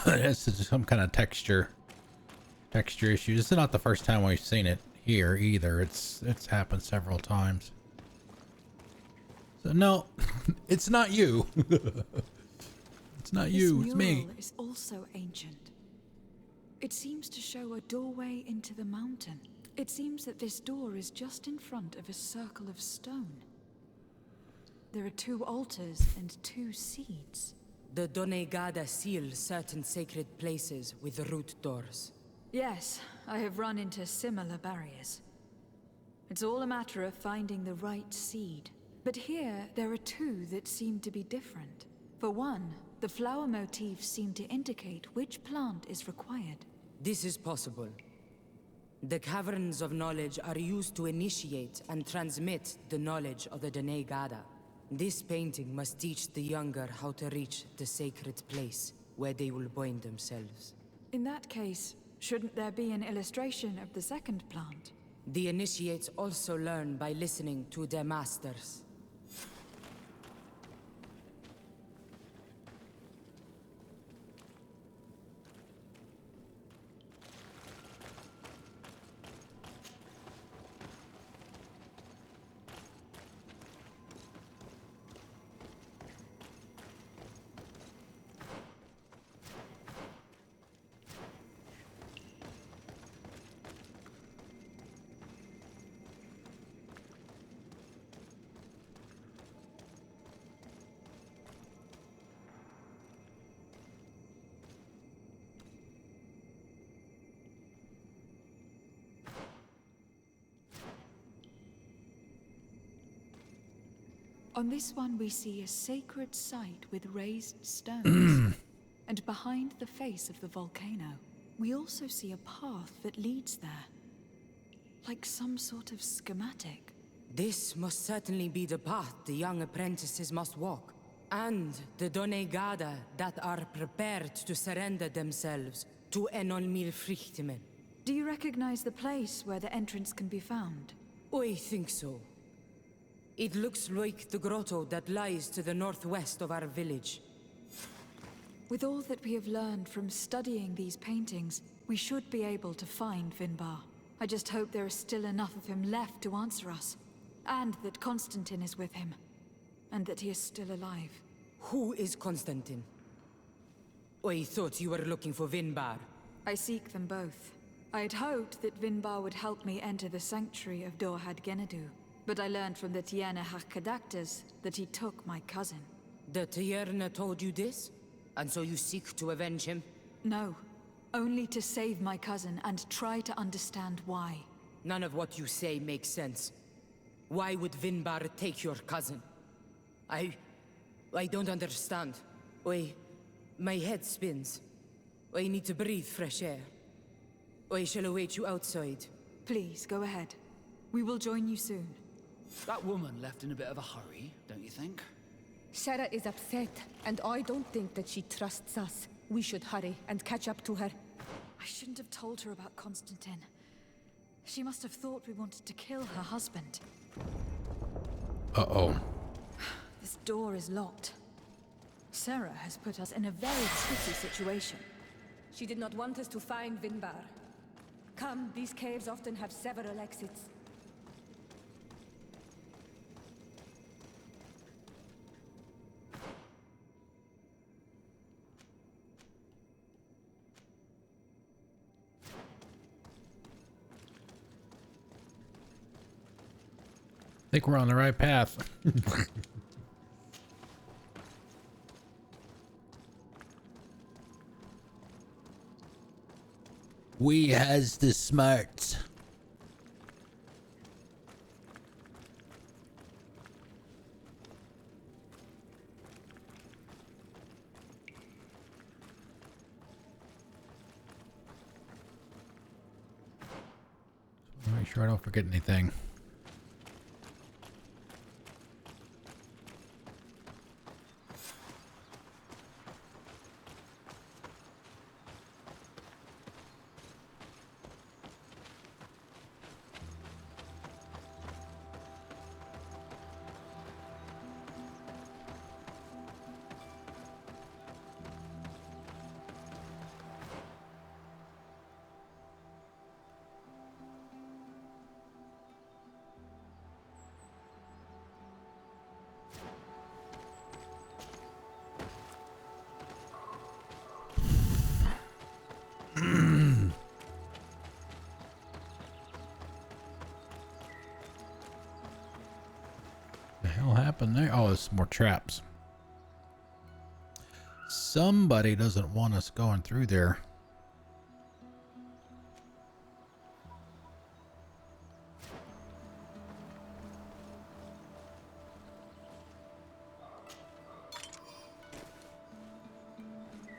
This is some kind of texture issue. This is not the first time we've seen it here either. It's happened several times. So no, it's not you. It's not you, it's me. This mural is also ancient. It seems to show a doorway into the mountain. It seems that this door is just in front of a circle of stone. There are 2 altars and 2 seeds. The Donegada seal certain sacred places with root doors. Yes, I have run into similar barriers. It's all a matter of finding the right seed. But here, there are 2 that seem to be different. For one, the flower motifs seem to indicate which plant is required. This is possible. The Caverns of Knowledge are used to initiate and transmit the knowledge of the Donegada. This painting must teach the younger how to reach the sacred place, where they will bind themselves. In that case, shouldn't there be an illustration of the second plant? The initiates also learn by listening to their masters. On this one we see a sacred site with raised stones. And behind the face of the volcano, we also see a path that leads there. Like some sort of schematic. This must certainly be the path the young apprentices must walk. And the Donegada that are prepared to surrender themselves to Enol Milfrichtemen. Do you recognize the place where the entrance can be found? I think so. It looks like the grotto that lies to the northwest of our village. With all that we have learned from studying these paintings, we should be able to find Vinbarr. I just hope there is still enough of him left to answer us. And that Constantin is with him. And that he is still alive. Who is Constantin? I thought you were looking for Vinbarr. I seek them both. I had hoped that Vinbarr would help me enter the sanctuary of Dorhad Genadu. But I learned from the Tierne Hakadaktas that he took my cousin. The Tierne told you this? And so you seek to avenge him? No. Only to save my cousin and try to understand why. None of what you say makes sense. Why would Vinbarr take your cousin? I don't understand. My head spins. I need to breathe fresh air. I shall await you outside. Please, go ahead. We will join you soon. That woman left in a bit of a hurry, don't you think? Sarah is upset, and I don't think that she trusts us. We should hurry and catch up to her. I shouldn't have told her about Constantin. She must have thought we wanted to kill her husband. Uh-oh. This door is locked. Sarah has put us in a very tricky situation. She did not want us to find Vinbarr. Come, these caves often have several exits. I think we're on the right path. We has the smarts. Make sure I don't forget anything. The hell happened there? Oh, there's more traps. Somebody doesn't want us going through there.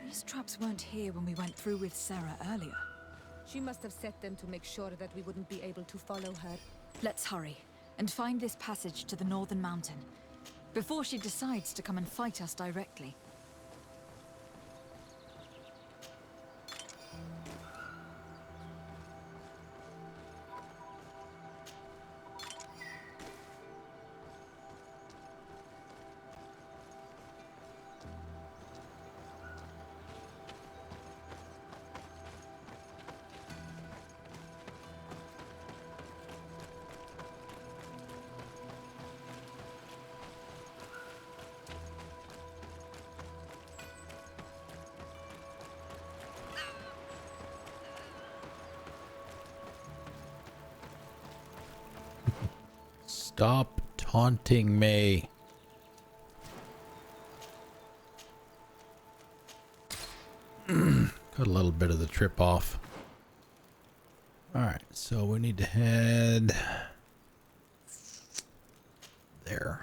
These traps weren't here when we went through with Sarah earlier. She must have set them to make sure that we wouldn't be able to follow her. Let's hurry and find this passage to the northern mountain before she decides to come and fight us directly. Stop taunting me. Cut a little bit of the trip off. Alright, so we need to head there.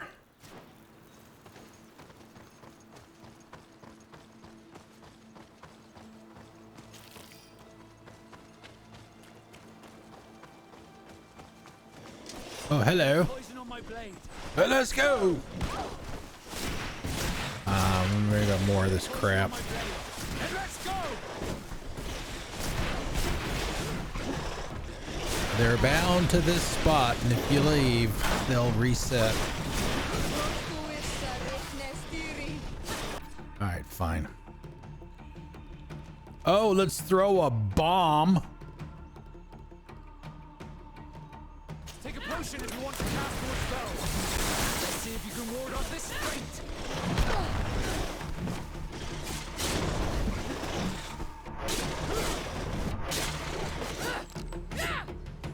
Oh, hello. Let's go. We got more of this crap. They're bound to this spot, and if you leave, they'll reset. All right, fine. Oh, let's throw a bomb. Take a potion if you want to cast more spells. Let's see if you can ward off this fate.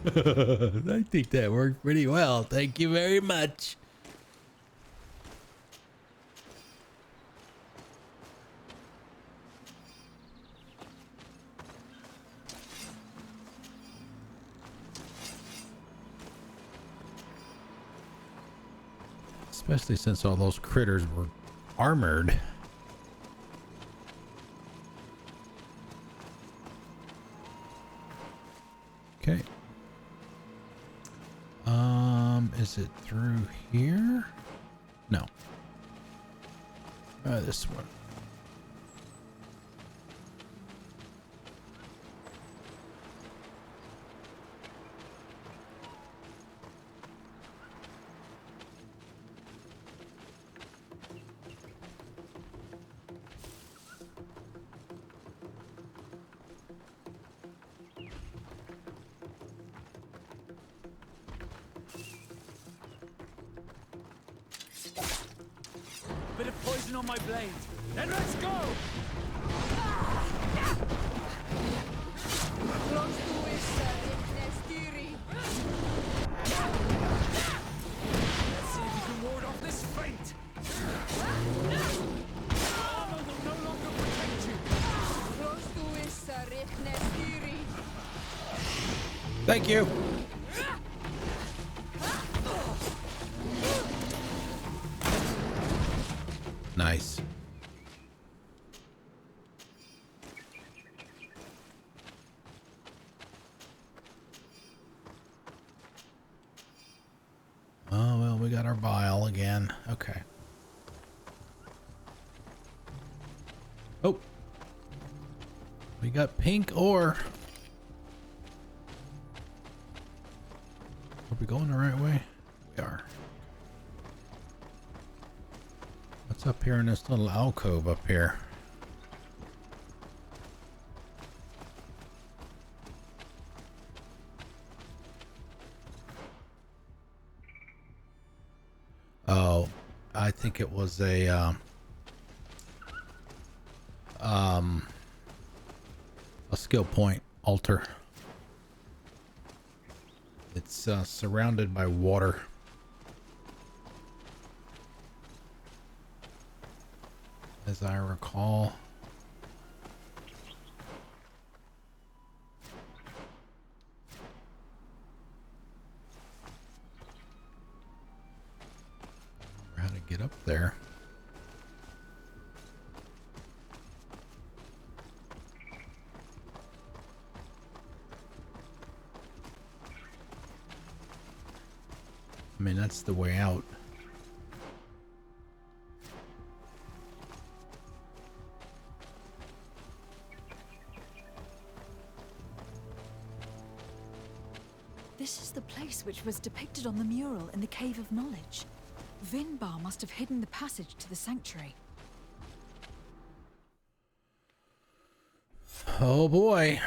I think that worked pretty well. Thank you very much. Especially since all those critters were armored. Okay. Is it through here? No. This one. Bit of poison on my blade. Then let's go! Let's see if you can ward off this fate. Armor will no longer protect you. Thank you. Nice. Oh, well, we got our vial again. Okay. Oh. We got pink ore. Are we going the right way? We are. What's up here in this little alcove up here? Oh, I think it was a skill point altar. It's surrounded by water. As I recall. How to get up there. I mean, that's the way out. This is the place which was depicted on the mural in the Cave of Knowledge. Vinbarr must have hidden the passage to the sanctuary. Oh boy.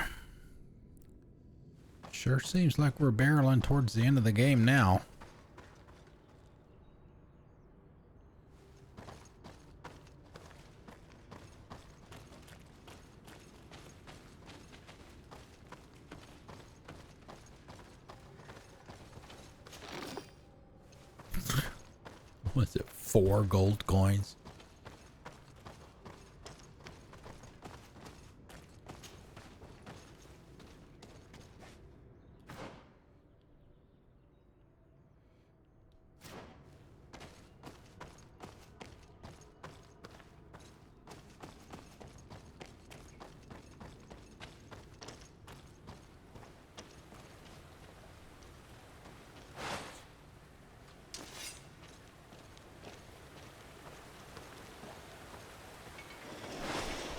Sure seems like we're barreling towards the end of the game now. Was it 4 gold coins?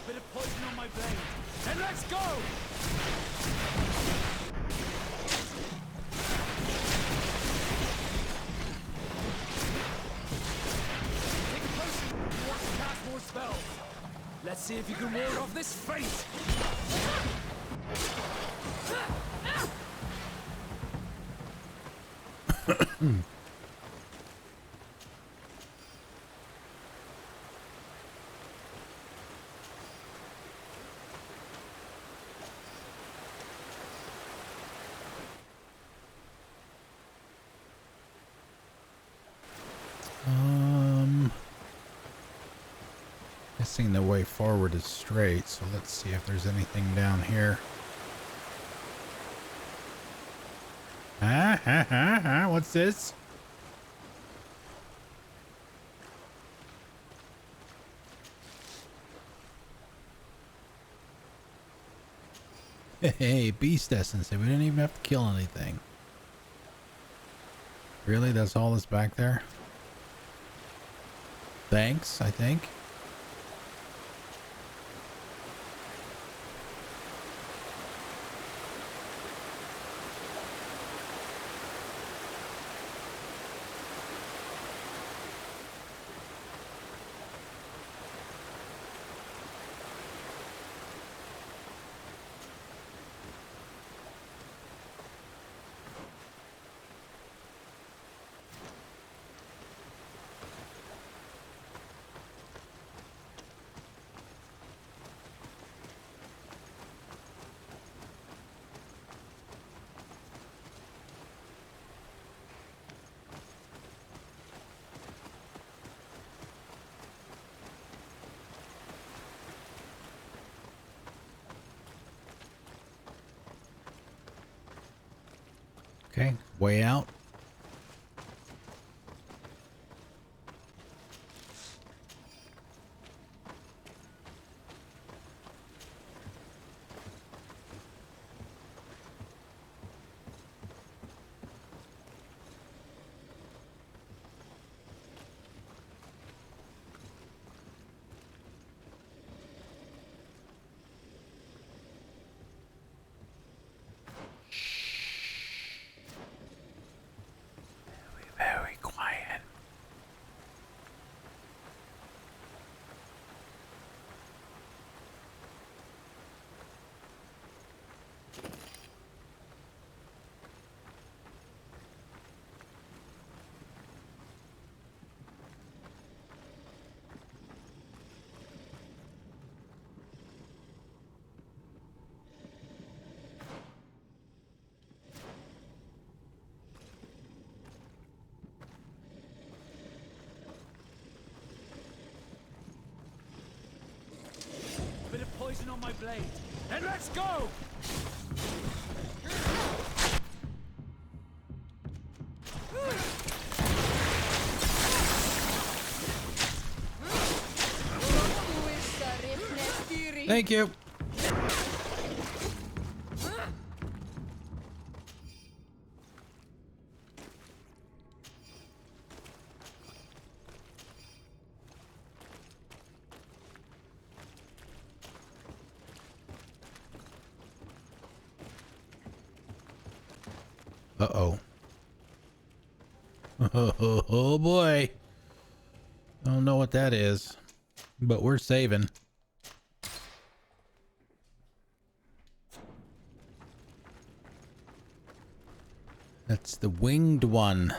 Bit of poison on my blade. And let's go! Take a potion. You want to cast more spells. Let's see if you can ward off this fate. Guessing the way forward is straight, so let's see if there's anything down here. What's this? Hey, beast essence. We didn't even have to kill anything. Really? That's all that's back there? Thanks, I think. Okay, way out. Very quiet. Bit of poison on my blade. And let's go! Thank you. Uh-oh. Oh boy. I don't know what that is, but we're saving. That's the winged one.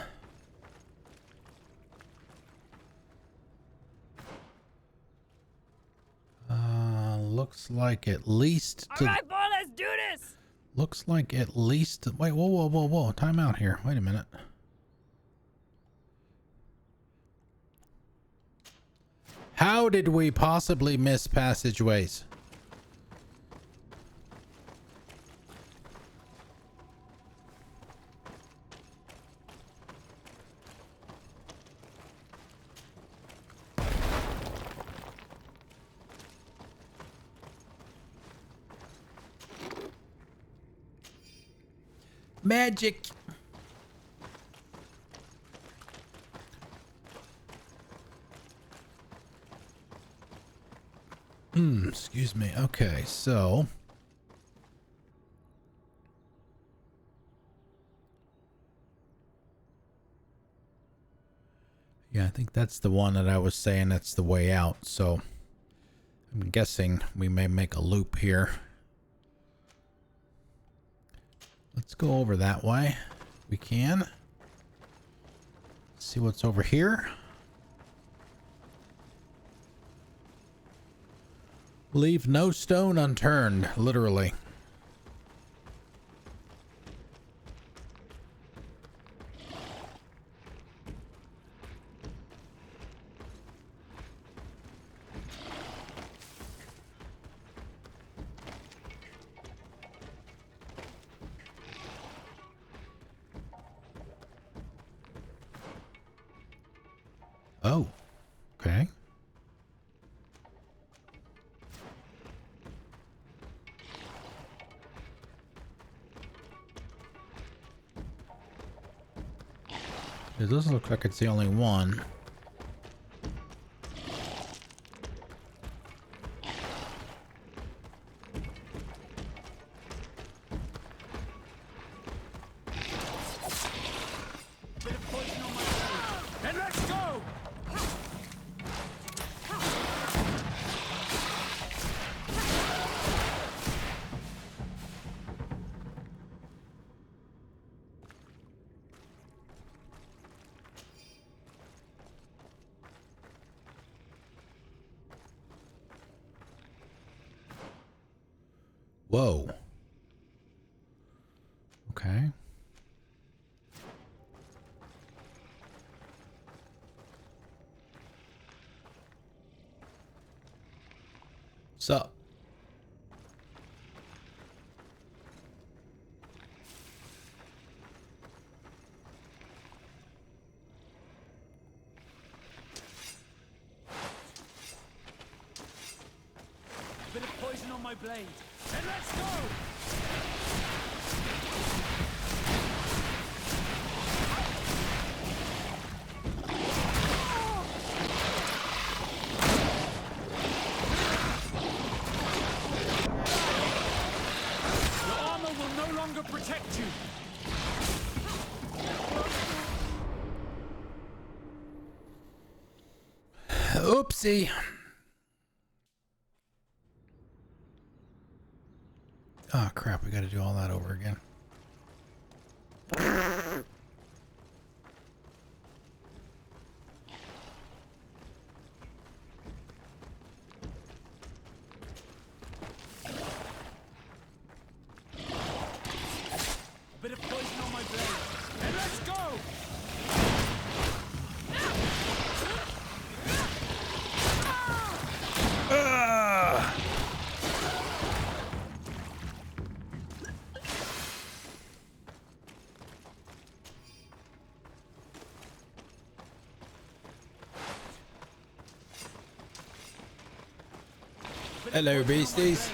Looks like at least. All right, boy, let's do this. Looks like at least. Wait, whoa, whoa, whoa, whoa! Time out here. Wait a minute. How did we possibly miss passageways? Magic. Excuse me. Okay, so yeah, I think that's the one that I was saying that's the way out. So I'm guessing we may make a loop here. Let's go over that way. We can. See what's over here. Leave no stone unturned, literally. Oh, okay. It does look like it's the only one. And let's go! Whoa. Okay. Sup? on my blade. Then let's go! Your armor will no longer protect you. Oopsie. Oh crap, we gotta do all that over again. A bit of poison on my blade. Then let's go! Hello, beasties.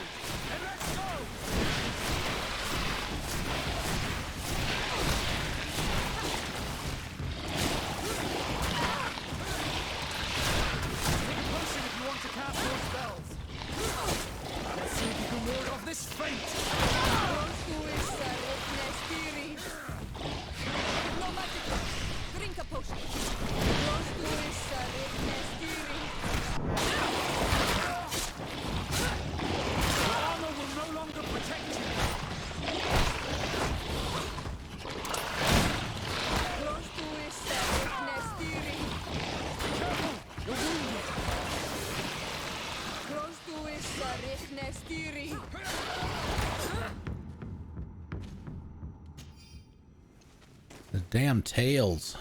The damn tails.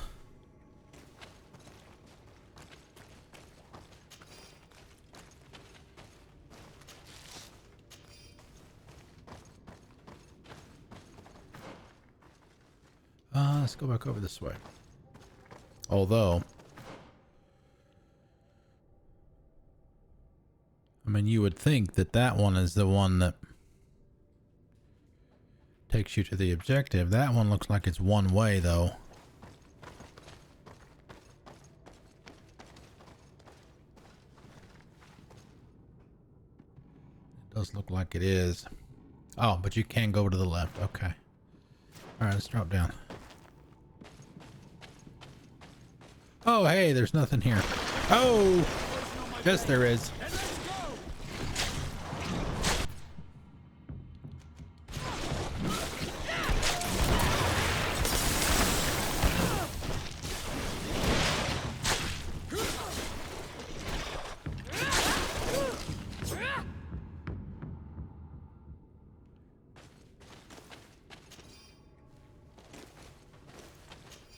Let's go back over this way. Although, I mean, you would think that that one is the one that takes you to the objective. That one looks like it's one way, though. It does look like it is. Oh, but you can go to the left. Okay. All right, let's drop down. Oh, hey, there's nothing here. Oh, yes, there is.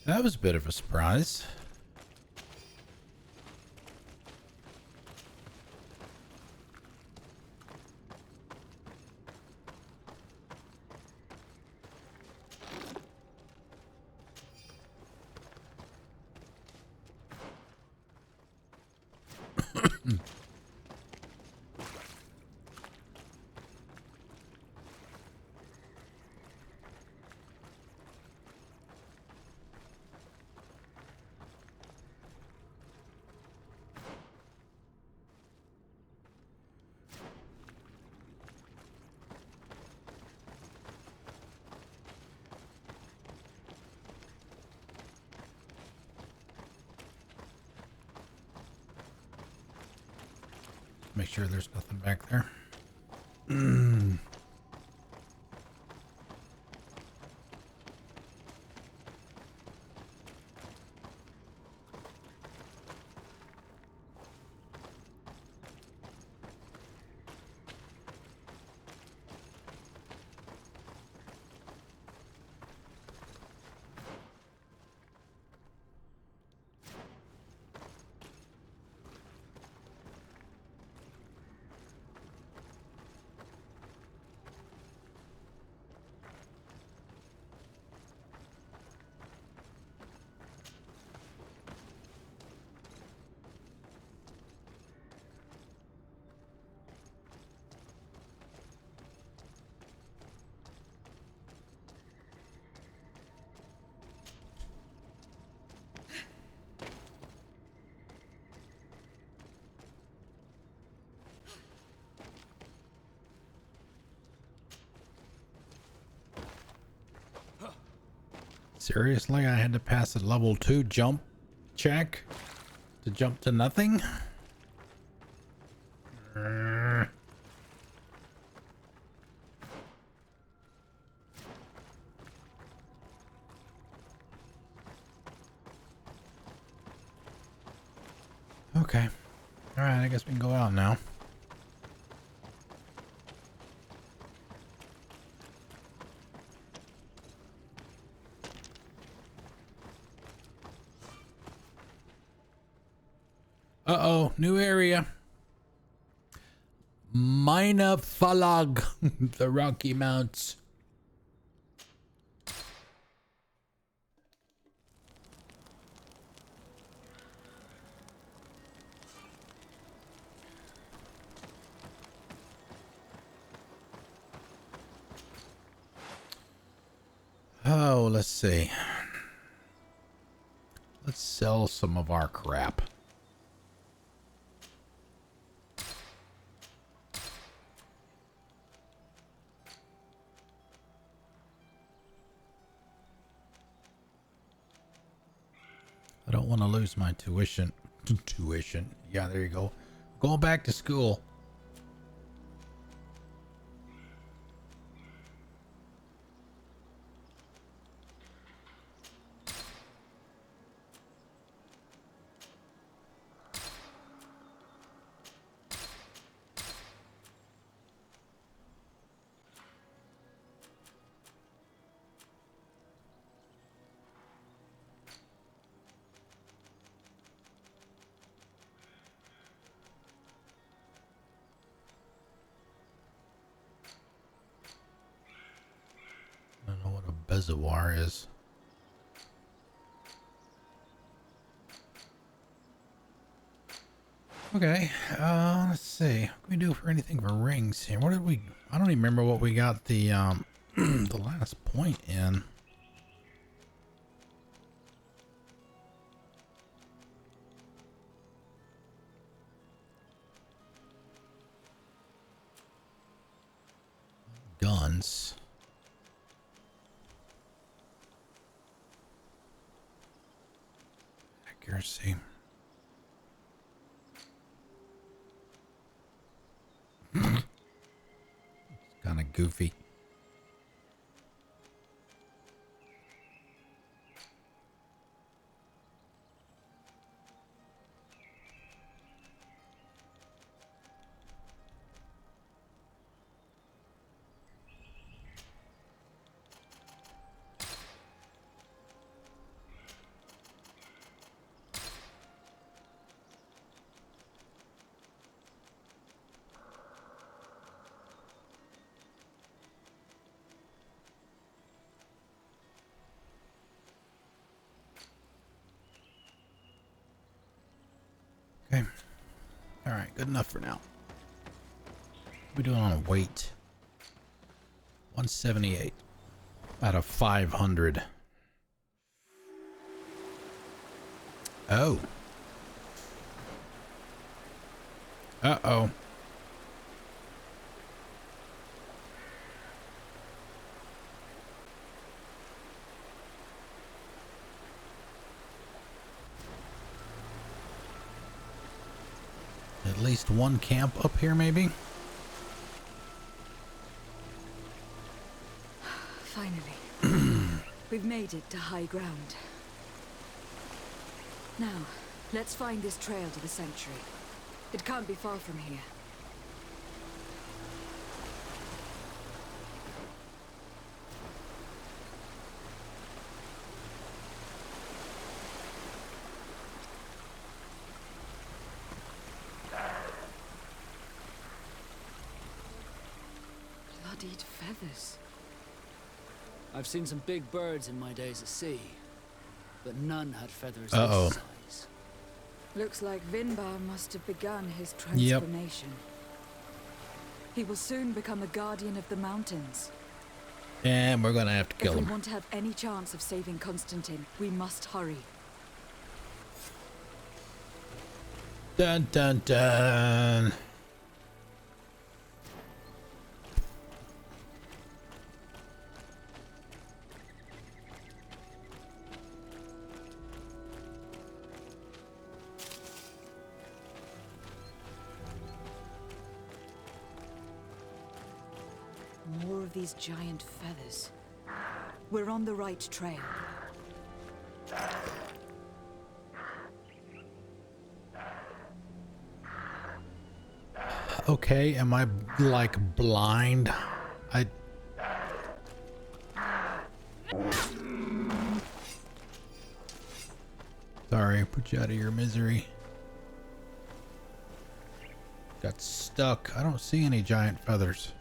That was a bit of a surprise. Make sure there's nothing back there. Seriously, I had to pass a level 2 jump check to jump to nothing? Okay. Alright, I guess we can go out now. Uh-oh, new area. Mina Falag, the Rocky Mounts. Oh, let's see. Let's sell some of our crap. I don't want to lose my tuition. Tuition. Yeah, there you go. Going back to school. I don't know what a bezoar is. Okay, let's see. What can we do for anything for rings here? What did we... I don't even remember what we got the, the last point in. Guns. Accuracy. Kind of goofy. Okay. All right, good enough for now. What are we doing on a weight? 178 out of 500. Oh. Uh-oh. At least one camp up here, maybe? Finally. We've made it to high ground. Now, let's find this trail to the sanctuary. It can't be far from here. Bloodied feathers. I've seen some big birds in my days at sea, but none had feathers this size. Looks like Vinbarr must have begun his transformation. He will soon become a guardian of the mountains. And we're gonna have to kill him. If we want to have any chance of saving Constantin, we must hurry. Dun dun dun. More of these giant feathers. We're on the right trail. Okay, am I like blind? Sorry, put you out of your misery. Got stuck. I don't see any giant feathers.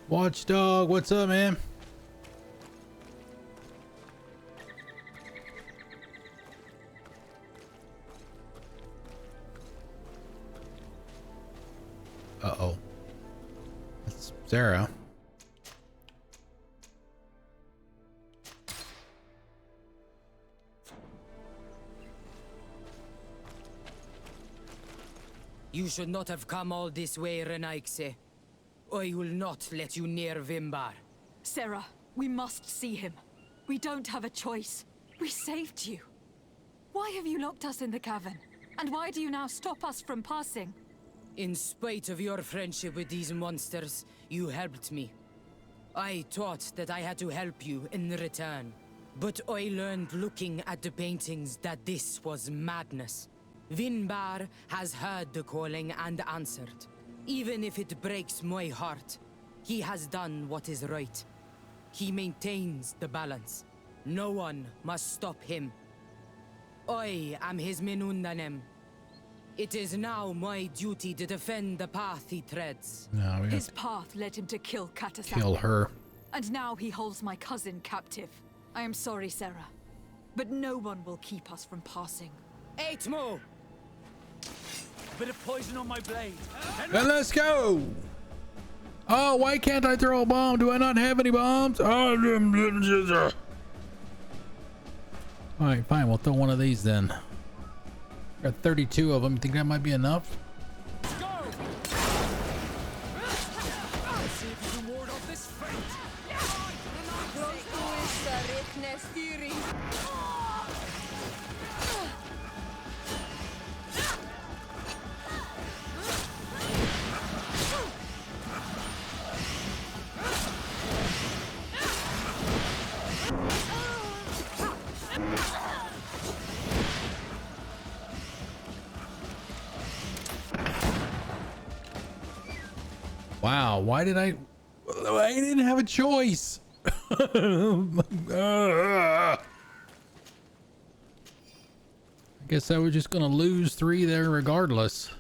Watchdog, what's up, man? Uh-oh. That's Sarah. You should not have come all this way, Renaigse. I will not let you near Vinbarr. Sarah, we must see him. We don't have a choice. We saved you. Why have you locked us in the cavern? And why do you now stop us from passing? In spite of your friendship with these monsters, you helped me. I thought that I had to help you in return. But I learned looking at the paintings that this was madness. Vinbarr has heard the calling and answered. Even if it breaks my heart, he has done what is right. He maintains the balance. No one must stop him. I am his Menundanem. It is now my duty to defend the path he treads. No, we His path led him to kill Katasak. kill her. And now he holds my cousin captive. I am sorry, Sarah, but no one will keep us from passing. Aitmo! Bit of poison on my blade. Then let's go. Oh, why can't I throw a bomb? Do I not have any bombs? Oh, all right, fine. We'll throw one of these then. Got 32 of them. Think that might be enough? Let's go. Let's see if you can ward off this fate. Wow, why did I didn't have a choice. I guess I was just gonna lose 3 there regardless.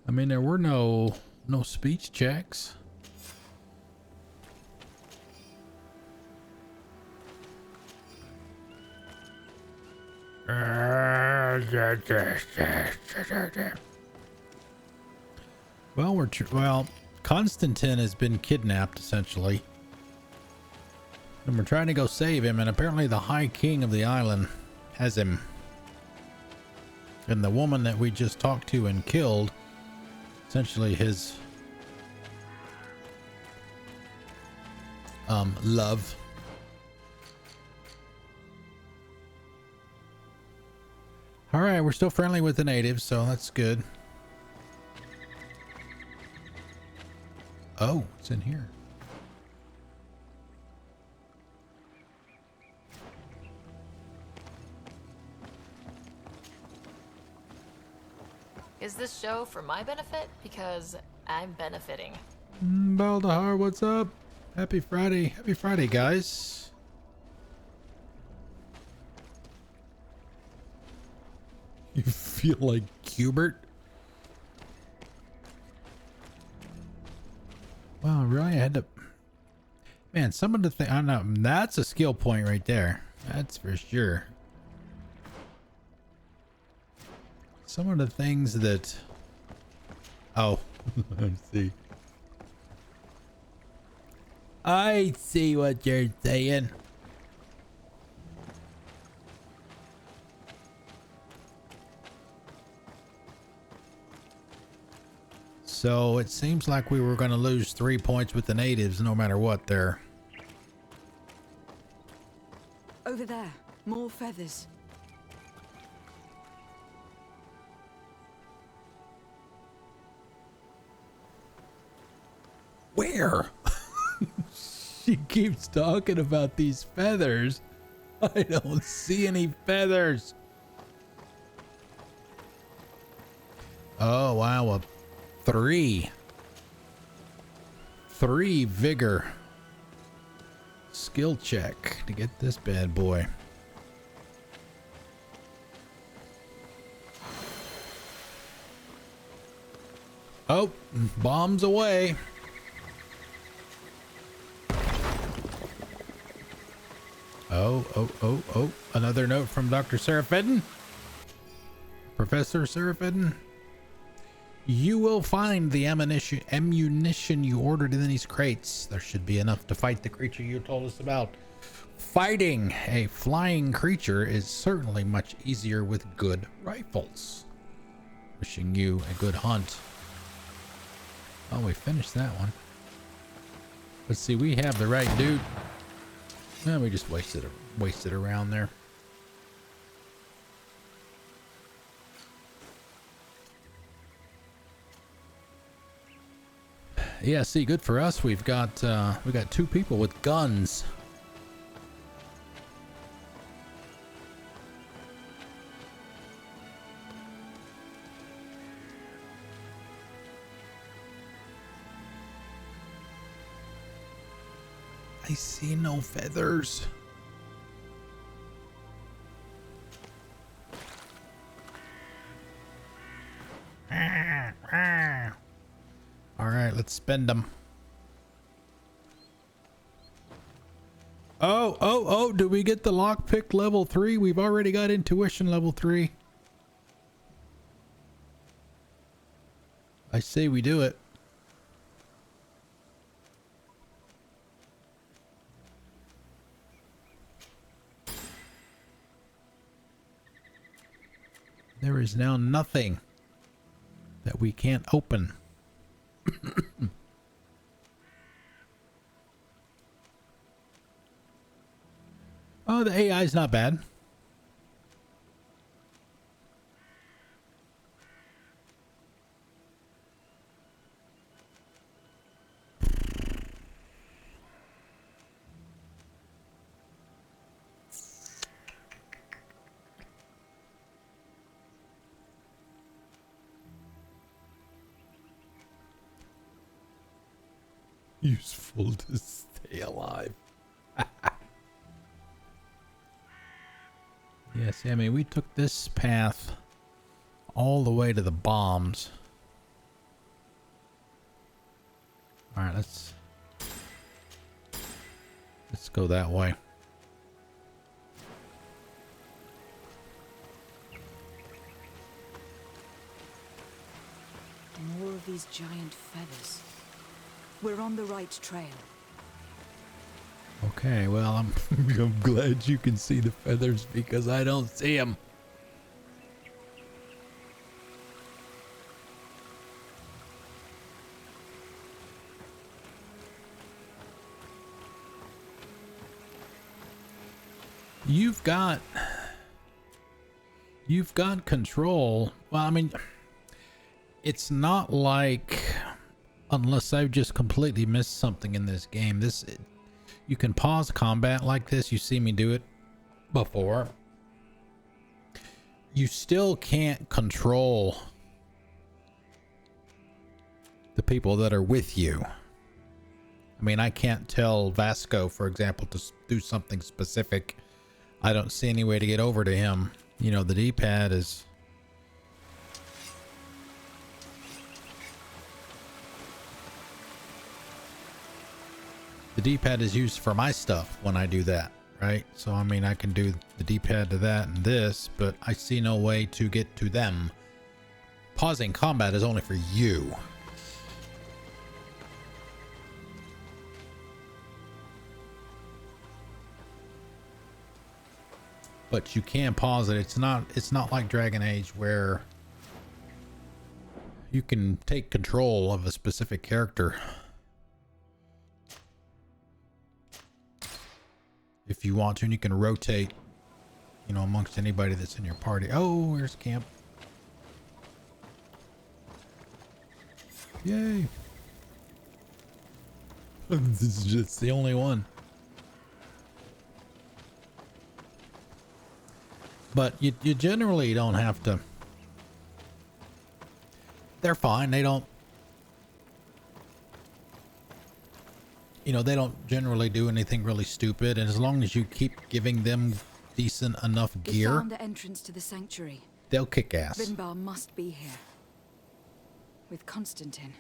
I mean, there were no speech checks. Well, Constantin has been kidnapped essentially, and we're trying to go save him, and apparently the High King of the island has him, and the woman that we just talked to and killed, essentially his love. All right, we're still friendly with the natives, so that's good. Oh, it's in here. Is this show for my benefit? Because I'm benefiting. Baldahar, what's up? Happy Friday. Happy Friday, guys. You feel like Hubert? Wow, really? I had to... Man, some of the things... I don't know. That's a skill point right there. That's for sure. Some of the things that... Oh. I see. I see what you're saying. So it seems like we were going to lose 3 points with the natives no matter what there. Over there, more feathers. Where? She keeps talking about these feathers. I don't see any feathers. Oh, wow. A 3 vigor skill check to get this bad boy. Oh, bombs away. Oh, another note from Dr. Seraphin. Professor Seraphin. You will find the ammunition you ordered in these crates. There should be enough to fight the creature you told us about. Fighting a flying creature is certainly much easier with good rifles. Wishing you a good hunt. Oh, we finished that one. Let's see, we have the right dude. No, we just wasted around there. Yeah, see, good for us. We got 2 people with guns. I see no feathers. All right, let's spend them. Oh, do we get the lockpick level 3? We've already got intuition level 3. I say we do it. There is now nothing that we can't open. Oh, the AI is not bad. Useful to stay alive. Yes, I mean, we took this path all the way to the bombs. All right, let's go that way. More of these giant feathers. We're on the right trail. Okay, well, I'm glad you can see the feathers because I don't see them. You've got control. Well, I mean, it's not like, unless I've just completely missed something in this game, you can pause combat like this. You see me do it before. You still can't control the people that are with you. I mean, I can't tell Vasco, for example, to do something specific. I don't see any way to get over to him. You know, the D-pad is... The D-pad is used for my stuff when I do that, right? So, I mean, I can do the D-pad to that and this, but I see no way to get to them. Pausing combat is only for you. But you can pause it. It's not like Dragon Age where You can take control of a specific character if you want to, and you can rotate, you know, amongst anybody that's in your party. Oh, where's camp? Yay. This is just the only one. But you generally don't have to. They're fine. They don't, you know, they don't generally do anything really stupid. And as long as you keep giving them decent enough We gear, found the entrance to the sanctuary. they'll kick ass. Vinbarr must be here. With Constantin.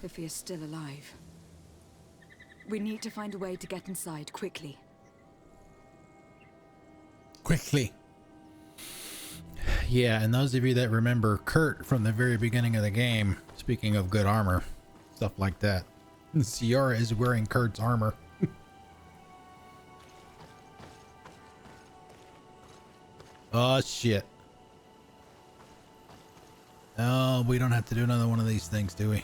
If he is still alive. We need to find a way to get inside quickly. Quickly. Yeah, and those of you that remember Kurt from the very beginning of the game, speaking of good armor, stuff like that, Sierra is wearing Kurt's armor. Oh, shit. Oh, we don't have to do another one of these things, do we?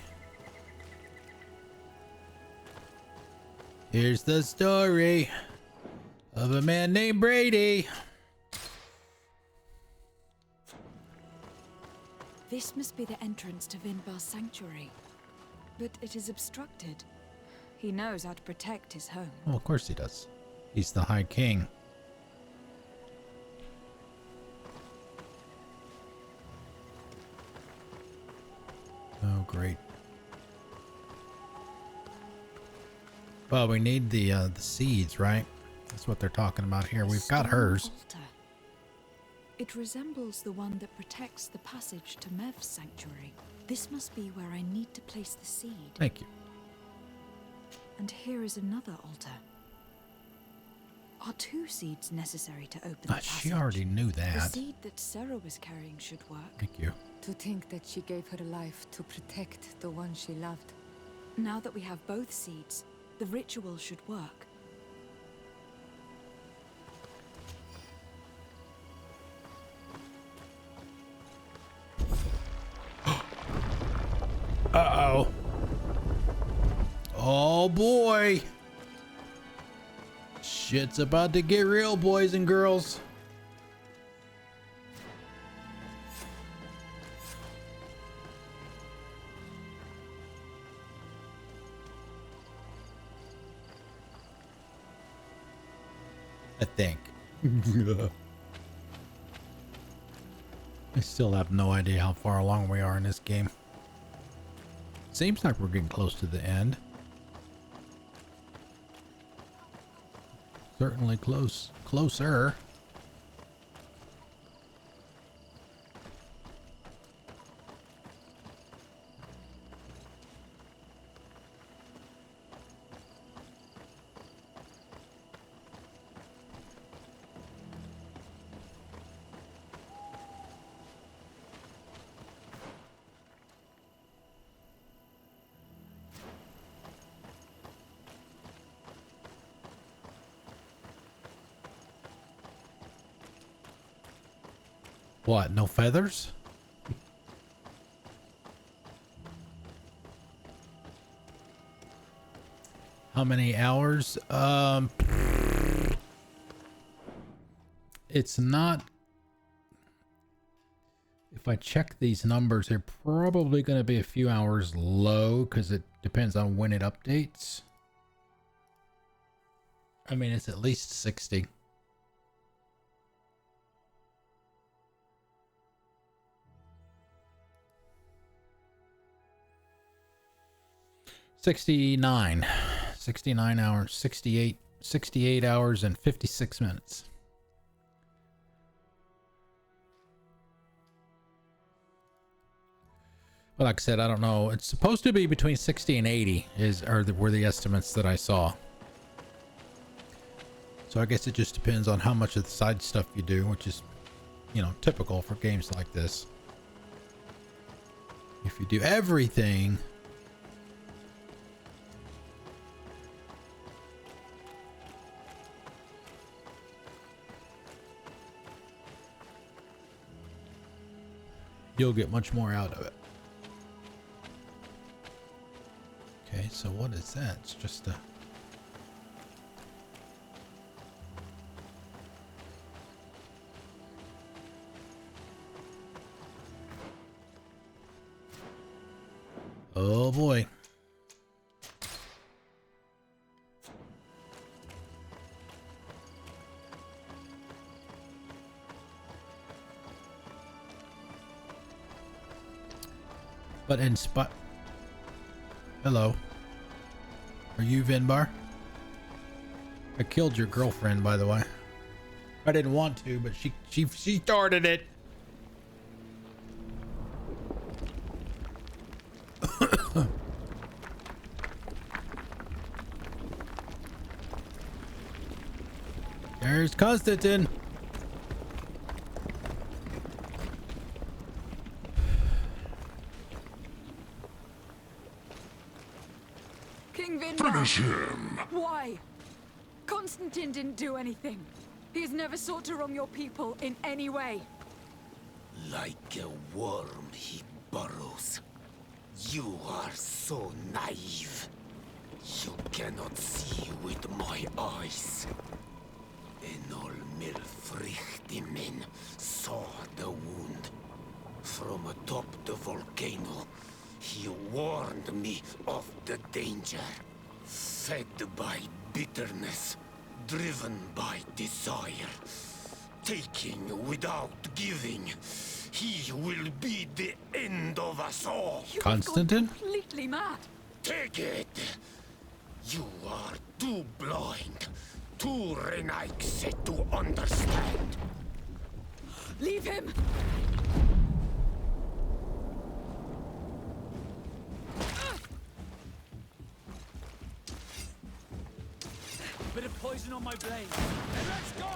Here's the story of a man named Brady. This must be the entrance to Vinbarr's sanctuary. But it is obstructed. He knows how to protect his home. Well, of course he does. He's the High King. Oh, great. Well, we need the seeds, right? That's what they're talking about here. We've got hers. Altar. It resembles the one that protects the passage to Mev's sanctuary. This must be where I need to place the seed. Thank you. And here is another altar. Are 2 seeds necessary to open the But passage? she already knew The that. seed that Sarah was carrying should work. Thank you. To think that she gave her life to protect the one she loved. Now that we have both seeds, the ritual should work. Uh-oh. Oh boy. Shit's about to get real, boys and girls. I think. I still have no idea how far along we are in this game. Seems like we're getting close to the end. Certainly close. Closer. What, no feathers? How many hours? It's not. If I check these numbers, they're probably going to be a few hours low because it depends on when it updates. I mean, it's at least 60. $69 hours, 68 hours and 56 minutes. But like I said, I don't know. It's supposed to be between 60 and 80 were the estimates that I saw. So I guess it just depends on how much of the side stuff you do, which is, you know, typical for games like this. If you do everything, you'll get much more out of it. Okay, so what is that? It's just a... Oh boy. But in spot. Hello. Are you Vinbarr? I killed your girlfriend, by the way. I didn't want to, but she started it. There's Constantin. King Vinbarr. Finish him. Why? Constantin didn't do anything. He has never sought to wrong your people in any way. Like a worm he burrows. You are so naive. You cannot see with my eyes. Enol Milfrichtimin saw the wound. From atop the volcano, he warned me of the danger. Fed by bitterness, driven by desire, taking without giving, he will be the end of us all. Constantin? Completely mad. Take it. You are too blind, too Renaix to understand. Leave him. Bit of poison on my blade. And let's go!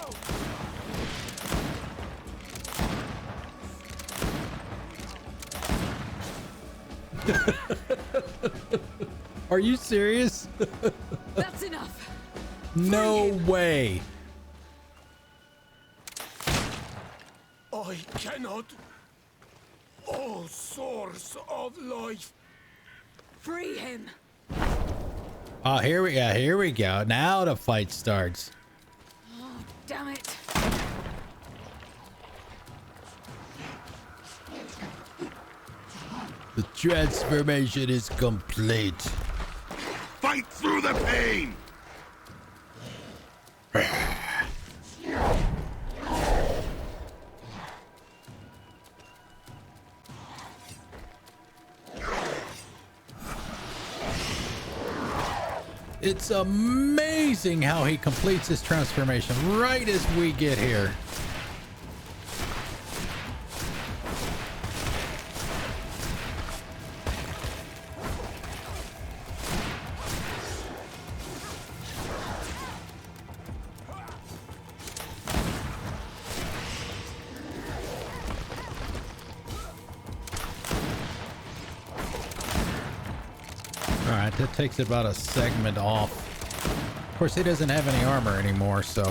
Are you serious? That's enough. No way. I cannot. Oh, source of life. Free him. Oh, here we go. Now the fight starts. Oh, damn it. The transformation is complete. Fight through the pain. It's amazing how he completes his transformation right as we get here. Alright, that takes about a segment off. Of course, he doesn't have any armor anymore, so...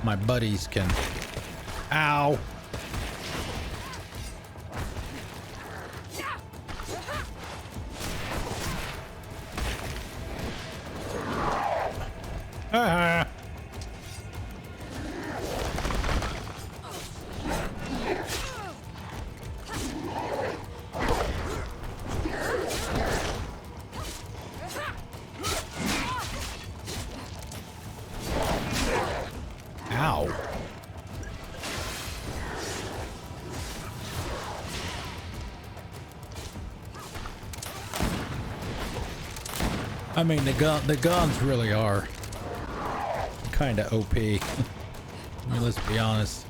my buddies can... Ow! Ah! Ow. I mean, the guns really are kind of OP. I mean, let's be honest.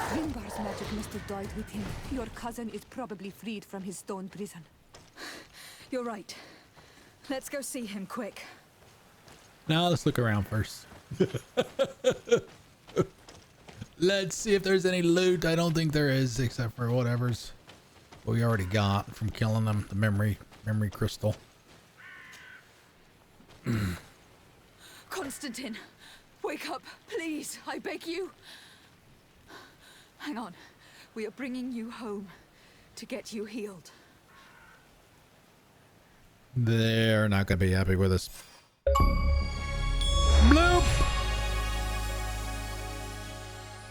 Vinbarr's magic must have died with him. Your cousin is probably freed from his stone prison. You're right. Let's go see him quick. Now let's look around first. Let's see if there's any loot. I don't think there is, except for whatever's we already got from killing them, the memory crystal. Constantin, wake up, please, I beg you. Hang on. We are bringing you home to get you healed. They're not going to be happy with us. Bloop!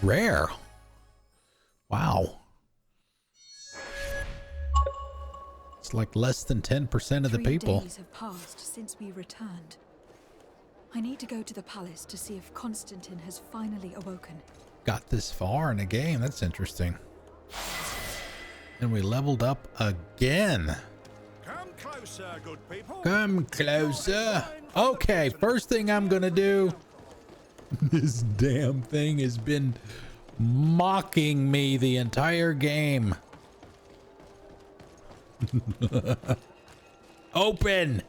Rare. Wow. It's like less than 10% of the people. 3 days have passed since we returned. I need to go to the palace to see if Constantin has finally awoken. Got this far in the game. That's interesting. And we leveled up again. Come closer, good people. Come closer. Okay, first thing I'm gonna do. This damn thing has been mocking me the entire game. Open.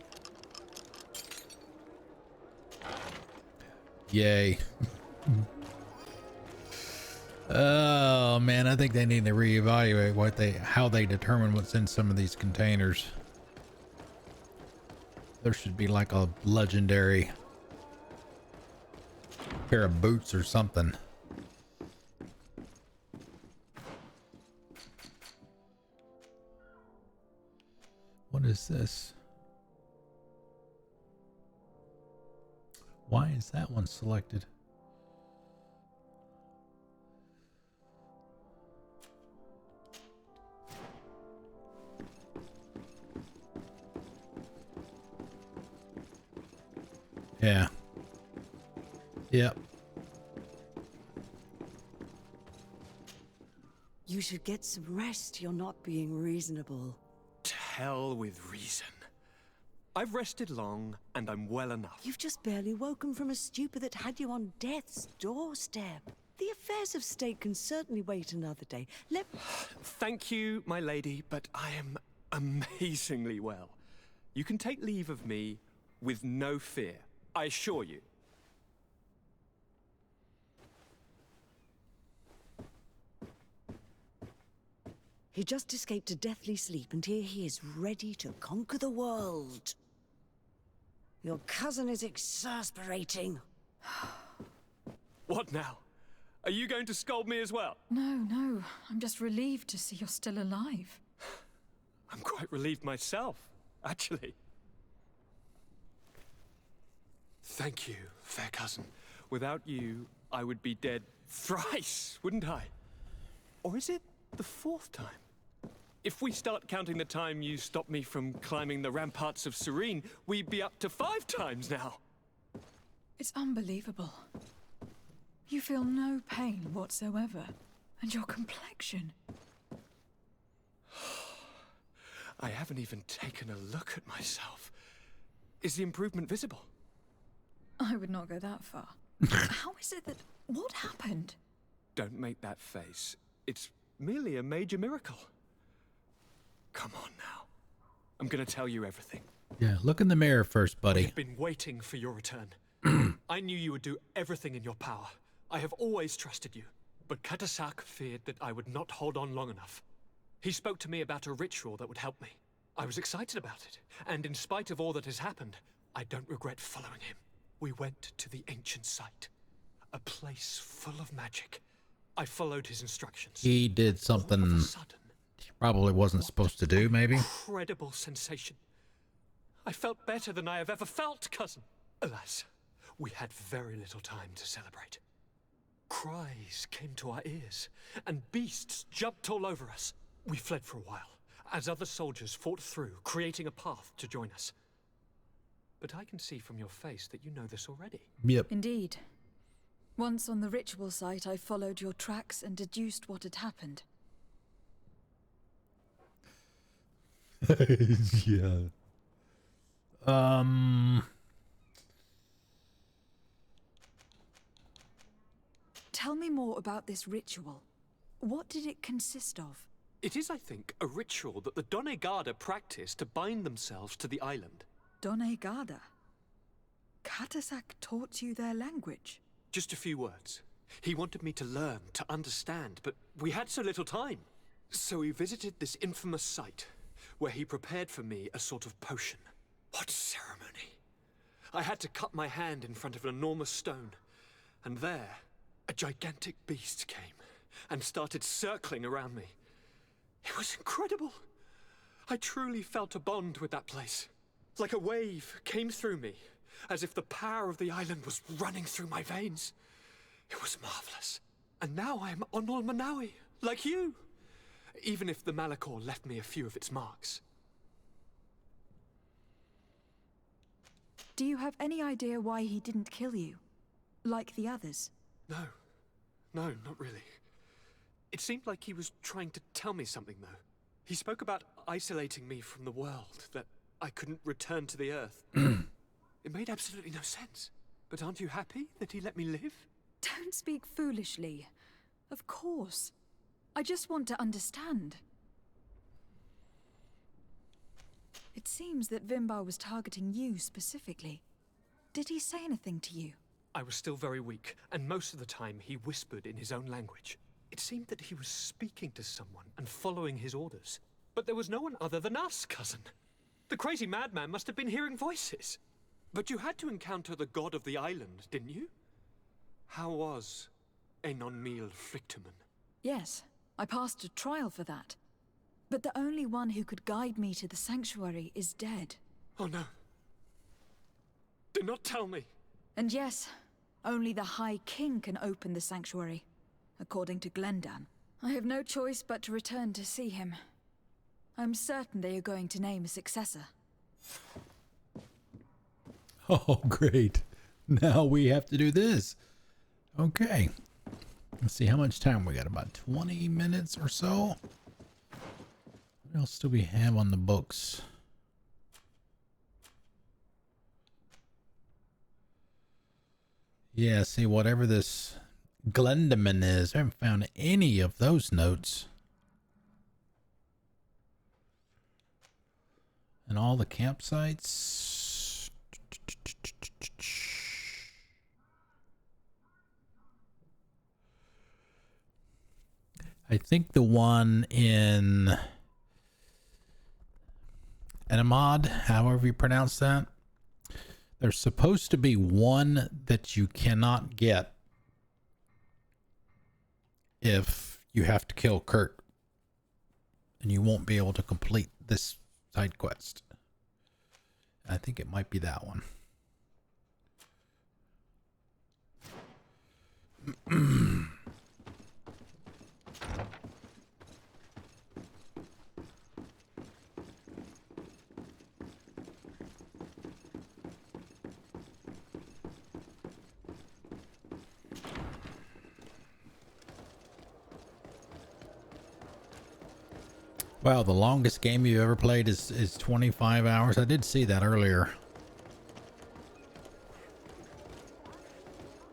Yay. Oh man, I think they need to reevaluate how they determine what's in some of these containers. There should be like a legendary pair of boots or something. What is this? Why is that one selected? Yeah. Yep. You should get some rest. You're not being reasonable. To hell with reason. I've rested long, and I'm well enough. You've just barely woken from a stupor that had you on death's doorstep. The affairs of state can certainly wait another day. Thank you, my lady, but I am amazingly well. You can take leave of me with no fear, I assure you. He just escaped a deathly sleep, and here he is ready to conquer the world. Your cousin is exasperating. What now? Are you going to scold me as well? No. I'm just relieved to see you're still alive. I'm quite relieved myself, actually. Thank you, fair cousin. Without you, I would be dead thrice, wouldn't I? Or is it the 4th time? If we start counting the time you stopped me from climbing the ramparts of Serene, we'd be up to 5 times now. It's unbelievable. You feel no pain whatsoever. And your complexion. I haven't even taken a look at myself. Is the improvement visible? I would not go that far. How is it that... What happened? Don't make that face. It's merely a major miracle. Come on now. I'm gonna tell you everything. Yeah, look in the mirror first, buddy. I've been waiting for your return. I knew you would do everything in your power. I have always trusted you. But Katasak feared that I would not hold on long enough. He spoke to me about a ritual that would help me. I was excited about it, and in spite of all that has happened, I don't regret following him. We went to the ancient site, a place full of magic. I followed his instructions. He did something he probably wasn't supposed to do, maybe? Incredible sensation. I felt better than I have ever felt, cousin. Alas, we had very little time to celebrate. Cries came to our ears, and beasts jumped all over us. We fled for a while, as other soldiers fought through, creating a path to join us. But I can see from your face that you know this already. Yep. Indeed. Once on the ritual site, I followed your tracks and deduced what had happened. Yeah. Tell me more about this ritual. What did it consist of? It is, I think, a ritual that the Donegada practice to bind themselves to the island. Donegada? Katasak taught you their language? Just a few words. He wanted me to learn, to understand, but we had so little time. So he visited this infamous site, where he prepared for me a sort of potion. What ceremony! I had to cut my hand in front of an enormous stone, and there, a gigantic beast came and started circling around me. It was incredible. I truly felt a bond with that place. Like a wave came through me, as if the power of the island was running through my veins. It was marvelous. And now I am Onol Manawi, like you. Even if the Malichor left me a few of its marks. Do you have any idea why he didn't kill you? Like the others? No, not really. It seemed like he was trying to tell me something, though. He spoke about isolating me from the world, that I couldn't return to the Earth. It made absolutely no sense. But aren't you happy that he let me live? Don't speak foolishly. Of course. I just want to understand. It seems that Vinbarr was targeting you specifically. Did he say anything to you? I was still very weak, and most of the time he whispered in his own language. It seemed that he was speaking to someone and following his orders. But there was no one other than us, cousin. The crazy madman must have been hearing voices. But you had to encounter the god of the island, didn't you? How was Einon Mil Flicterman? Yes, I passed a trial for that. But the only one who could guide me to the sanctuary is dead. Oh no. Do not tell me. And yes, only the High King can open the sanctuary, according to Glendan. I have no choice but to return to see him. I'm certain they are going to name a successor. Oh, great. Now we have to do this. Okay. Let's see how much time we got. About 20 minutes or so. What else do we have on the books? Yeah, see, whatever this Glendaman is, I haven't found any of those notes. And all the campsites. I think the one in Enamad, however you pronounce that, there's supposed to be one that you cannot get if you have to kill Kurt, and you won't be able to complete this side quest. I think it might be that one. Wow, the longest game you ever played is 25 hours. I did see that earlier.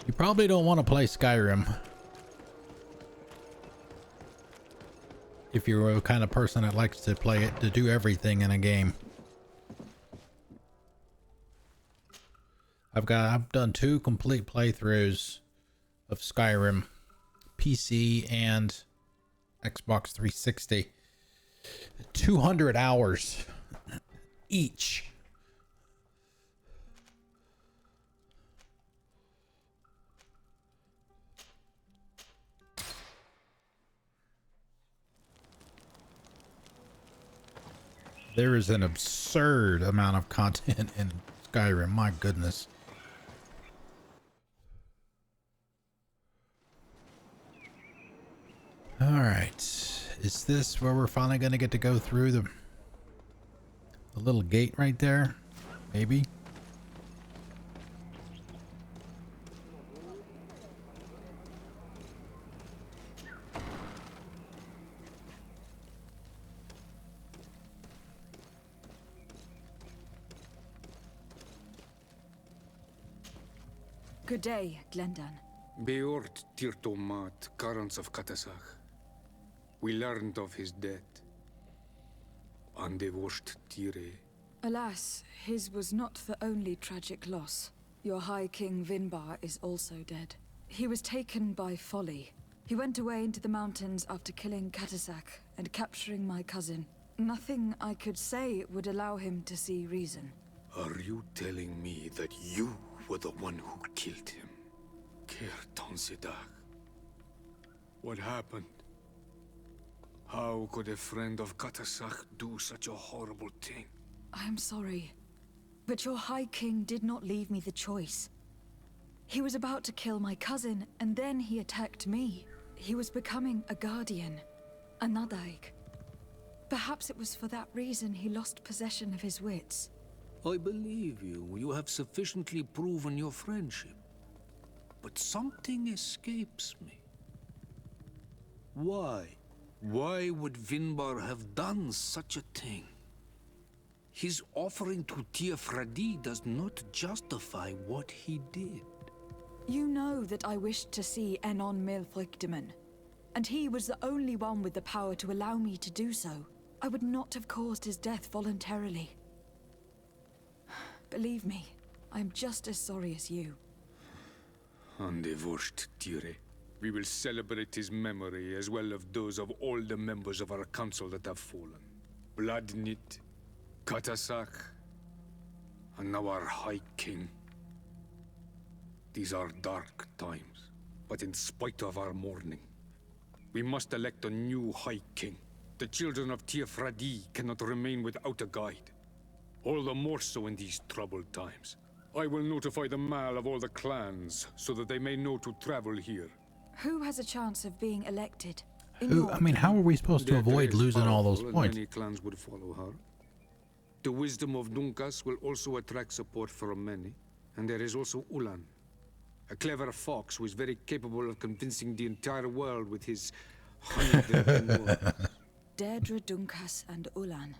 You probably don't want to play Skyrim if you're a kind of person that likes to play it, to do everything in a game. I've done 2 complete playthroughs of Skyrim, PC and Xbox 360. 200 hours each. There is an absurd amount of content in Skyrim, my goodness. All right. Is this where we're finally going to get to go through the little gate right there? Maybe. Good day, Glendan. Beort Tirtomat, currents of Katasach. We learned of his death. Andevosht Tire. Alas, his was not the only tragic loss. Your High King Vinbarr is also dead. He was taken by folly. He went away into the mountains after killing Katasak and capturing my cousin. Nothing I could say would allow him to see reason. Are you telling me that you were the one who killed him? What happened? How could a friend of Katasak do such a horrible thing? I am sorry, but your High King did not leave me the choice. He was about to kill my cousin, and then he attacked me. He was becoming a guardian, a Nadaig. Perhaps it was for that reason he lost possession of his wits. I believe you. You have sufficiently proven your friendship. But something escapes me. Why? Why would Vinbarr have done such a thing? His offering to Tiafradi does not justify what he did. You know that I wished to see Enon Milfrichteman, and he was the only one with the power to allow me to do so. I would not have caused his death voluntarily. Believe me, I am just as sorry as you. Undivorced Tire. We will celebrate his memory as well as those of all the members of our council that have fallen. Bloodnit, Katasak, and now our High King. These are dark times, but in spite of our mourning, we must elect a new High King. The children of Tiafradi cannot remain without a guide. All the more so in these troubled times. I will notify the Mal of all the clans, so that they may know to travel here. Who has a chance of being elected? I mean, how are we supposed to avoid losing all those points? Many clans would follow her. The wisdom of Dunkas will also attract support from many. And there is also Ulan, a clever fox who is very capable of convincing the entire world with his honey-dripping words. Deirdre, Dunkas, and Ulan.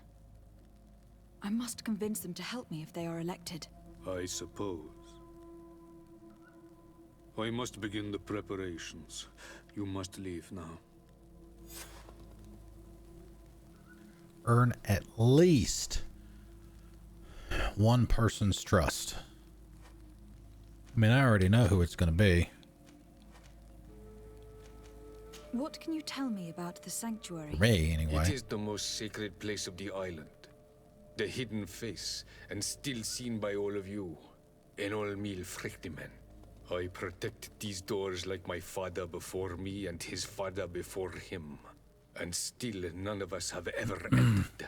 I must convince them to help me if they are elected. I suppose. I must begin the preparations. You must leave now. Earn at least one person's trust. I mean, I already know who it's going to be. What can you tell me about the sanctuary? Me, anyway. It is the most sacred place of the island. The hidden face, and still seen by all of you. Enol Mil Frichtemen. I protect these doors like my father before me and his father before him. And still none of us have ever entered.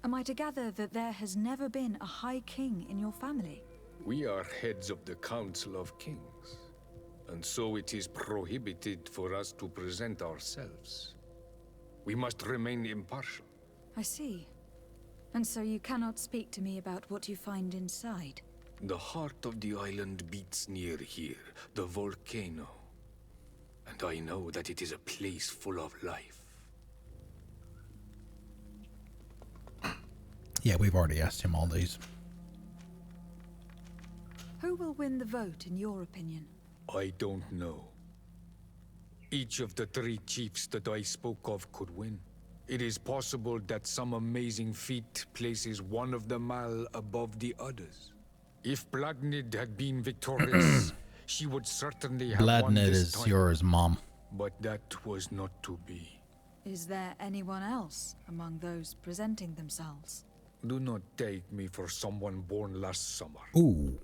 Am I to gather that there has never been a High King in your family? We are heads of the Council of Kings. And so it is prohibited for us to present ourselves. We must remain impartial. I see. And so you cannot speak to me about what you find inside? The heart of the island beats near here, the volcano. And I know that it is a place full of life. Yeah, we've already asked him all these. Who will win the vote, in your opinion? I don't know. Each of the 3 chiefs that I spoke of could win. It is possible that some amazing feat places one of the Mal above the others. If Bloodnid had been victorious, she would certainly have won Bloodnid this is time. yours, Mom. But that was not to be. Is there anyone else among those presenting themselves? Do not take me for someone born last summer. Ooh.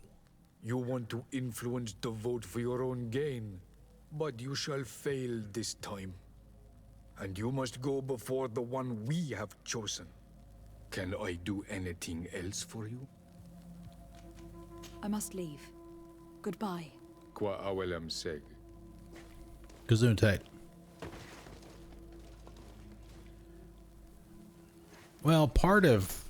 You want to influence the vote for your own gain, but you shall fail this time. And you must go before the one we have chosen. Can I do anything else for you? I must leave. Goodbye. Qua awelem seg. Gesundheit. Well, part of,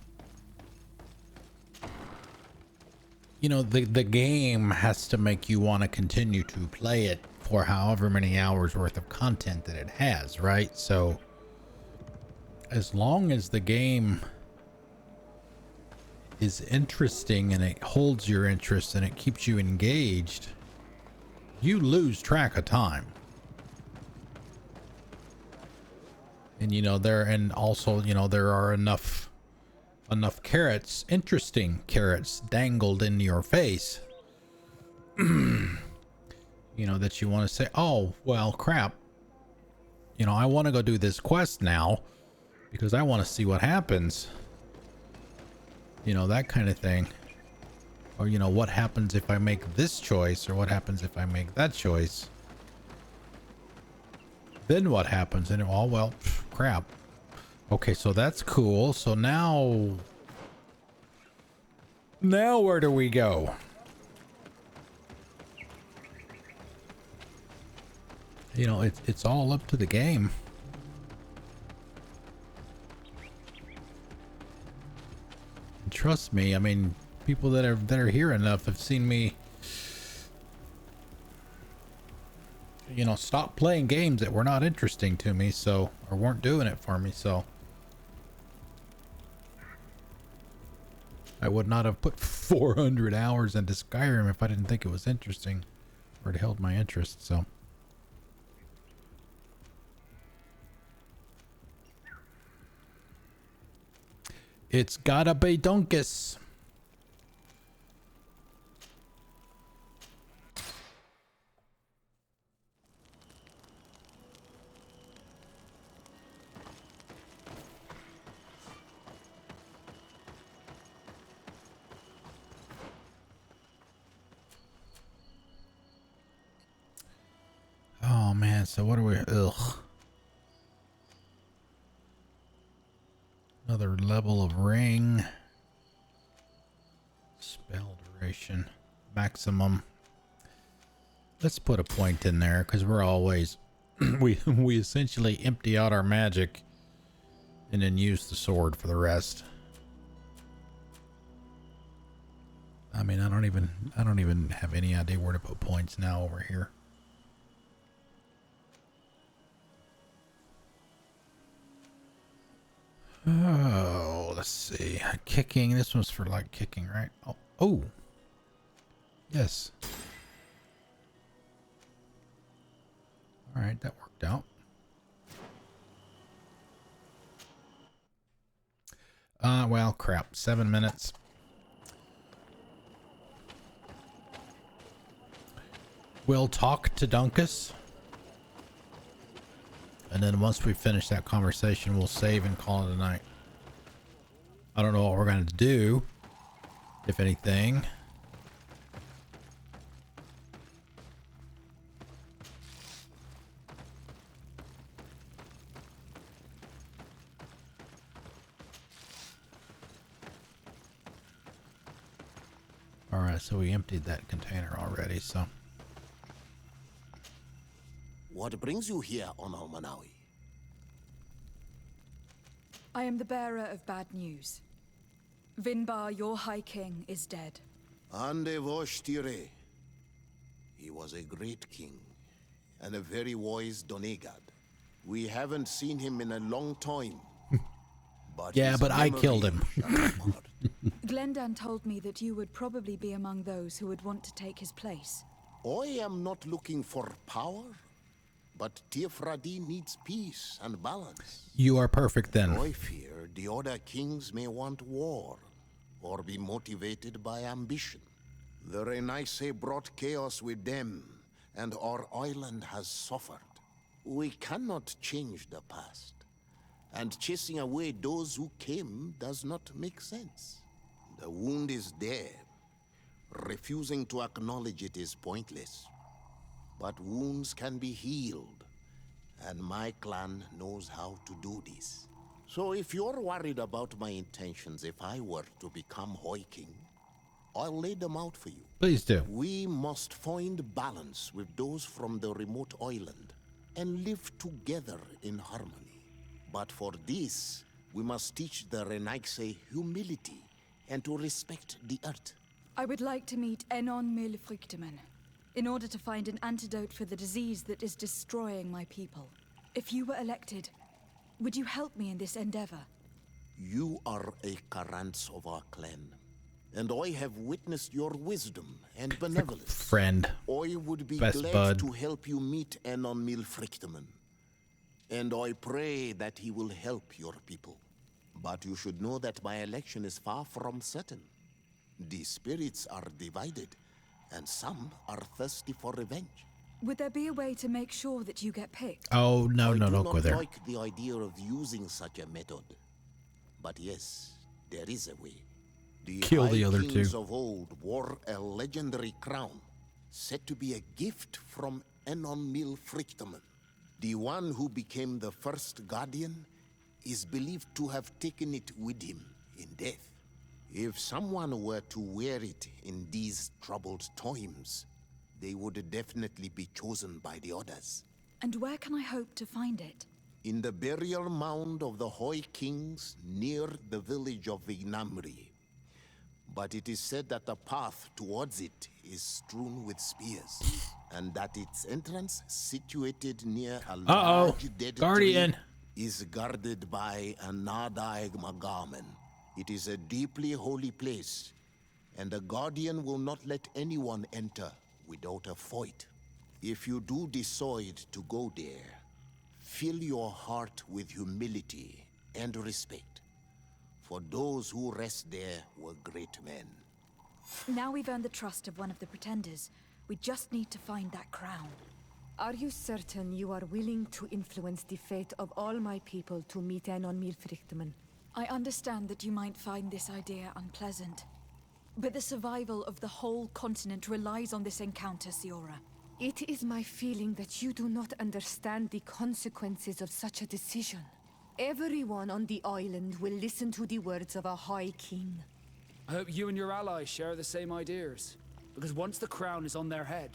you know, the game has to make you want to continue to play it for however many hours worth of content that it has, right? So as long as the game is interesting and it holds your interest and it keeps you engaged, you lose track of time. And you know, there are enough carrots, interesting carrots dangled in your face. You know, that you want to say, oh, well, crap. you know, I want to go do this quest now because I want to see what happens. You know, that kind of thing. Or, you know, what happens if I make this choice, or what happens if I make that choice? Then what happens? And oh, well, crap. Okay, so that's cool. So now where do we go? You know, it's all up to the game. And trust me, I mean, people that are here enough have seen me, you know, stop playing games that were not interesting to me, so, or weren't doing it for me, so I would not have put 400 hours into Skyrim if I didn't think it was interesting or it held my interest. So it's gotta be Dunkus. Oh man, so what are we? Ugh. Another level of ring. Spell duration. Maximum. Let's put a point in there because we're always we essentially empty out our magic and then use the sword for the rest. I mean, I don't even have any idea where to put points now over here. Oh, let's see. Kicking. This one's for like kicking, right? Oh, oh. Yes. All right, that worked out. Well, crap. 7 minutes. We'll talk to Dunkus. And then once we finish that conversation, we'll save and call it a night. I don't know what we're going to do, if anything. All right, so we emptied that container already, so. What brings you here on Almanawi? I am the bearer of bad news. Vinbarr, your High King, is dead. Ande Voshtire. He was a great king, and a very wise Donegad. We haven't seen him in a long time. But yeah, but I killed him. Glendan told me that you would probably be among those who would want to take his place. I am not looking for power, but Tiefradi needs peace and balance. You are perfect then. I fear the other kings may want war, or be motivated by ambition. The Renaisse brought chaos with them, and our island has suffered. We cannot change the past, and chasing away those who came does not make sense. The wound is there. Refusing to acknowledge it is pointless. But wounds can be healed, and my clan knows how to do this. So if you're worried about my intentions if I were to become High King, I'll lay them out for you. Please do. We must find balance with those from the remote island and live together in harmony. But for this, we must teach the Renaisse humility and to respect the earth. I would like to meet Enon Milfrichteman in order to find an antidote for the disease that is destroying my people. If you were elected, would you help me in this endeavor? You are a Karants of our clan, and I have witnessed your wisdom and benevolence. Friend. I would be Best glad bud. to help you meet Enon Milfrichteman, and I pray that he will help your people. But you should know that my election is far from certain. The spirits are divided, and some are thirsty for revenge. Would there be a way to make sure that you get picked? Oh, no, I no, do don't not go there. like the idea of using such a method. But yes, there is a way. The Kill the High other Kings two. of old wore a legendary crown, said to be a gift from Enon Mil Frichterman. The one who became the first guardian is believed to have taken it with him in death. If someone were to wear it in these troubled times, they would definitely be chosen by the others. And where can I hope to find it? In the burial mound of the High Kings near the village of Vignamri. But it is said that the path towards it is strewn with spears, and that its entrance, situated near a large dead Guardian. tree, is guarded by a Nadaig Magamen. It is a deeply holy place, and the Guardian will not let anyone enter without a fight. If you do decide to go there, fill your heart with humility and respect. For those who rest there were great men. Now we've earned the trust of one of the pretenders. We just need to find that crown. Are you certain you are willing to influence the fate of all my people to meet Enon Milfrichtman? I understand that you might find this idea unpleasant. But the survival of the whole continent relies on this encounter, Siora. It is my feeling that you do not understand the consequences of such a decision. Everyone on the island will listen to the words of a High King. I hope you and your allies share the same ideas. Because once the crown is on their head,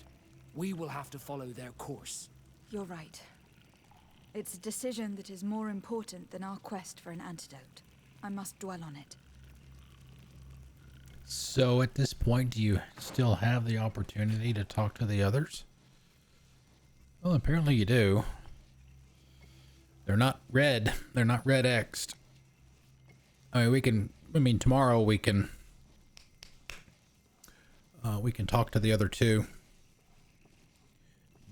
we will have to follow their course. You're right. It's a decision that is more important than our quest for an antidote. I must dwell on it. So at this point, do you still have the opportunity to talk to the others? Well, apparently you do. They're not red. They're not red X'd. Tomorrow we can talk to the other two.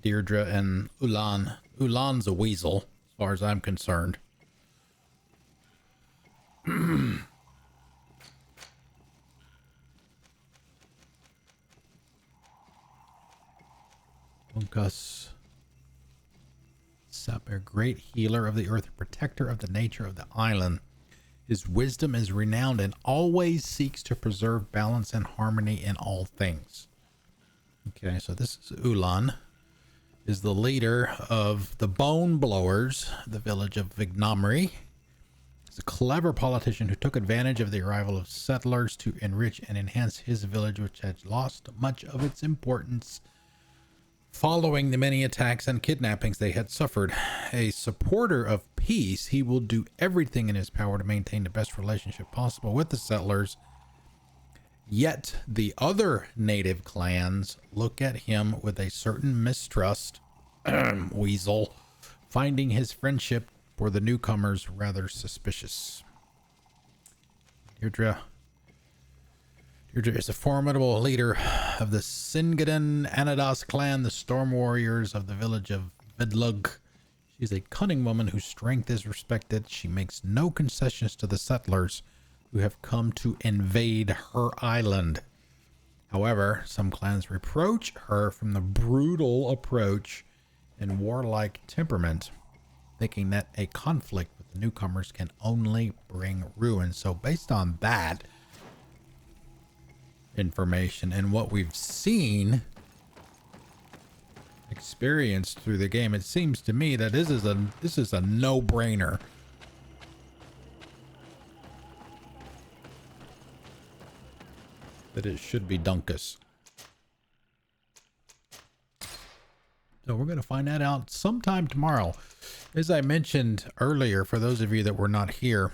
Deirdre and Ulan. Ulan's a weasel, as far as I'm concerned. Unkas Sapir, great healer of the earth, protector of the nature of the island. His wisdom is renowned and always seeks to preserve balance and harmony in all things. Okay, so this is Ulan, is the leader of the Bone Blowers, the village of Vignamri. He's a clever politician who took advantage of the arrival of settlers to enrich and enhance his village, which had lost much of its importance following the many attacks and kidnappings they had suffered. A supporter of peace, he will do everything in his power to maintain the best relationship possible with the settlers. Yet the other native clans look at him with a certain mistrust, weasel, finding his friendship for the newcomers rather suspicious. Deirdre is a formidable leader of the Singadan Anadas clan, the storm warriors of the village of Vidlug. She's a cunning woman whose strength is respected. She makes no concessions to the settlers who have come to invade her island. However, some clans reproach her from the brutal approach and warlike temperament, thinking that a conflict with the newcomers can only bring ruin. So based on that information and what we've experienced through the game, it seems to me that this is a no-brainer. That it should be Dunkus. So we're going to find that out sometime tomorrow. As I mentioned earlier, for those of you that were not here,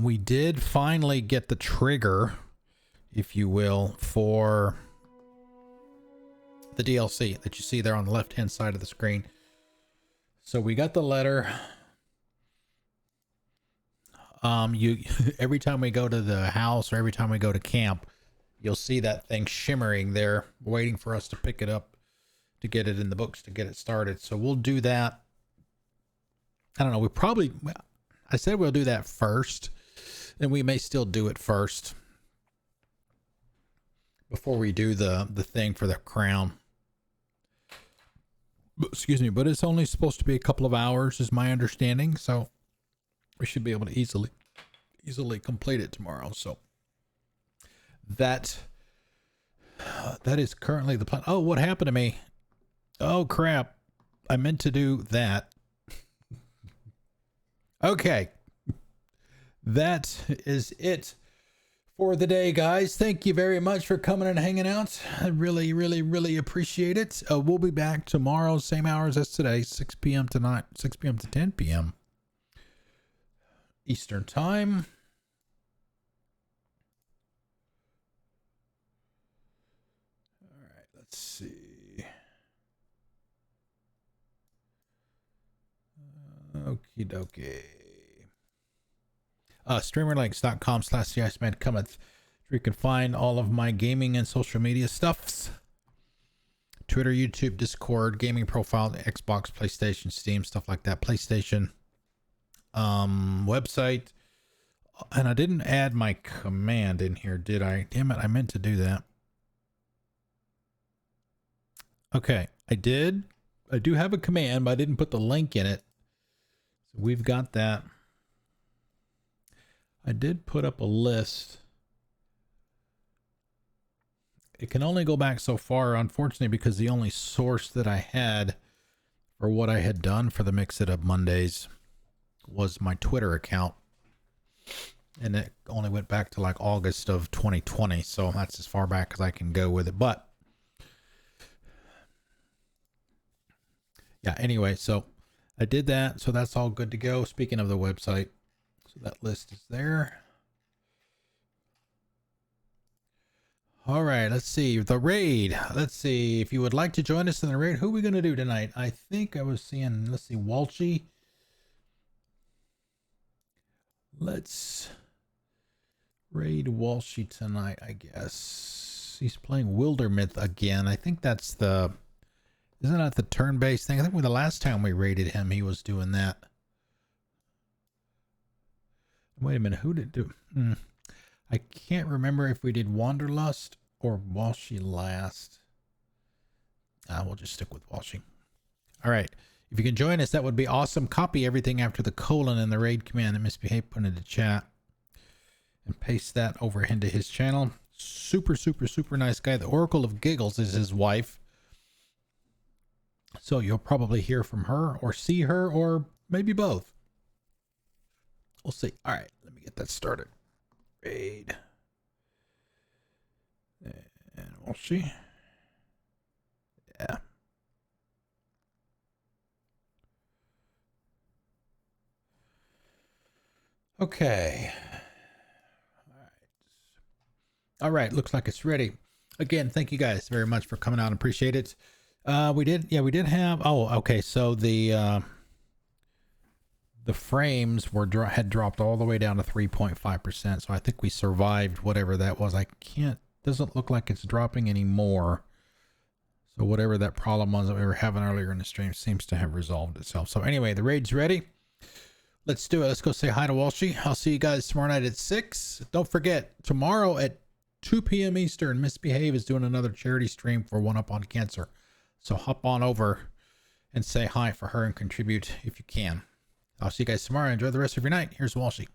we did finally get the trigger, if you will, for the DLC that you see there on the left-hand side of the screen. So we got the letter. Every time we go to the house or every time we go to camp, you'll see that thing shimmering there, waiting for us to pick it up, to get it in the books, to get it started. So we'll do that. I don't know. I said we'll do that first, and we may still do it first before we do the thing for the crown. Excuse me, but it's only supposed to be a couple of hours is my understanding, so we should be able to easily complete it tomorrow. So that is currently the plan. Oh, what happened to me? Oh crap, I meant to do that. Okay, that is it for the day, guys. Thank you very much for coming and hanging out. I really appreciate it. We'll be back tomorrow, same hours as today, 6 p.m. tonight, 6 p.m. to 10 p.m. Eastern time. All right, let's see. Okie dokie. Streamerlinks.com/theIceman cometh. You can find all of my gaming and social media stuffs. Twitter, YouTube, Discord, gaming profile, Xbox, PlayStation, Steam, stuff like that. PlayStation website. And I didn't add my command in here, did I? Damn it, I meant to do that. Okay, I did. I do have a command, but I didn't put the link in it. So we've got that. I did put up a list. It can only go back so far, unfortunately, because the only source that I had for what I had done for the Mix It Up Mondays was my Twitter account. And it only went back to like August of 2020. So that's as far back as I can go with it. But yeah, anyway, so I did that. So that's all good to go. Speaking of the website, so that list is there. All right, let's see the raid. Let's see if you would like to join us in the raid. Who are we going to do tonight? I think I was seeing, let's see, Walshy. Let's raid Walshy tonight, I guess. He's playing Wildermyth again. I think that's the, isn't that the turn-based thing? I think the last time we raided him, he was doing that. Wait a minute, who did do? I can't remember if we did Wanderlust or Walshy last. We'll just stick with Walshy. All right. If you can join us, that would be awesome. Copy everything after the colon in the raid command that Misbehave put into chat. And paste that over into his channel. Super nice guy. The Oracle of Giggles is his wife. So you'll probably hear from her or see her or maybe both. We'll see. All right. Let me get that started. Raid. And we'll see. Yeah. Okay. All right. Looks like it's ready. Again, thank you guys very much for coming out. Appreciate it. We did have, okay. So the frames had dropped all the way down to 3.5%. So I think we survived whatever that was. Doesn't look like it's dropping anymore. So whatever that problem was that we were having earlier in the stream seems to have resolved itself. So anyway, the raid's ready. Let's do it. Let's go say hi to Walshy. I'll see you guys tomorrow night at 6. Don't forget, tomorrow at 2 p.m. Eastern, Misbehave is doing another charity stream for One Up on Cancer. So hop on over and say hi for her and contribute if you can. I'll see you guys tomorrow. Enjoy the rest of your night. Here's Walshy.